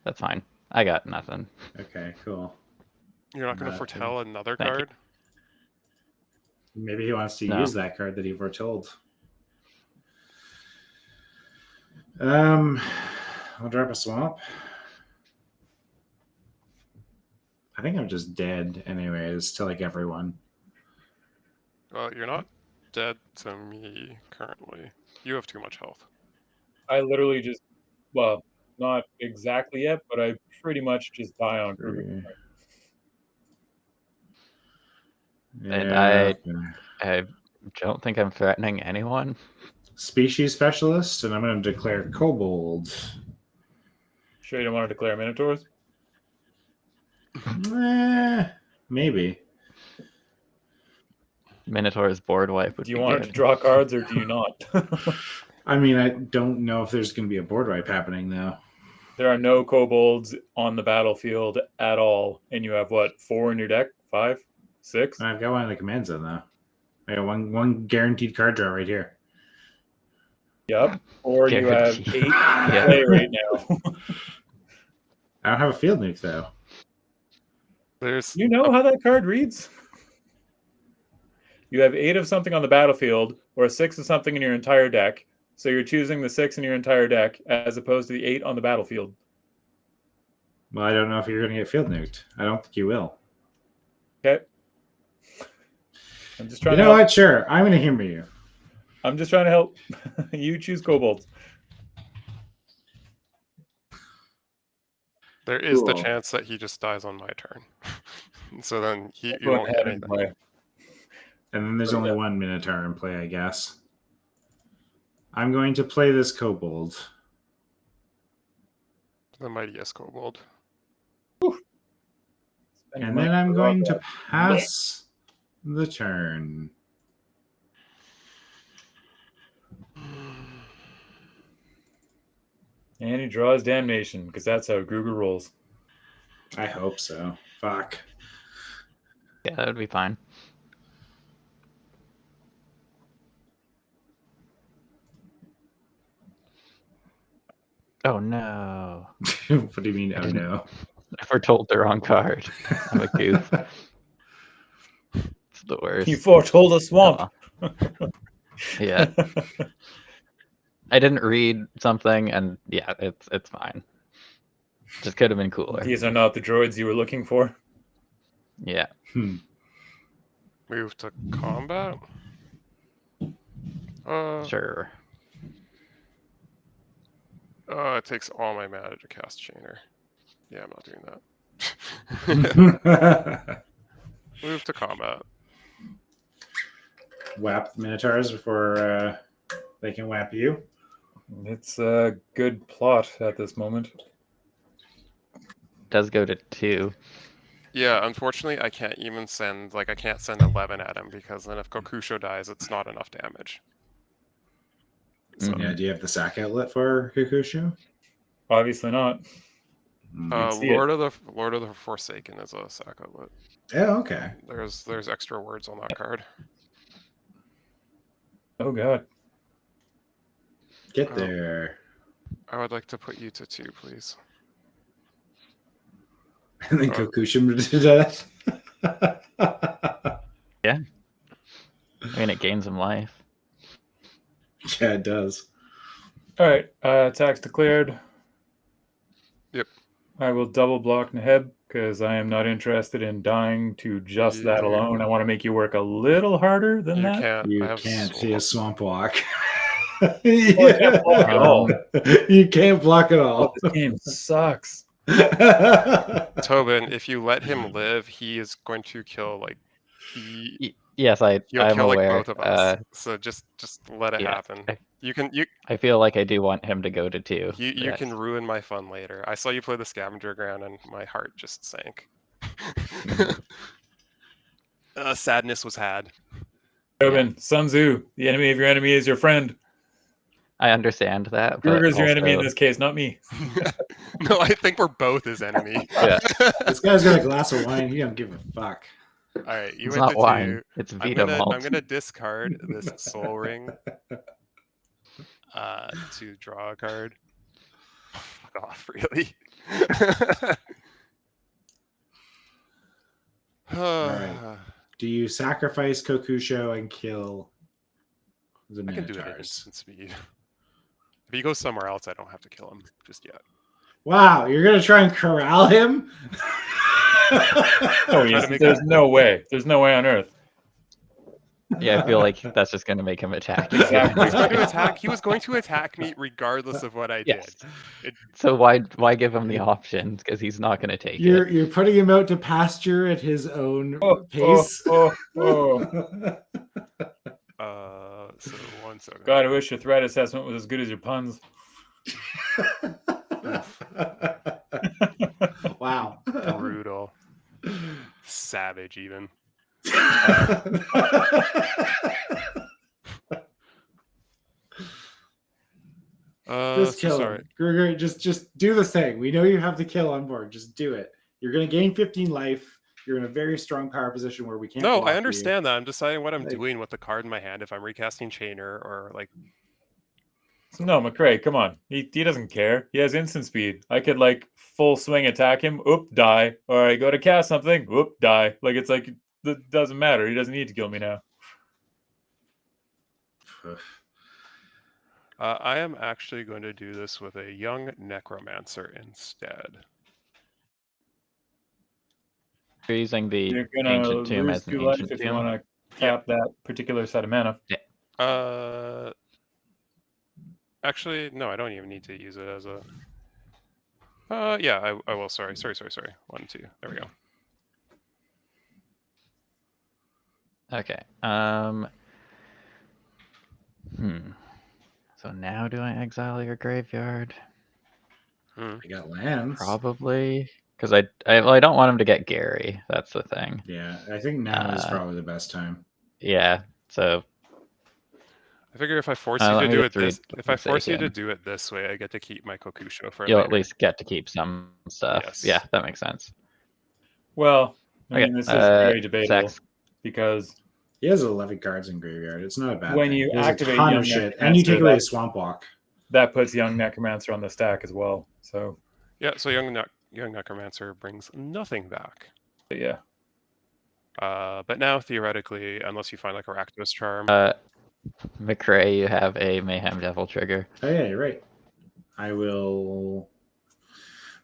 that's fine. I got nothing. Okay, cool. You're not going to foretell another Thank card? Maybe he wants to No. use that card that he foretold. I'll drop a swamp. I think I'm just dead anyways to like everyone. Well, you're not dead to me currently. You have too much health. I literally just, well, not exactly yet, but I pretty much just die on Krark. And I don't think I'm threatening anyone. Species specialist, and I'm going to declare kobold. Sure you don't want to declare Minotaurs? Maybe. Minotaur's board wipe would Do you be want good. to draw cards or do you not? I mean, I don't know if there's going to be a board wipe happening, though. There are no kobolds on the battlefield at all. And you have, what, 4 in your deck? 5? 6? I've got one in the command zone, though. I got one guaranteed card draw right here. Yep. Or you have 8 Guaranteed. in play right now. I don't have a field nuke, though. There's You know how that card reads? You have 8 of something on the battlefield, or a 6 of something in your entire deck. So you're choosing the 6 in your entire deck as opposed to the 8 on the battlefield. Well, I don't know if you're going to get field nuked. I don't think you will. Okay. I'm just trying You to know help. what? Sure. I'm going to humor you. I'm just trying to help. You choose kobolds. There is the Cool. chance that he just dies on my turn. So then you Go won't get ahead and anything. play. And then there's only one Minotaur in play, I guess. I'm going to play this kobold. The mightiest kobold. And then I'm going to pass the turn. And he draws damnation, because that's how Gruger rolls. I hope so. Fuck. Yeah, that would be fine. Oh no. What do you mean, oh no? I foretold the wrong card. I'm a goof. It's the worst. You foretold a swamp. Yeah. I didn't read something, and yeah, it's fine. Just could have been cooler. These are not the droids you were looking for. Yeah. Move to combat? Sure. It takes all my mana to cast Chainer. Yeah, I'm not doing that. Move to combat. Whap the Minotaurs before they can whap you. It's a good plot at this moment. Does go to 2. Yeah, unfortunately, I can't even send, I can't send 11 at him, because then if Kokusho dies, it's not enough damage. So, Yeah, do you have the sack outlet for Kokusho? Obviously not. Lord of the Forsaken is a sack outlet. Oh, okay. There's extra words on that card. Oh god. Get there. I would like to put you to 2, please. And then Kokusho him to death. Yeah. I mean, it gains him life. Yeah, it does. Alright, attacks declared. Yep. I will double block Neheb, because I am not interested in dying to just that alone. I want to make you work a little harder than that. You can't see a swamp walk. I can't block at all. You can't block at all. Oh, this game sucks. Tobin, if you let him live, he is going to kill Yes, he'll I'm kill aware. both of us. So just let it happen. I feel like I do want him to go to 2. You can ruin my fun later. I saw you play the scavenger ground and my heart just sank. Sadness was had. Tobin, Sun Tzu, the enemy of your enemy is your friend. I understand that. Gruger's your enemy in this case, not me. No, I think we're both his enemy. Yeah. This guy's got a glass of wine. He don't give a fuck. All right, you It's went not to wine. 2. It's Vita malt. I'm gonna discard this Soul Ring to draw a card. Fuck off, really. Right. Do you sacrifice Kokusho and kill the I can do it at Minotaurs? instant speed. If he goes somewhere else, I don't have to kill him just yet. Wow, you're gonna try and corral him? Oh, there's no way. There's no way on earth. Yeah, I feel like that's just going to make him attack. He's going to attack. He was going to attack me regardless of what I did. So why give him the option? Because he's not going to take it. You're putting him out to pasture at his own pace. So 1 second. God, I wish your threat assessment was as good as your puns. Wow. Brutal. Savage, even. Just kill him. Gruger, just do the thing. We know you have the kill on board. Just do it. You're going to gain 15 life. You're in a very strong power position where we can't. No, I understand that. I'm deciding what I'm doing with the card in my hand. If I'm recasting Chainer or No, McRae, come on. He doesn't care. He has instant speed. I could full swing attack him, oop, die. Or I go to cast something, oop, die. It doesn't matter. He doesn't need to kill me now. I am actually going to do this with a young necromancer instead. You're using the You're gonna ancient tomb lose as an 2 life ancient if you tomb. want to tap that particular set of mana. Actually, no, I don't even need to use it as a. Yeah, I will. Sorry. 1, 2. There we go. Okay. So now do I exile your graveyard? I got lands. Probably. Because I don't want him to get Gary. That's the thing. Yeah, I think now is probably the best time. Yeah. So I figure if I force you to do it this, way, I get to keep my Kokusho for you'll later. at least get to keep some stuff. Yes. Yeah, that makes sense. Well, I mean, this is very debatable because he has 11 cards in graveyard. It's not a bad when thing. you There's activate a ton Young of shit, Necromancer, and you take away a swamp walk. That puts Young Necromancer on the stack as well. So yeah, so Young Necromancer brings nothing back. Yeah. But now theoretically, unless you find like a Rakdos charm. McRae, you have a Mayhem Devil trigger. Oh yeah, you're right. I will.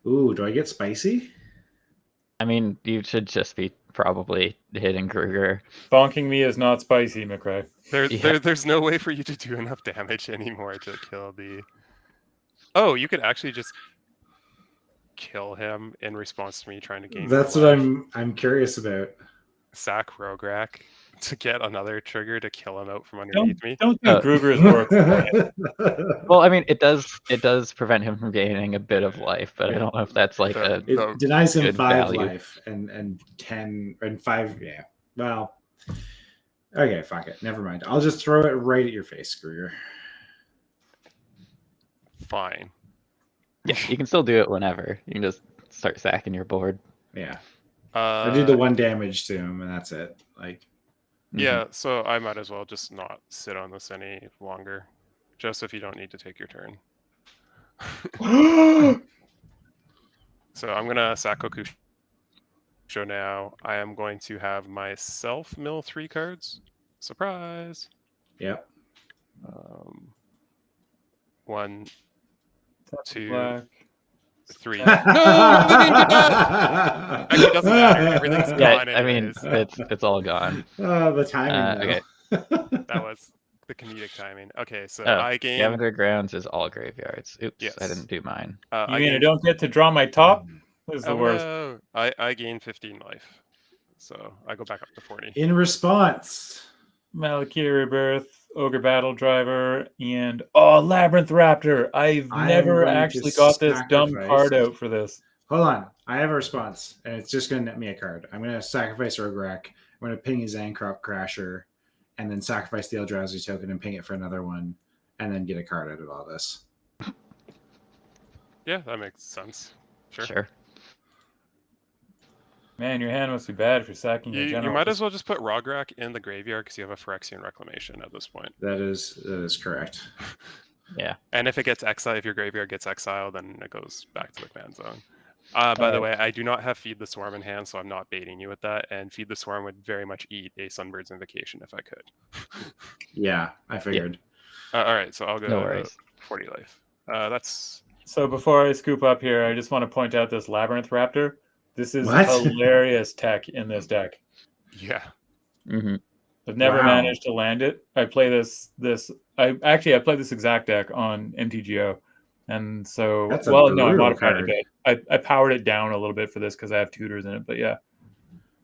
Ooh, do I get spicy? I mean, you should just be probably hitting Kruger. Bonking me is not spicy, McRae. There's no way for you to do enough damage anymore to kill the. Oh, you could actually just kill him in response to me trying to gain. That's what I'm curious about. Sack Rograkh to get another trigger to kill him out from underneath me. Don't do Kruger's work. Well, I mean, it does prevent him from gaining a bit of life, but I don't know if that's like it denies him 5 value. life and 10 and 5. Yeah. Well. Okay, fuck it. Never mind. I'll just throw it right at your face, Kruger. Fine. Yeah, you can still do it whenever. You can just start sacking your board. Yeah. I do the 1 damage to him, and that's it. Like. Yeah, so I might as well just not sit on this any longer, just if you don't need to take your turn. So I'm gonna sack Kokusho now. I am going to have myself mill 3 cards. Surprise! Yep. 1, 2, Black. 3. No, actually, doesn't matter. Everything's gone. I mean, it's all gone. The timing. Okay. That was the comedic timing. Okay, so I gain. Scavenger Grounds is all graveyards. Oops, yes. I didn't do mine. You mean I don't get to draw my top? This is the worst. No. I gain 15 life, so I go back up to 40. In response, Malakir Rebirth, Ogre Battle Driver, and Labyrinth Raptor. I've never actually got this dumb card out for this. Hold on. I have a response, and it's just going to net me a card. I'm going to sacrifice Rograkh. I'm going to ping his Zancrop Crasher, and then sacrifice the Eldrazi token and ping it for another one, and then get a card out of all this. Yeah, that makes sense. Sure. Man, your hand must be bad if you're sacking your general. You might as well just put Rograkh in the graveyard because you have a Phyrexian Reclamation at this point. That is correct. Yeah. And if it gets exiled, if your graveyard gets exiled, then it goes back to the command zone. By the way, I do not have Feed the Swarm in hand, so I'm not baiting you with that. And Feed the Swarm would very much eat a Sunbird's Invocation if I could. Yeah, I figured. Yeah. All right, so I'll go no worries. 40 life. That's. So before I scoop up here, I just want to point out this Labyrinth Raptor. This is hilarious tech in this deck. Yeah. Mm-hmm. I've never managed to land it. I play I played this exact deck on MTGO. And so, I modified it a bit. I powered it down a little bit for this because I have tutors in it. But yeah,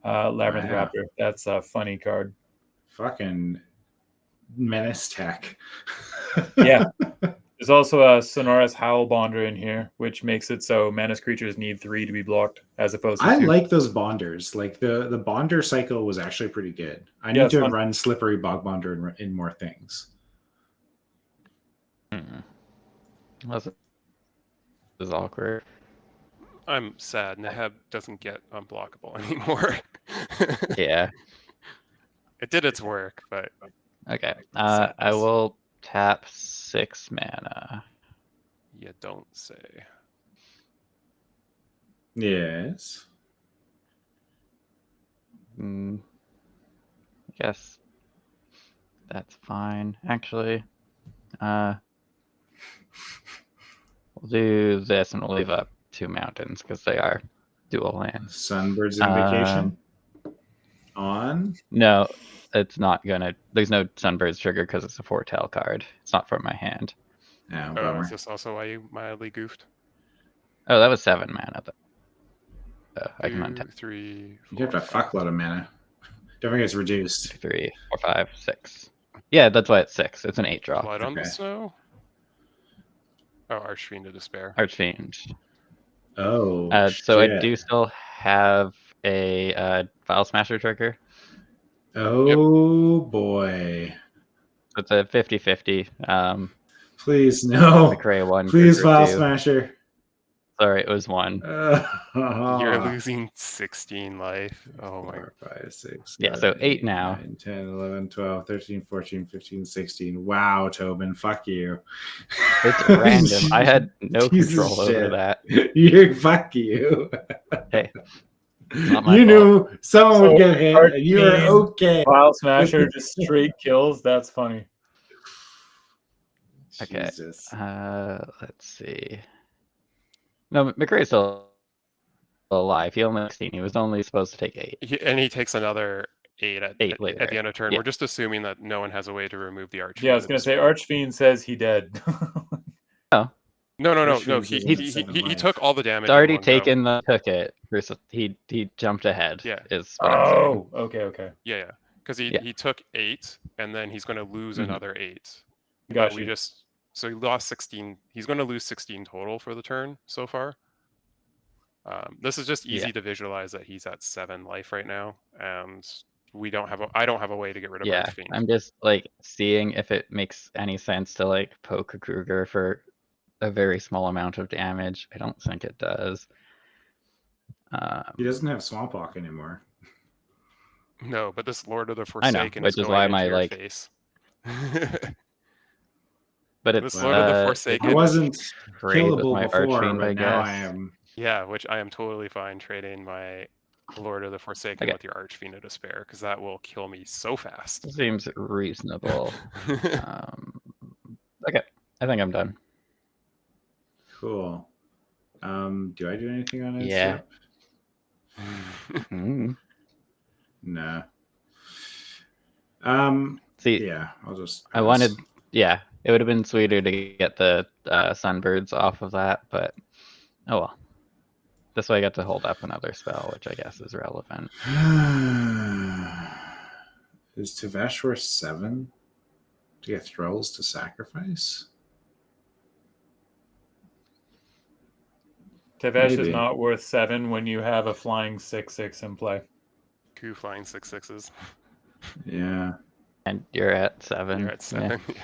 Labyrinth Raptor. That's a funny card. Fucking menace tech. Yeah. There's also a Sonora's Howl Bonder in here, which makes it so menace creatures need 3 to be blocked, as opposed to 2. I like those bonders. Like the bonder cycle was actually pretty good. I need to run Slippery Bog Bonder in more things. This is awkward. I'm sad. Neheb doesn't get unblockable anymore. Yeah. It did its work, but. Okay. I will tap 6 mana. You don't say. Yes. I guess That's fine, actually. We'll do this, and we'll leave up 2 mountains because they are dual lands. Sunbird's Invocation on? No, it's not gonna. There's no Sunbird's trigger because it's a foretell card. It's not from my hand. Oh, bummer. Is this also why you mildly goofed? Oh, that was 7 mana. I can 2, untap. 3, 4, You have a fuckload of mana. Don't forget it's reduced. 3, 4, 5, 6. Yeah, that's why it's 6. It's an 8 drop. Blood on the Okay. snow? Oh, Archfiend of Despair. Archfiend. Oh, So I shit. do still have a Vial Smasher trigger. Oh, boy. It's a 50-50. Please, no. McRae 1. Please, Kruger Vial 2. Smasher. Sorry, it was 1. You're losing 16 life. Oh my 4, 5, 6. Yeah, 7, so 8 now. 9, 10, 11, 12, 13, 14, 15, 16. Wow, Tobin, fuck you. It's random. I had no Piece of control over shit. that. Fuck you. Hey, it's not my You fault. knew someone would get hit, Archfiend, and you were okay. Vial Smasher just straight kills. That's funny. Okay. Jesus. Let's see. No, McRae's still alive. He only 16. He was only supposed to take 8. And he takes another 8 8 later. at the end of turn. Yeah. We're just assuming that no one has a way to remove the Archfiend. Yeah, I was gonna say Archfiend says he dead. No. Archfiend He is 7 he took all the damage. It's already in one taken go. took it. He jumped ahead. Yeah. Is what I'm saying. Okay. Yeah. Because he took 8, and then he's going to lose Mhm. another 8. Got We you. just so he lost 16. He's going to lose 16 total for the turn so far. This is just easy to visualize that he's at 7 life right now, and I don't have a way to get rid of Yeah, Archfiend. I'm just like seeing if it makes any sense to like poke a Kruger for a very small amount of damage. I don't think it does. He doesn't have Swamp Walk anymore. No, but this Lord of the I Forsaken know, which is going why into my your like. face. But it's This Lord of the Forsaken. I wasn't great with killable my before, Archfiend, but I now guess. I am. Yeah, which I am totally fine trading my Lord of the Forsaken with your Archfiend of Despair, because that will kill me so fast. Seems reasonable. Okay, I think I'm done. Cool. Do I do anything on it? Yeah. Mm. No. See, Yeah, I'll just. I wanted. Yeah, it would have been sweeter to get the Sunbirds off of that, but oh well. This way I get to hold up another spell, which I guess is relevant. Is Tevesh worth 7 to get Thralls to sacrifice? Tevesh Maybe. is not worth 7 when you have a flying 6/6 in play. 2 flying 6/6s. Yeah. And you're at 7. You're at 7. Yeah.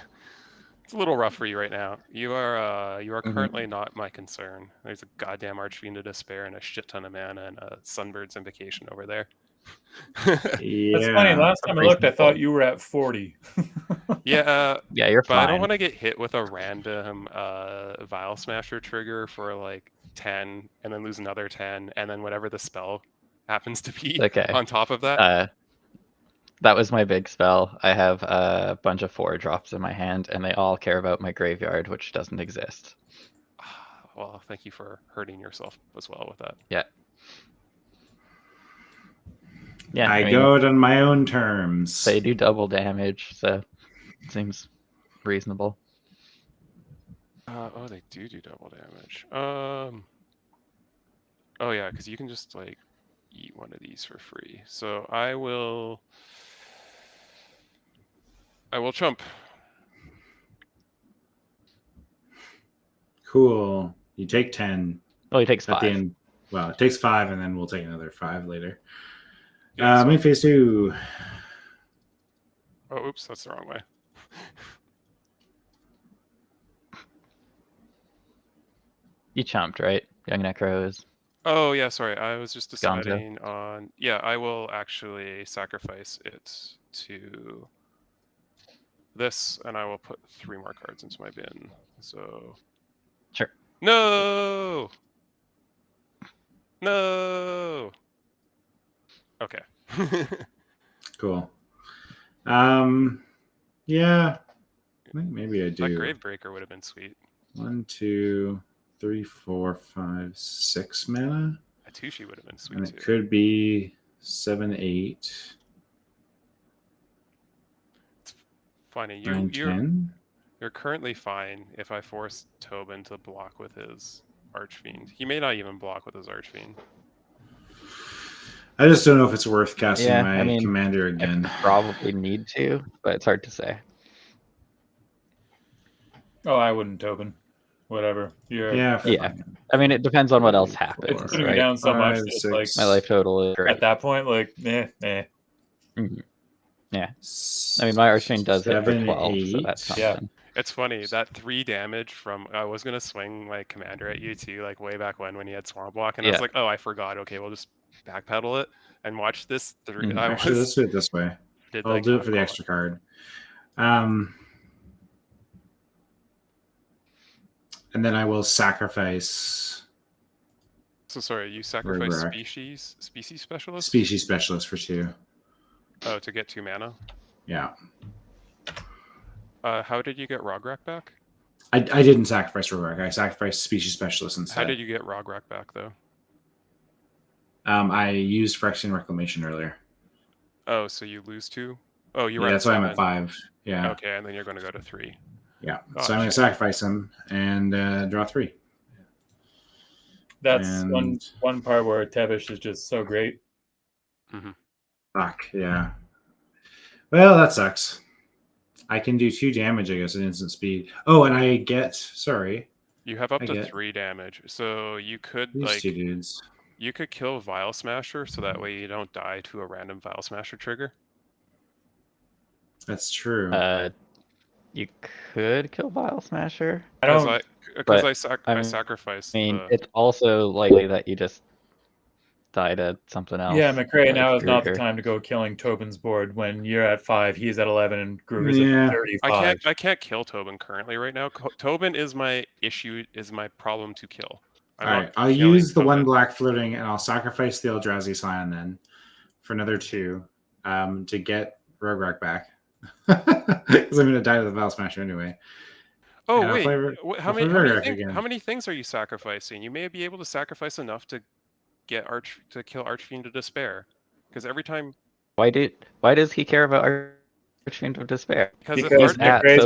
It's a little rough for you right now. You are currently not my concern. There's a goddamn Archfiend of Despair and a shit ton of mana and a Sunbird's Invocation over there. Yeah. That's funny. Last time I looked, I thought you were at 40. Yeah, you're but fine. I don't want to get hit with a random Vial Smasher trigger for like 10, and then lose another 10, and then whatever the spell happens to be on top of that. That was my big spell. I have a bunch of 4-drops in my hand, and they all care about my graveyard, which doesn't exist. Well, thank you for hurting yourself as well with that. Yeah. Yeah, I go out on my own terms. They do double damage, so it seems reasonable. Oh, they do double damage. Oh yeah, because you can just like eat one of these for free. So I will chump. Cool. You take 10. Oh, he takes 5. At the end. Well, it takes 5, and then we'll take another 5 later. Yeah, main phase 2. Oh, oops, that's the wrong way. You chumped, right? Young Necros. Oh yeah, sorry. I was just deciding on. Yeah, I will actually sacrifice it to this, and I will put 3 more cards into my bin. So. Sure. No. Okay. Cool. Yeah. I think maybe I do. That Gravebreaker would have been sweet. 1, 2, 3, 4, 5, 6 mana. A Tushi would have been sweet And too. it could be 7, 8. It's funny. 9, 10. You're currently fine if I force Tobin to block with his Archfiend. He may not even block with his Archfiend. I just don't know if it's worth casting my commander again. I probably need to, but it's hard to say. Oh, I wouldn't, Tobin. Whatever. Yeah. I mean, it depends on what else happens. It's putting me down so much. It's like my life total is great. At that point, like, Mm-hmm. Yeah. I mean, my Archfiend does hit for 12, so that's something. Yeah. It's funny, that 3 damage from... I was going to swing my commander at you too, like way back when he had Swamp Walk, and I was like, oh, I forgot. Okay, we'll just backpedal it and watch this. Actually, let's do it this way. I'll do it for the extra card. And then I will sacrifice... So sorry, you sacrifice Rograkh. Species Specialist? Species Specialist for 2. Oh, to get 2 mana? Yeah. How did you get Rograkh back? I didn't sacrifice Rograkh. I sacrificed Species Specialist instead. How did you get Rograkh back, though? I used Phyrexian Reclamation earlier. Oh, so you lose 2? Oh, you're that's why I'm at 5. Yeah. Okay, and then you're going to go to 3. Yeah. So I'm going to sacrifice him and draw 3. That's one part where Tevesh is just so great. Mm-hmm. Fuck, yeah. Well, that sucks. I can do 2 damage, I guess, at instant speed. Oh, and I get... Sorry. You have up to 3 damage, so you could, these 2 dudes. You could kill Vial Smasher, so that way you don't die to a random Vial Smasher trigger. That's true. You could kill Vial Smasher. Because I sacrificed. I mean, it's also likely that you just die to something else. Yeah, McRae, now is not the time to go killing Tobin's board when you're at 5, he's at 11, and Gruger's at 35. I can't kill Tobin currently right now. Tobin is my problem to kill. Alright, I'll use the 1 black floating, and I'll sacrifice the Eldrazi Scion then for another 2 to get Rograkh back. Because I'm going to die to the Vial Smasher anyway. Oh, wait. How many things are you sacrificing? You may be able to sacrifice enough to kill Archfiend of Despair. Because every time... Why does he care about Archfiend of Despair? Because McRae's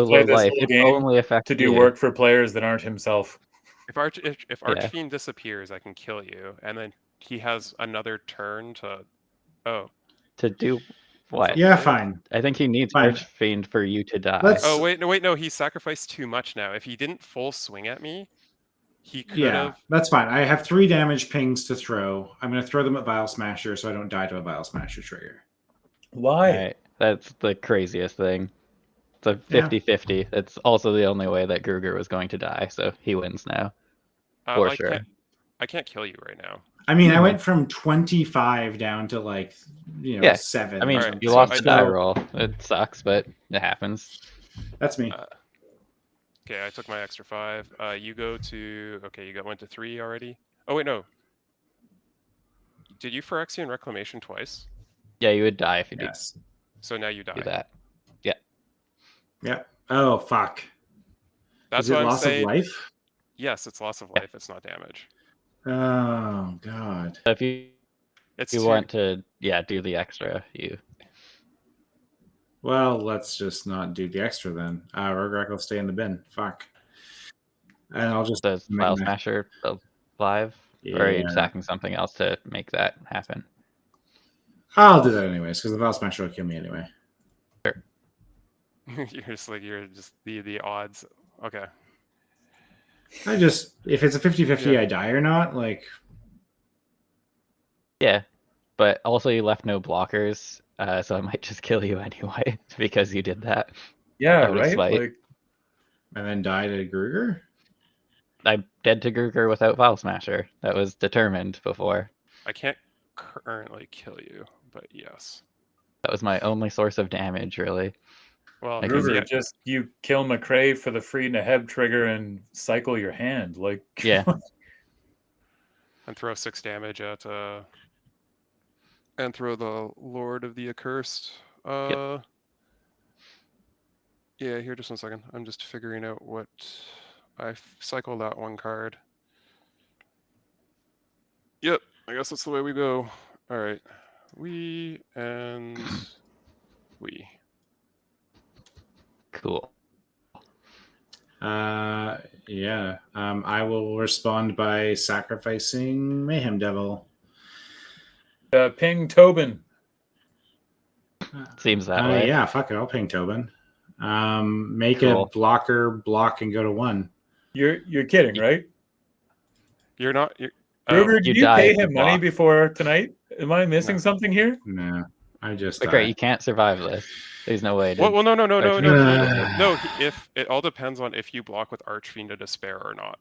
played this whole game only to do work for players that aren't himself. If Archfiend disappears, I can kill you, and then he has another turn to do what? Yeah, fine. I think he needs Archfiend for you to die. Oh wait, no, he sacrificed too much now. If he didn't full swing at me, he could have. That's fine. I have 3 damage pings to throw. I'm going to throw them at Vial Smasher so I don't die to a Vial Smasher trigger. Why? Right. That's the craziest thing. It's a 50-50. It's also the only way that Gruger was going to die, so he wins now. For sure. I can't kill you right now. I mean, I went from 25 down to 7. I mean, you lost the die roll. It sucks, but it happens. That's me. Okay, I took my extra 5. You go to... Okay, you went to 3 already? Oh, wait, no. Did you Phyrexian Reclamation twice? Yeah, you would die if you did. So now you die. Do that. Yeah. Yeah. Oh, fuck. That's Is it loss of life? Yes, it's loss of life. It's not damage. Oh, God. So if you want to, do the extra, Well, let's just not do the extra then. Rograkh will stay in the bin. Fuck. And I'll just... Does Vial Smasher alive? Yeah. Or are you sacking something else to make that happen? I'll do that anyways, because the Vial Smasher will kill me anyway. Sure. you're just the odds. Okay. If it's a 50-50 I die or not, Yeah, but also you left no blockers, so I might just kill you anyway, because you did that. Yeah, right? And then die to Gruger? I'm dead to Gruger without Vial Smasher. That was determined before. I can't currently kill you, but yes. That was my only source of damage, really. Well, Gruger, just you kill McRae for the free Neheb trigger and cycle your hand. Yeah. And throw 6 damage at and throw the Lord of the Accursed. Yep. Yeah, here, just 1 second. I'm just figuring out what I cycled that one card. Yep, I guess that's the way we go. All right, we. Cool. Yeah. I will respond by sacrificing Mayhem Devil. Ping Tobin. Seems that way. Yeah, fuck it. I'll ping Tobin. Make Cool. a blocker block and go to 1. You're kidding, right? You're not. Ruger, did you die pay if you him money block. before tonight? Am I missing No. something here? No, I just. Okay, you can't survive this. There's no way. Well, no. Archfiend- No, if it all depends on if you block with Archfiend of Despair or not.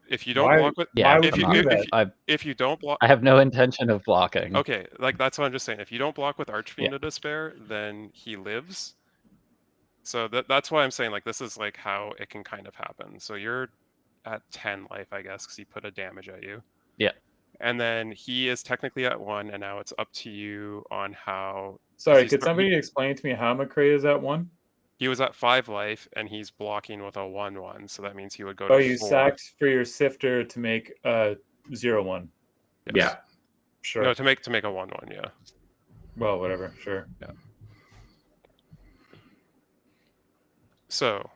If you don't Why- block with, Yeah, Why would if you you do that? if you don't block, I have no intention of blocking. okay, like that's what I'm just saying. If you don't block with Archfiend Yeah. of Despair, then he lives. So that's why I'm saying like this is like how it can kind of happen. So you're at 10 life, I guess, because he put a damage at you. Yeah. And then he is technically at 1, and now it's up to you on how. Sorry, he's could somebody explain to me how McCrae is at 1? He was at 5 life, and he's blocking with a 1/1, so that means he would go Oh, to you 4. sacked for your sifter to make a 0/1. Yes. Yeah. Sure. No, to make a 1/1, yeah. Well, whatever. Sure. So,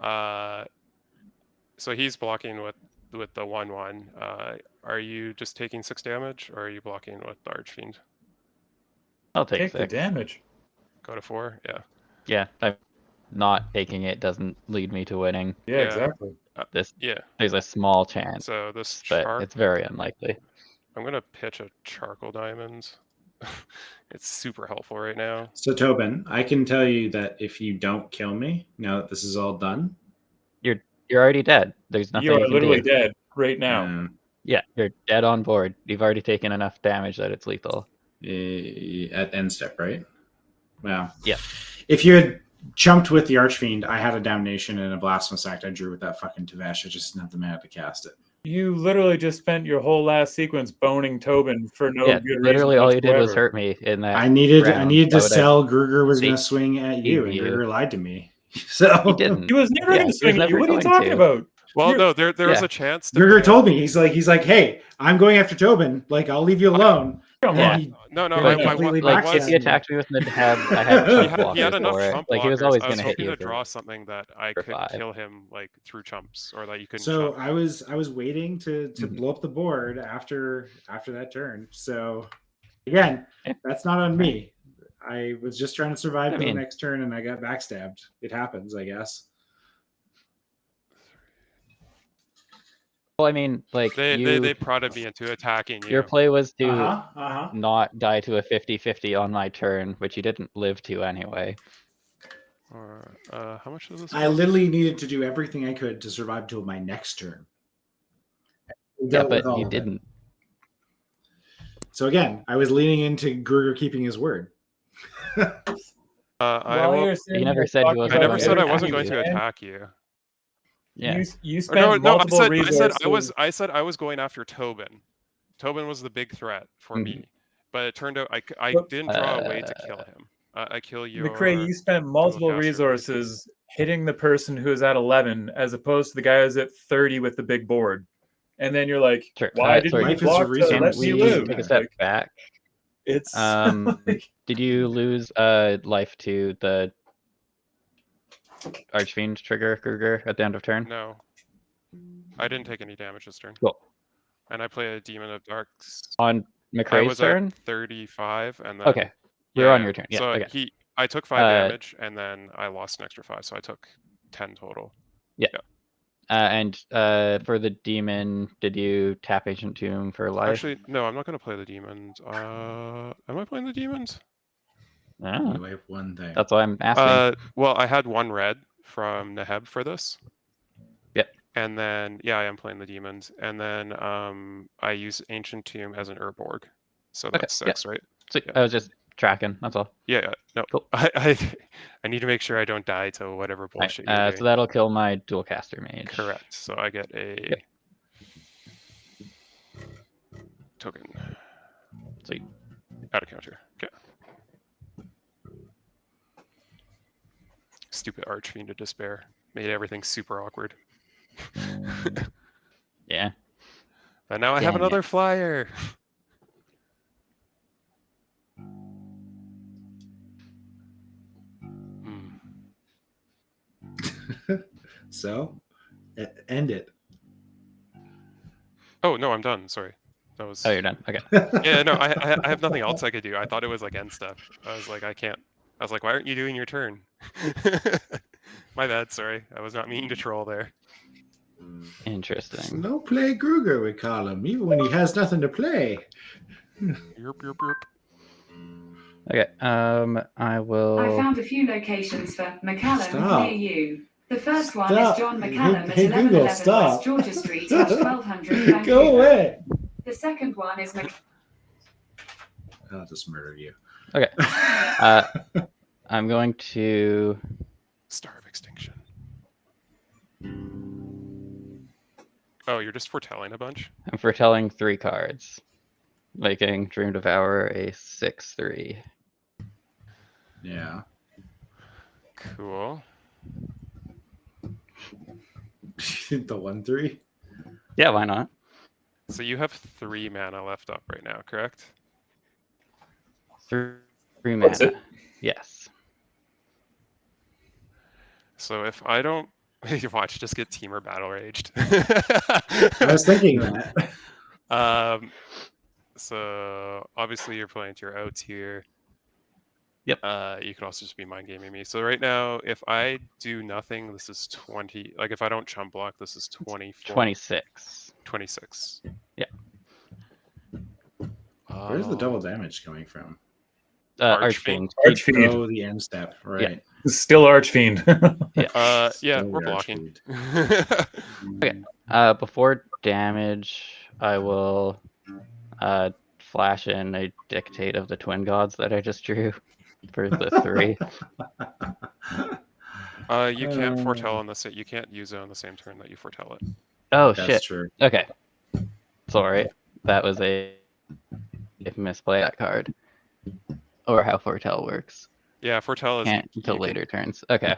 so he's blocking with the 1/1. Are you just taking 6 damage, or are you blocking with the Archfiend? I'll take Take the 6. damage. Go to 4, yeah. Yeah, I'm not taking it doesn't lead me to winning. Yeah, Yeah. exactly. Yeah. There's a small chance, So this but it's very unlikely. I'm gonna pitch a charcoal diamond. It's super helpful right now. So Tobin, I can tell you that if you don't kill me now that this is all done, You're already dead. There's nothing You are you can literally do. dead right now. Yeah, you're dead on board. You've already taken enough damage that it's lethal. At end step, right? Wow. Yeah. If you had jumped with the Archfiend, I had a Damnation and a Blasphemous Act I drew with that fucking Tevesh. I just didn't have the mana to cast it. You literally just spent your whole last sequence boning Tobin for no Yeah, good literally reason all you did was whatsoever. hurt me in that. I needed round. to Why would I- sell Gruger was going to They- swing at you, and you. Gruger lied to me. So He didn't. He was never Yeah, going he to swing was at you. never What are you going talking to. about? Well, You're- no, there was Yeah. a chance. Gruger told me he's like, hey, I'm going after Tobin. Like, I'll leave you alone. Come Yeah. on. He- No, But I completely Like backstabbed if he me. attacked me with the Nahab, I had chump he had blockers enough for it. chump Like he was blockers. always I was going to hit hoping you to draw for something that I for could 5. kill him like through chumps, or that you couldn't. So chump. I was waiting to blow up the board after that turn. So again, that's not on me. I was just trying to survive till the next turn, and I got backstabbed. It happens, I guess. Well, I mean, like they prodded me into attacking you. Your play was to Uh-huh. not die to a 50-50 on my turn, which you didn't live to anyway. Or how much is this? I literally needed to do everything I could to survive till my next turn. Yeah, but you didn't. So again, I was leaning into Gruger keeping his word. I never said he wasn't I never going said to I wasn't attack going you. to attack you. Yeah. You spent multiple resources. I said I was going after Tobin. Tobin was the big threat for me, but it turned out I didn't draw a way to kill him. I kill you. McCrae, you spent multiple resources hitting the person who is at 11 as opposed to the guy who's at 30 with the big board. And then you're like, why did you block to let me live? Take a step back. It's did you lose life to the Archfiend trigger Gruger at the end of turn? No. I didn't take any damage this turn. Cool. And I play a Demon of Darks. On McCrae's turn? 35 and then Okay. We're on your turn. Yeah. So okay. I took 5 damage and then I lost an extra 5, so I took 10 total. Yeah. And for the demon, did you tap Ancient Tomb for life? Actually, no, I'm not going to play the demons. Am I playing the demons? Oh. I have one thing. That's why I'm asking. Well, I had 1 red from Neheb for this. Yep. And then, yeah, I am playing the demons. And then I use Ancient Tomb as an Urborg. So that's 6, right? So I was just tracking. That's all. Yeah. No. Cool. I need to make sure I don't die to whatever bullshit you're doing. So that'll kill my dual caster mage. Correct. So I get a token. Sweet. Out of counter. Okay. stupid Archfiend of Despair. Made everything super awkward. Yeah. But now I have Dang another it. flyer. So, end it. Oh no, I'm done. Sorry. That was. Oh, you're done. Okay. Yeah, no, I have nothing else I could do. I thought it was like end stuff. I was like, I can't. I was like, why aren't you doing your turn? My bad. Sorry, I was not meaning to troll there. Interesting. Slow play Gruger, we call him, even when he has nothing to play. Yerp, yerp, yerp. Okay. I will. I found a few locations for McCallum Stop. near you. The first one Stop. is John McCallum Hey, at Google, 1111 stop. West Georgia Street, H1200 Vancouver. Go away. The second one is I'll just murder you. Okay. I'm going to. Star of Extinction. Oh, you're just foretelling a bunch? I'm foretelling 3 cards, making Dream Devourer a 6/3. Yeah. Cool. The 1/3. Yeah, why not? So you have 3 mana left up right now, correct? 3 That's mana. it. Yes. So if I don't watch, just get Teamer battle raged. I was thinking that. So obviously you're playing to your outs here. Yep. You could also just be mind gaming me. So right now, if I do nothing, this is 20. Like if I don't chump block, this is 24. 26. 26. Yeah. Where's the double damage coming from? Archfiend. Archfiend. Oh, the end step. Right. Still Archfiend. Yeah, Still we're the blocking. Okay. Before damage, I will flash in a Dictate of the Twin Gods that I just drew for the 3. You can't foretell on the you can't use it on the same turn that you foretell it. Oh That's shit. true. Okay. Sorry. That was a misplay that card. Or how foretell works. Yeah, foretell is Can't until you later turns. Okay.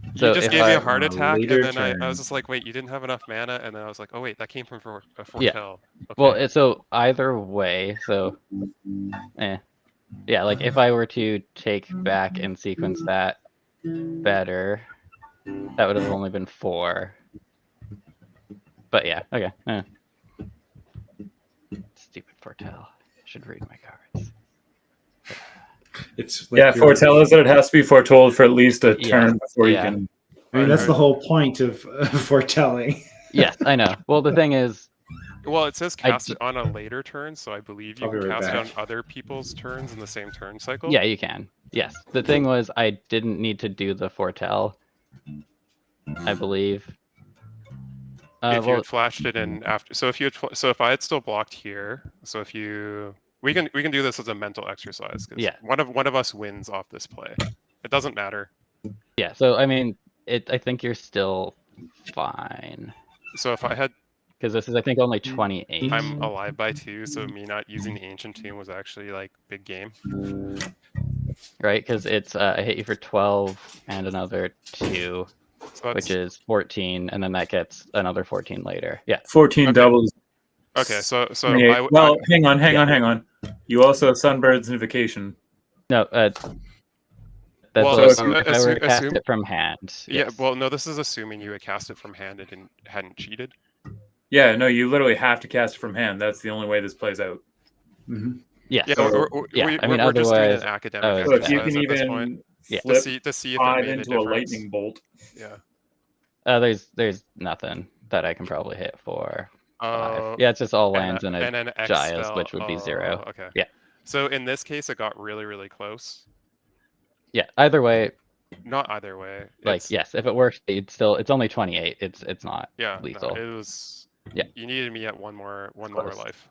You So just if gave me I- a heart On a attack, and later then I turn. was just like, wait, you didn't have enough mana, and then I was like, oh wait, that came from a foretell. Okay. Well, so either way, so yeah, like if I were to take back and sequence that better, that would have only been 4. But yeah, okay. Stupid foretell. I should read my cards. It's like Yeah, foretell is that it has to be foretold for at least a turn before you can. I mean, that's the whole point of foretelling. Yes, I know. Well, the thing is, well, it says cast it on a later turn, so I believe you I'll be can right cast it on back. other people's turns in the same turn cycle. yeah, you can. Yes. The thing was, I didn't need to do the foretell, I believe. If you had flashed it in after, so if you had, so if I had still blocked here, so if you, we can do this as a mental exercise because Yeah. one of us wins off this play. It doesn't matter. Yeah. So I mean, I think you're still fine So if I had, because this is, I think, only 28. I'm alive by 2, so me not using the Ancient Tomb was actually like big game. Right? Because it's I hit you for 12 and another 2, So which is 14, and then that gets another 14 later. Yeah. 14 Okay. doubles. Okay, so 28. Well, hang on. You also have Sunbird's Invocation. No, that's Well, if I were to cast assume- it from hand. yeah. Yes. Well, no, this is assuming you had cast it from hand and hadn't cheated. Yeah, no, you literally have to cast it from hand. That's the only way this plays out. Mm-hmm. Yes. Yeah, So- we're just doing an academic So if you exercise can at this point even Yeah. flip to see if it 5 made a into a difference. lightning bolt. Yeah. There's nothing that I can probably hit for 5. Yeah, it's just all lands and and a an X Giles, spell. which would be 0. Okay. Yeah. So in this case, it got really, really close. Yeah. Either way, Not either way. like It's- yes, if it works, it's only 28. It's not Yeah. lethal. No, it was. Yeah. You needed me at one more close. life.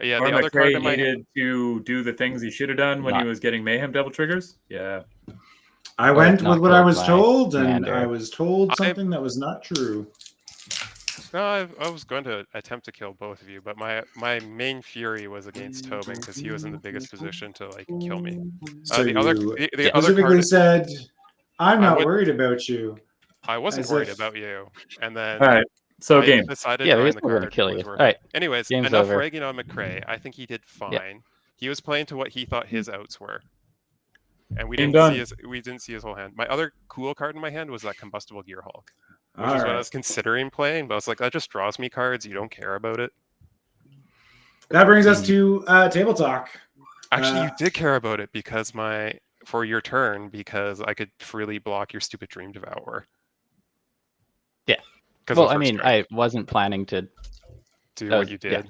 Yeah. Or The other card McRae in my hand. needed to do the things he should have done when he Not- was getting Mayhem double triggers. Yeah. I went not with what I killed was by told, and commander. I was told something that was not true. No, I was going to attempt to kill both of you, but my main fury was against Tobin because he was in the biggest position to like kill me. So the other you the other specifically card. said I'm not worried about you. I wasn't worried about you. And then all right. So I game. decided Yeah, drawing he's the gonna card kill you. was All worth it. right. Anyways, Game's enough over. ragging on McCrae. I think he did fine. Yeah. He was playing to what he thought his outs were. And we Game didn't see his whole hand. My other cool card in my hand was that Combustible Gear Hulk, which is what I was considering playing, but I was like, that just draws me cards. You don't care about it. That brings us to table talk. Actually, you did care about it because for your turn, because I could freely block your stupid Dream Devourer. Yeah. Well, I mean, I wasn't planning to do what you did. Yeah.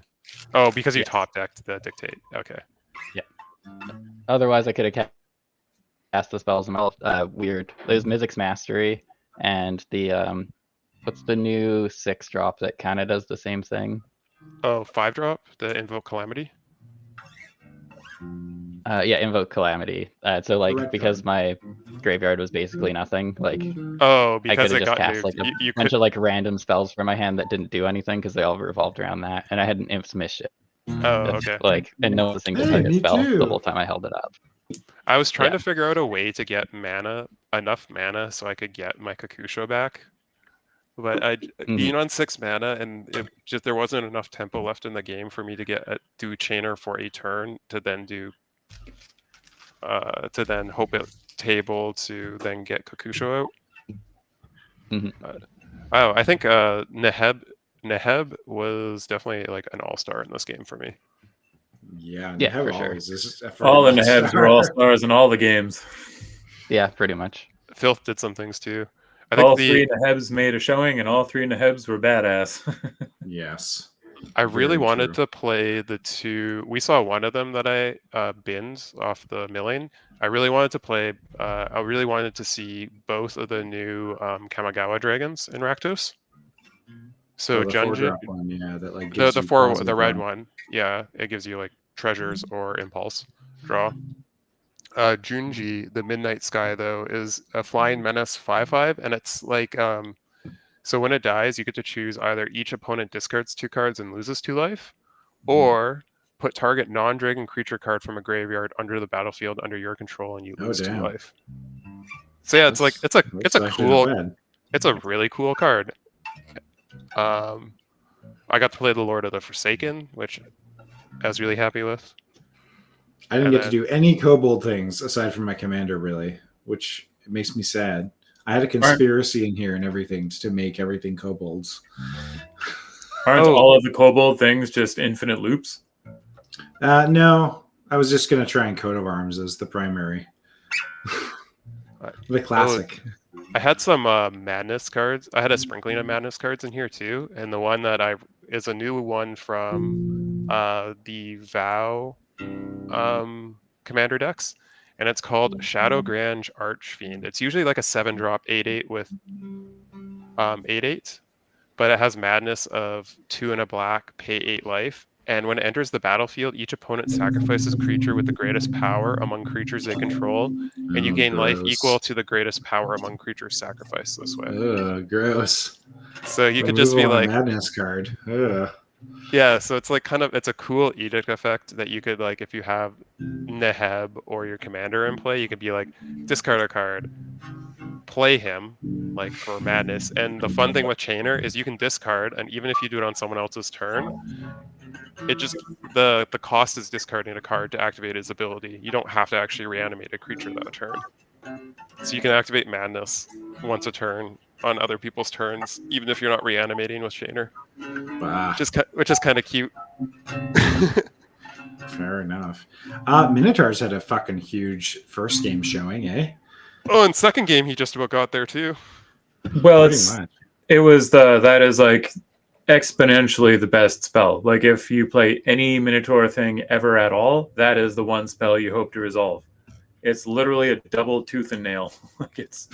Oh, because you top decked the Dictate. Okay. Yeah. Otherwise, I could have cast the spells and all weird. There's Mizzix Mastery and the what's the new 6-drop that kind of does the same thing? Oh, 5-drop, the Invoke Calamity. Yeah, Invoke Calamity. So like because my graveyard was basically nothing, like because I could have just cast like a bunch of like random spells from my hand that didn't do anything because they all revolved around that, and I had an Imps Mischief. Oh, okay. Like, and no single target spell the whole time I held it up. I was trying to figure out a way to get enough mana so I could get my Kakusho back. But being on 6 mana, and there wasn't enough tempo left in the game for me to do Chainer for a turn to then hope it table to then get Kakusho out. I think Neheb was definitely like an all-star in this game for me. Yeah, for sure. All the Nehebs are all-stars in all the games. Yeah, pretty much. Filth did some things too. I think all 3 Nehebs made a showing, and all 3 Nehebs were badass. Yes. I really wanted to play the 2. We saw one of them that I binned off the milling. I really wanted to play. I really wanted to see both of the new Kamigawa dragons in Rakdos. So the Junjin, 4-drop one, that like gives the red one, it gives you like treasures or impulse draw. Junji, the Midnight Sky, though, is a Flying Menace 5/5, and it's like so when it dies, you get to choose either each opponent discards 2 cards and loses 2 life, or put target non-dragon creature card from a graveyard under the battlefield under your control, and you lose 2 life. So yeah, it's a really cool card. I got to play the Lord of the Forsaken, which I was really happy with. I didn't get to do any kobold things aside from my commander, really, which makes me sad. I had a conspiracy in here and everything to make everything kobolds. Aren't all of the kobold things just infinite loops? No, I was just going to try and Coat of Arms as the primary. The classic. I had some Madness cards. I had a sprinkling of Madness cards in here too, and the one that is a new one from the Vow commander decks, and it's called Shadow Grange Archfiend. It's usually like a 7-drop 8/8 with 8/8, but it has Madness of 2 and a black, pay 8 life. And when it enters the battlefield, each opponent sacrifices creature with the greatest power among creatures they control, and you gain life equal to the greatest power among creatures sacrificed this way. Ugh, gross. So you could just be like Madness card. Ugh. Yeah, so it's like it's a cool edict effect that you could like if you have Neheb or your commander in play, you could be like discard a card, play him like for Madness. And the fun thing with Chainer is you can discard, and even if you do it on someone else's turn, it just the cost is discarding a card to activate his ability. You don't have to actually reanimate a creature that turn. So you can activate Madness once a turn on other people's turns, even if you're not reanimating with Chainer. Which is kind of cute. Fair enough. Minotaurs had a fucking huge first game showing, eh? Oh, and second game he just about got there too. Well, that is like exponentially the best spell. Like if you play any Minotaur thing ever at all, that is the one spell you hope to resolve. It's literally a double tooth and nail. Like it's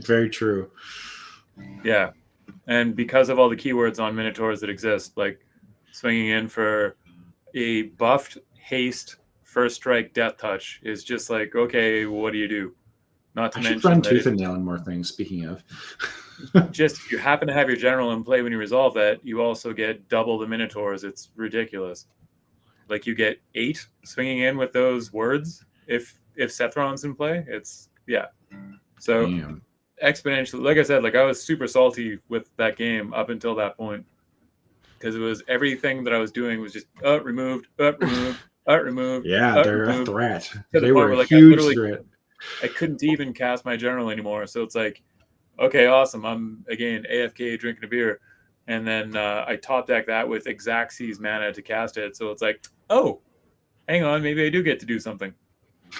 very true. Yeah. And because of all the keywords on Minotaurs that exist, like swinging in for a buffed haste first strike death touch is just like, okay, what do you do? Not to mention run tooth and nail and more things. Speaking of, just if you happen to have your general in play when you resolve that, you also get double the Minotaurs. It's ridiculous. Like you get 8 swinging in with those words if Sethron's in play. It's So Damn. exponentially, like I said, like I was super salty with that game up until that point because it was everything that I was doing was just removed, removed, removed. Yeah, they're removed, a threat. to the They point were where a like huge threat. I couldn't even cast my journal anymore. So it's like, okay, awesome. I'm again AFK drinking a beer, and then I top deck that with Xaxis mana to cast it. So it's like, oh, hang on, maybe I do get to do something.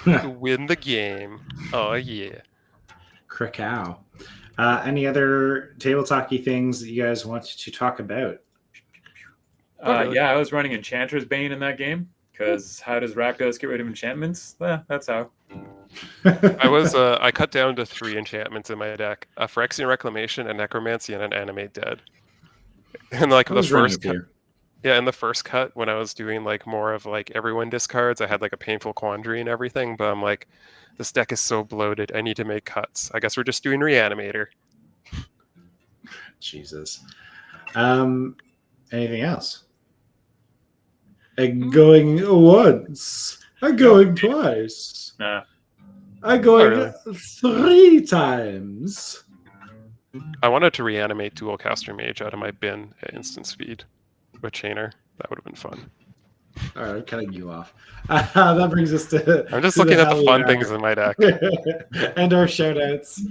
Win the game. Oh yeah. Krakow. Any other table talky things that you guys want to talk about? Really. Yeah, I was running Enchanter's Bane in that game because how does Rakdos get rid of enchantments? That's how. I cut down to 3 enchantments in my deck: a Phyrexian Reclamation, a Necromancy, and an Animate Dead. And like the first cut, in the first cut when I was doing like more of like everyone discards, I had like a Painful Quandary and everything, but I'm like, this deck is so bloated, I need to make cuts. I guess we're just doing Reanimator. Jesus. Anything else? Going once. Going twice. Nah. Going 3 times. I wanted to reanimate Dualcaster Mage out of my bin at instant speed with Chainer. That would have been fun. All right, I'm cutting you off. That brings us to. I'm just looking at the fun things in my deck. And our shout outs.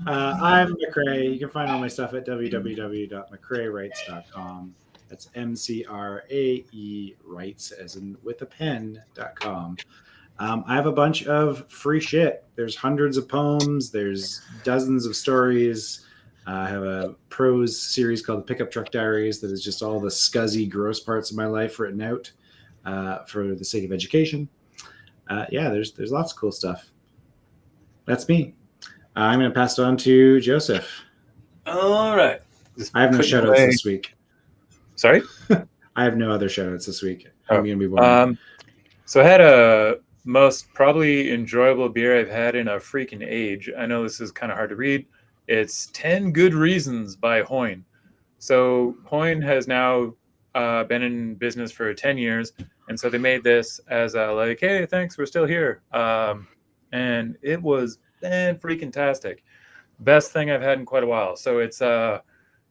I'm McCrae. You can find all my stuff at www.mccraewrites.com. That's MCRAE writes as in with a pen.com. I have a bunch of free shit. There's hundreds of poems. There's dozens of stories. I have a prose series called the Pickup Truck Diaries that is just all the scuzzy, gross parts of my life written out for the sake of education. There's lots of cool stuff. That's me. I'm going to pass it on to Joseph. All right. I have no shout outs this week. Sorry? I have no other shout outs this week. I'm going to be boring. So I had a most probably enjoyable beer I've had in a freaking age. I know this is kind of hard to read. It's 10 Good Reasons by Hoyne. So Hoyne has now been in business for 10 years. And so they made this as a like, hey, thanks, we're still here. And it was freaking-tastic. Best thing I've had in quite a while. So it's a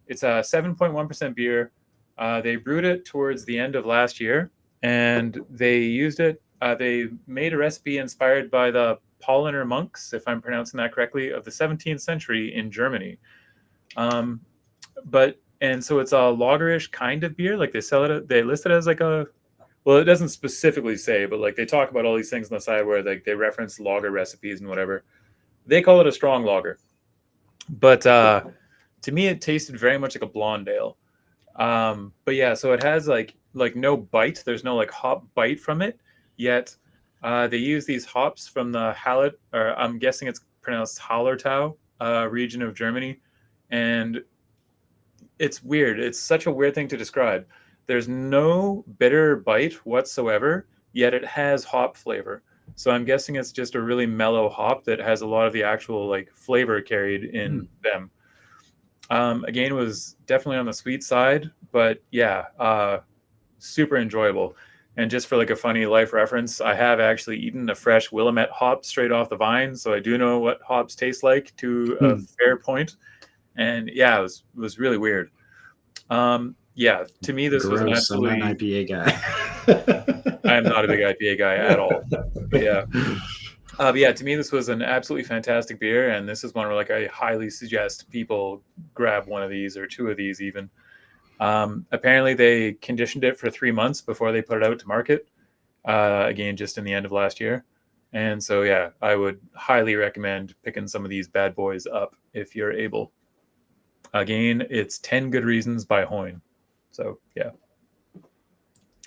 7.1% beer. They brewed it towards the end of last year, and they used it. They made a recipe inspired by the Pauliner monks, if I'm pronouncing that correctly, of the 17th century in Germany. And so it's a lagerish kind of beer. Like they sell it, they list it as like a, well, it doesn't specifically say, but like they talk about all these things on the side where like they reference lager recipes and whatever. They call it a strong lager. But to me, it tasted very much like a blonde ale. But yeah, so it has like no bite. There's no like hop bite from it. Yet they use these hops from the Hallet, or I'm guessing it's pronounced Hallertau region of Germany. And it's weird. It's such a weird thing to describe. There's no bitter bite whatsoever, yet it has hop flavor. So I'm guessing it's just a really mellow hop that has a lot of the actual like flavor carried in them. Again, it was definitely on the sweet side, but yeah, super enjoyable. And just for like a funny life reference, I have actually eaten a fresh Willamette hop straight off the vine, so I do know what hops taste like to a fair point. And yeah, it was really weird. Yeah, to me this was an absolutely. I'm not an IPA guy. I am not a big IPA guy at all. But yeah. But yeah, to me this was an absolutely fantastic beer, and this is one where like I highly suggest people grab one of these or two of these even. Apparently they conditioned it for 3 months before they put it out to market. Again, just in the end of last year. And so, yeah, I would highly recommend picking some of these bad boys up if you're able. Again, it's 10 Good Reasons by Hoyne. So, yeah.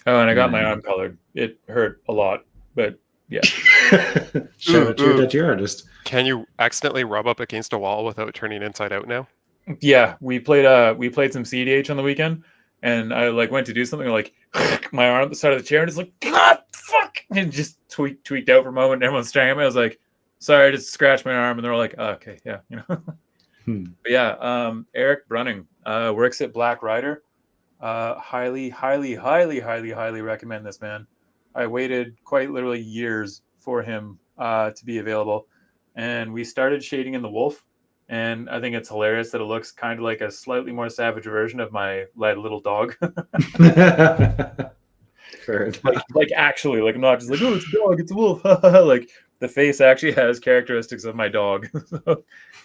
Oh, and I got my arm colored. It hurt a lot, but yeah. Shout out to your tattoo artist. Can you accidentally rub up against a wall without turning inside out now? Yeah, we played some CDH on the weekend, and I like went to do something like my arm at the side of the chair, and it's like God, fuck, and just tweaked out for a moment. And everyone's staring at me. I was like, sorry, I just scratched my arm, and they're like, oh, okay, yeah, you know. But yeah, Eric Brunning works at Black Rider. Highly recommend this man. I waited quite literally years for him to be available. and we started shading in the wolf. And I think it's hilarious that it looks kind of like a slightly more savage version of my little dog. like actually, like not just like, oh, it's a dog, it's a wolf. Like the face actually has characteristics of my dog,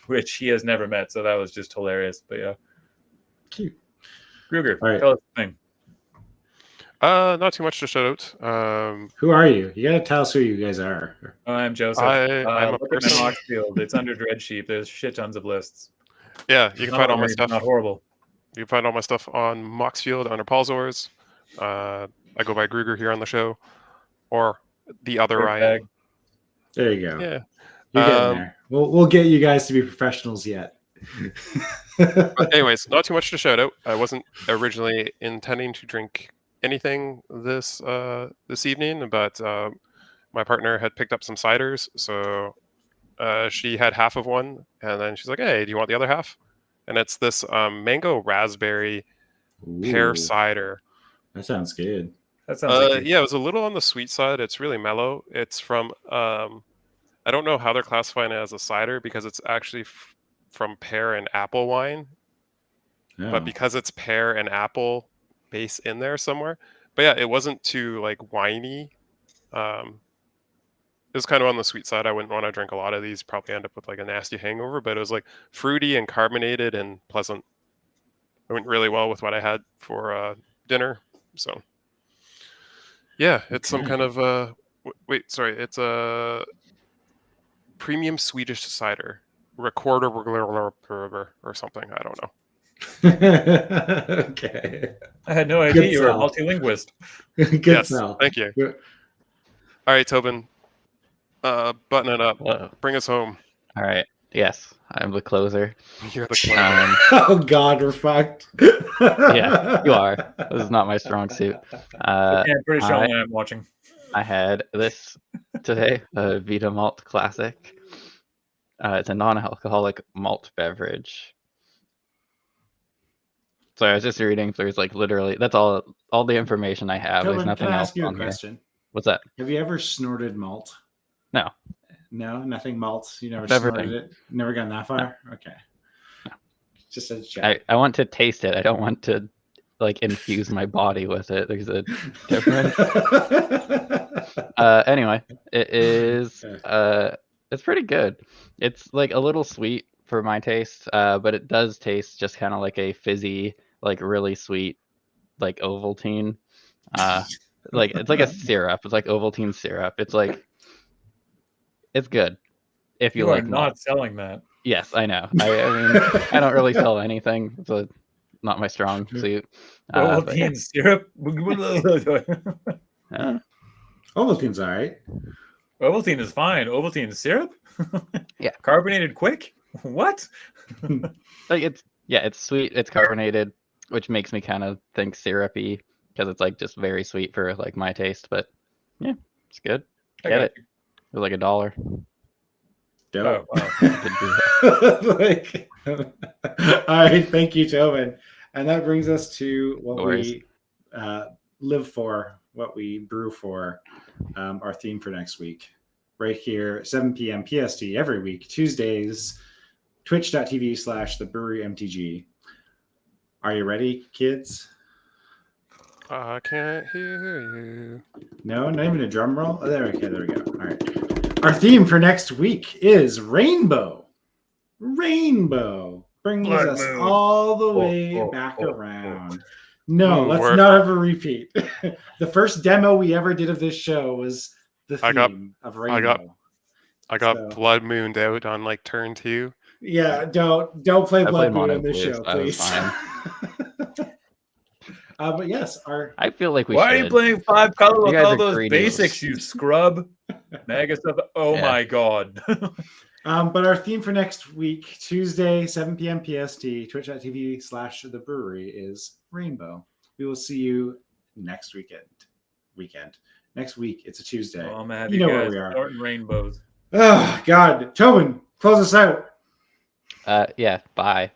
which he has never met. So that was just hilarious. But yeah, cute. Kruger, right. tell us the thing. Not too much to shout out. Who are you? You gotta tell us who you guys are. I'm Joseph. I'm a look at my person. Moxfield. It's under Dreadsheet. There's shit tons of lists. Yeah, you can find all my It's stuff. not horrible. You can find all my stuff on Moxfield under Paul's. I go by Kruger here on the show, or the other Ryan. There you go. Yeah, you're getting there. We'll get you guys to be professionals yet. But anyways, not too much to shout out. I wasn't originally intending to drink anything this evening, but my partner had picked up some ciders, so she had half of one, and then she's like, "Hey, do you want the other half?" And it's this mango raspberry pear cider. That sounds good. That sounds yeah, it was a little on the sweet side. It's really mellow. It's from I don't know how they're classifying it as a cider because it's actually from pear and apple wine. Oh. But because it's pear and apple base in there somewhere. But yeah, it wasn't too like winey. It was kind of on the sweet side. I wouldn't want to drink a lot of these, probably end up with like a nasty hangover, but it was like fruity and carbonated and pleasant. It went really well with what I had for dinner. So yeah, it's some kind of it's a premium Swedish cider, recorder or something. I don't know. Okay. I had no idea you were a multilinguist. Good yes, sell. Thank you. Good. All right, Tobin, button it up. Whoa. Bring us home. All right. Yes, I'm the closer. You're the closer. Oh God, we're fucked. Yeah, you are. This is not my strong suit. I'm pretty sure I'm watching. I had this today, a Vita Malt Classic. It's a non-alcoholic malt beverage. So I was just reading. There's like literally that's all the information I have. Tobin, There's nothing can I else ask you a on here. question? What's that? Have you ever snorted malt? No. No, nothing malt. You never Everything. snorted it. Never gone that far. No. Okay. No. Just a check. I want to taste it. I don't want to like infuse my body with it. There's a difference. Anyway, it is. It's pretty good. It's like a little sweet for my taste, but it does taste just kind of like a fizzy, like really sweet, like Ovaltine. Like it's like a syrup. It's like Ovaltine syrup. It's like it's good. If you like are not selling that. Yes, I know. I mean, I don't really sell anything. It's not my strong suit. Ovaltine syrup. Ovaltine's all right. Ovaltine is fine. Ovaltine syrup. Yeah. Carbonated quick. What? Like it's sweet. It's carbonated, which makes me kind of think syrupy because it's like just very sweet for like my taste. But yeah, it's good. Get it. It was like $1. Dope. Oh, wow. Like, all right, thank you, Tobin. And that brings us to what we live for, what we brew for, our theme for next week. Right here, 7 p.m. PST every week, Tuesdays, twitch.tv/the Brewery MTG. Are you ready, kids? I can't hear you. No, not even a drum roll? Oh, there we go. All right. Our theme for next week is Rainbow. Rainbow brings us all the way back around. No, let's not have a repeat. The first demo we ever did of this show was the theme of Rainbow. I got Blood Mooned out on like turn 2. Yeah, don't play Blood Moon in this show, please. But yes, I feel like we Why should. are you playing 5 color with all those greedy. basics, you scrub? Mega stuff. Oh my God. But our theme for next week, Tuesday, 7 p.m. PST, twitch.tv/the brewery is Rainbow. We will see you next weekend. Next week, it's a Tuesday. Oh, man, you know where we are. Starting rainbows. Oh, God. Tobin, close us out. Yeah, bye.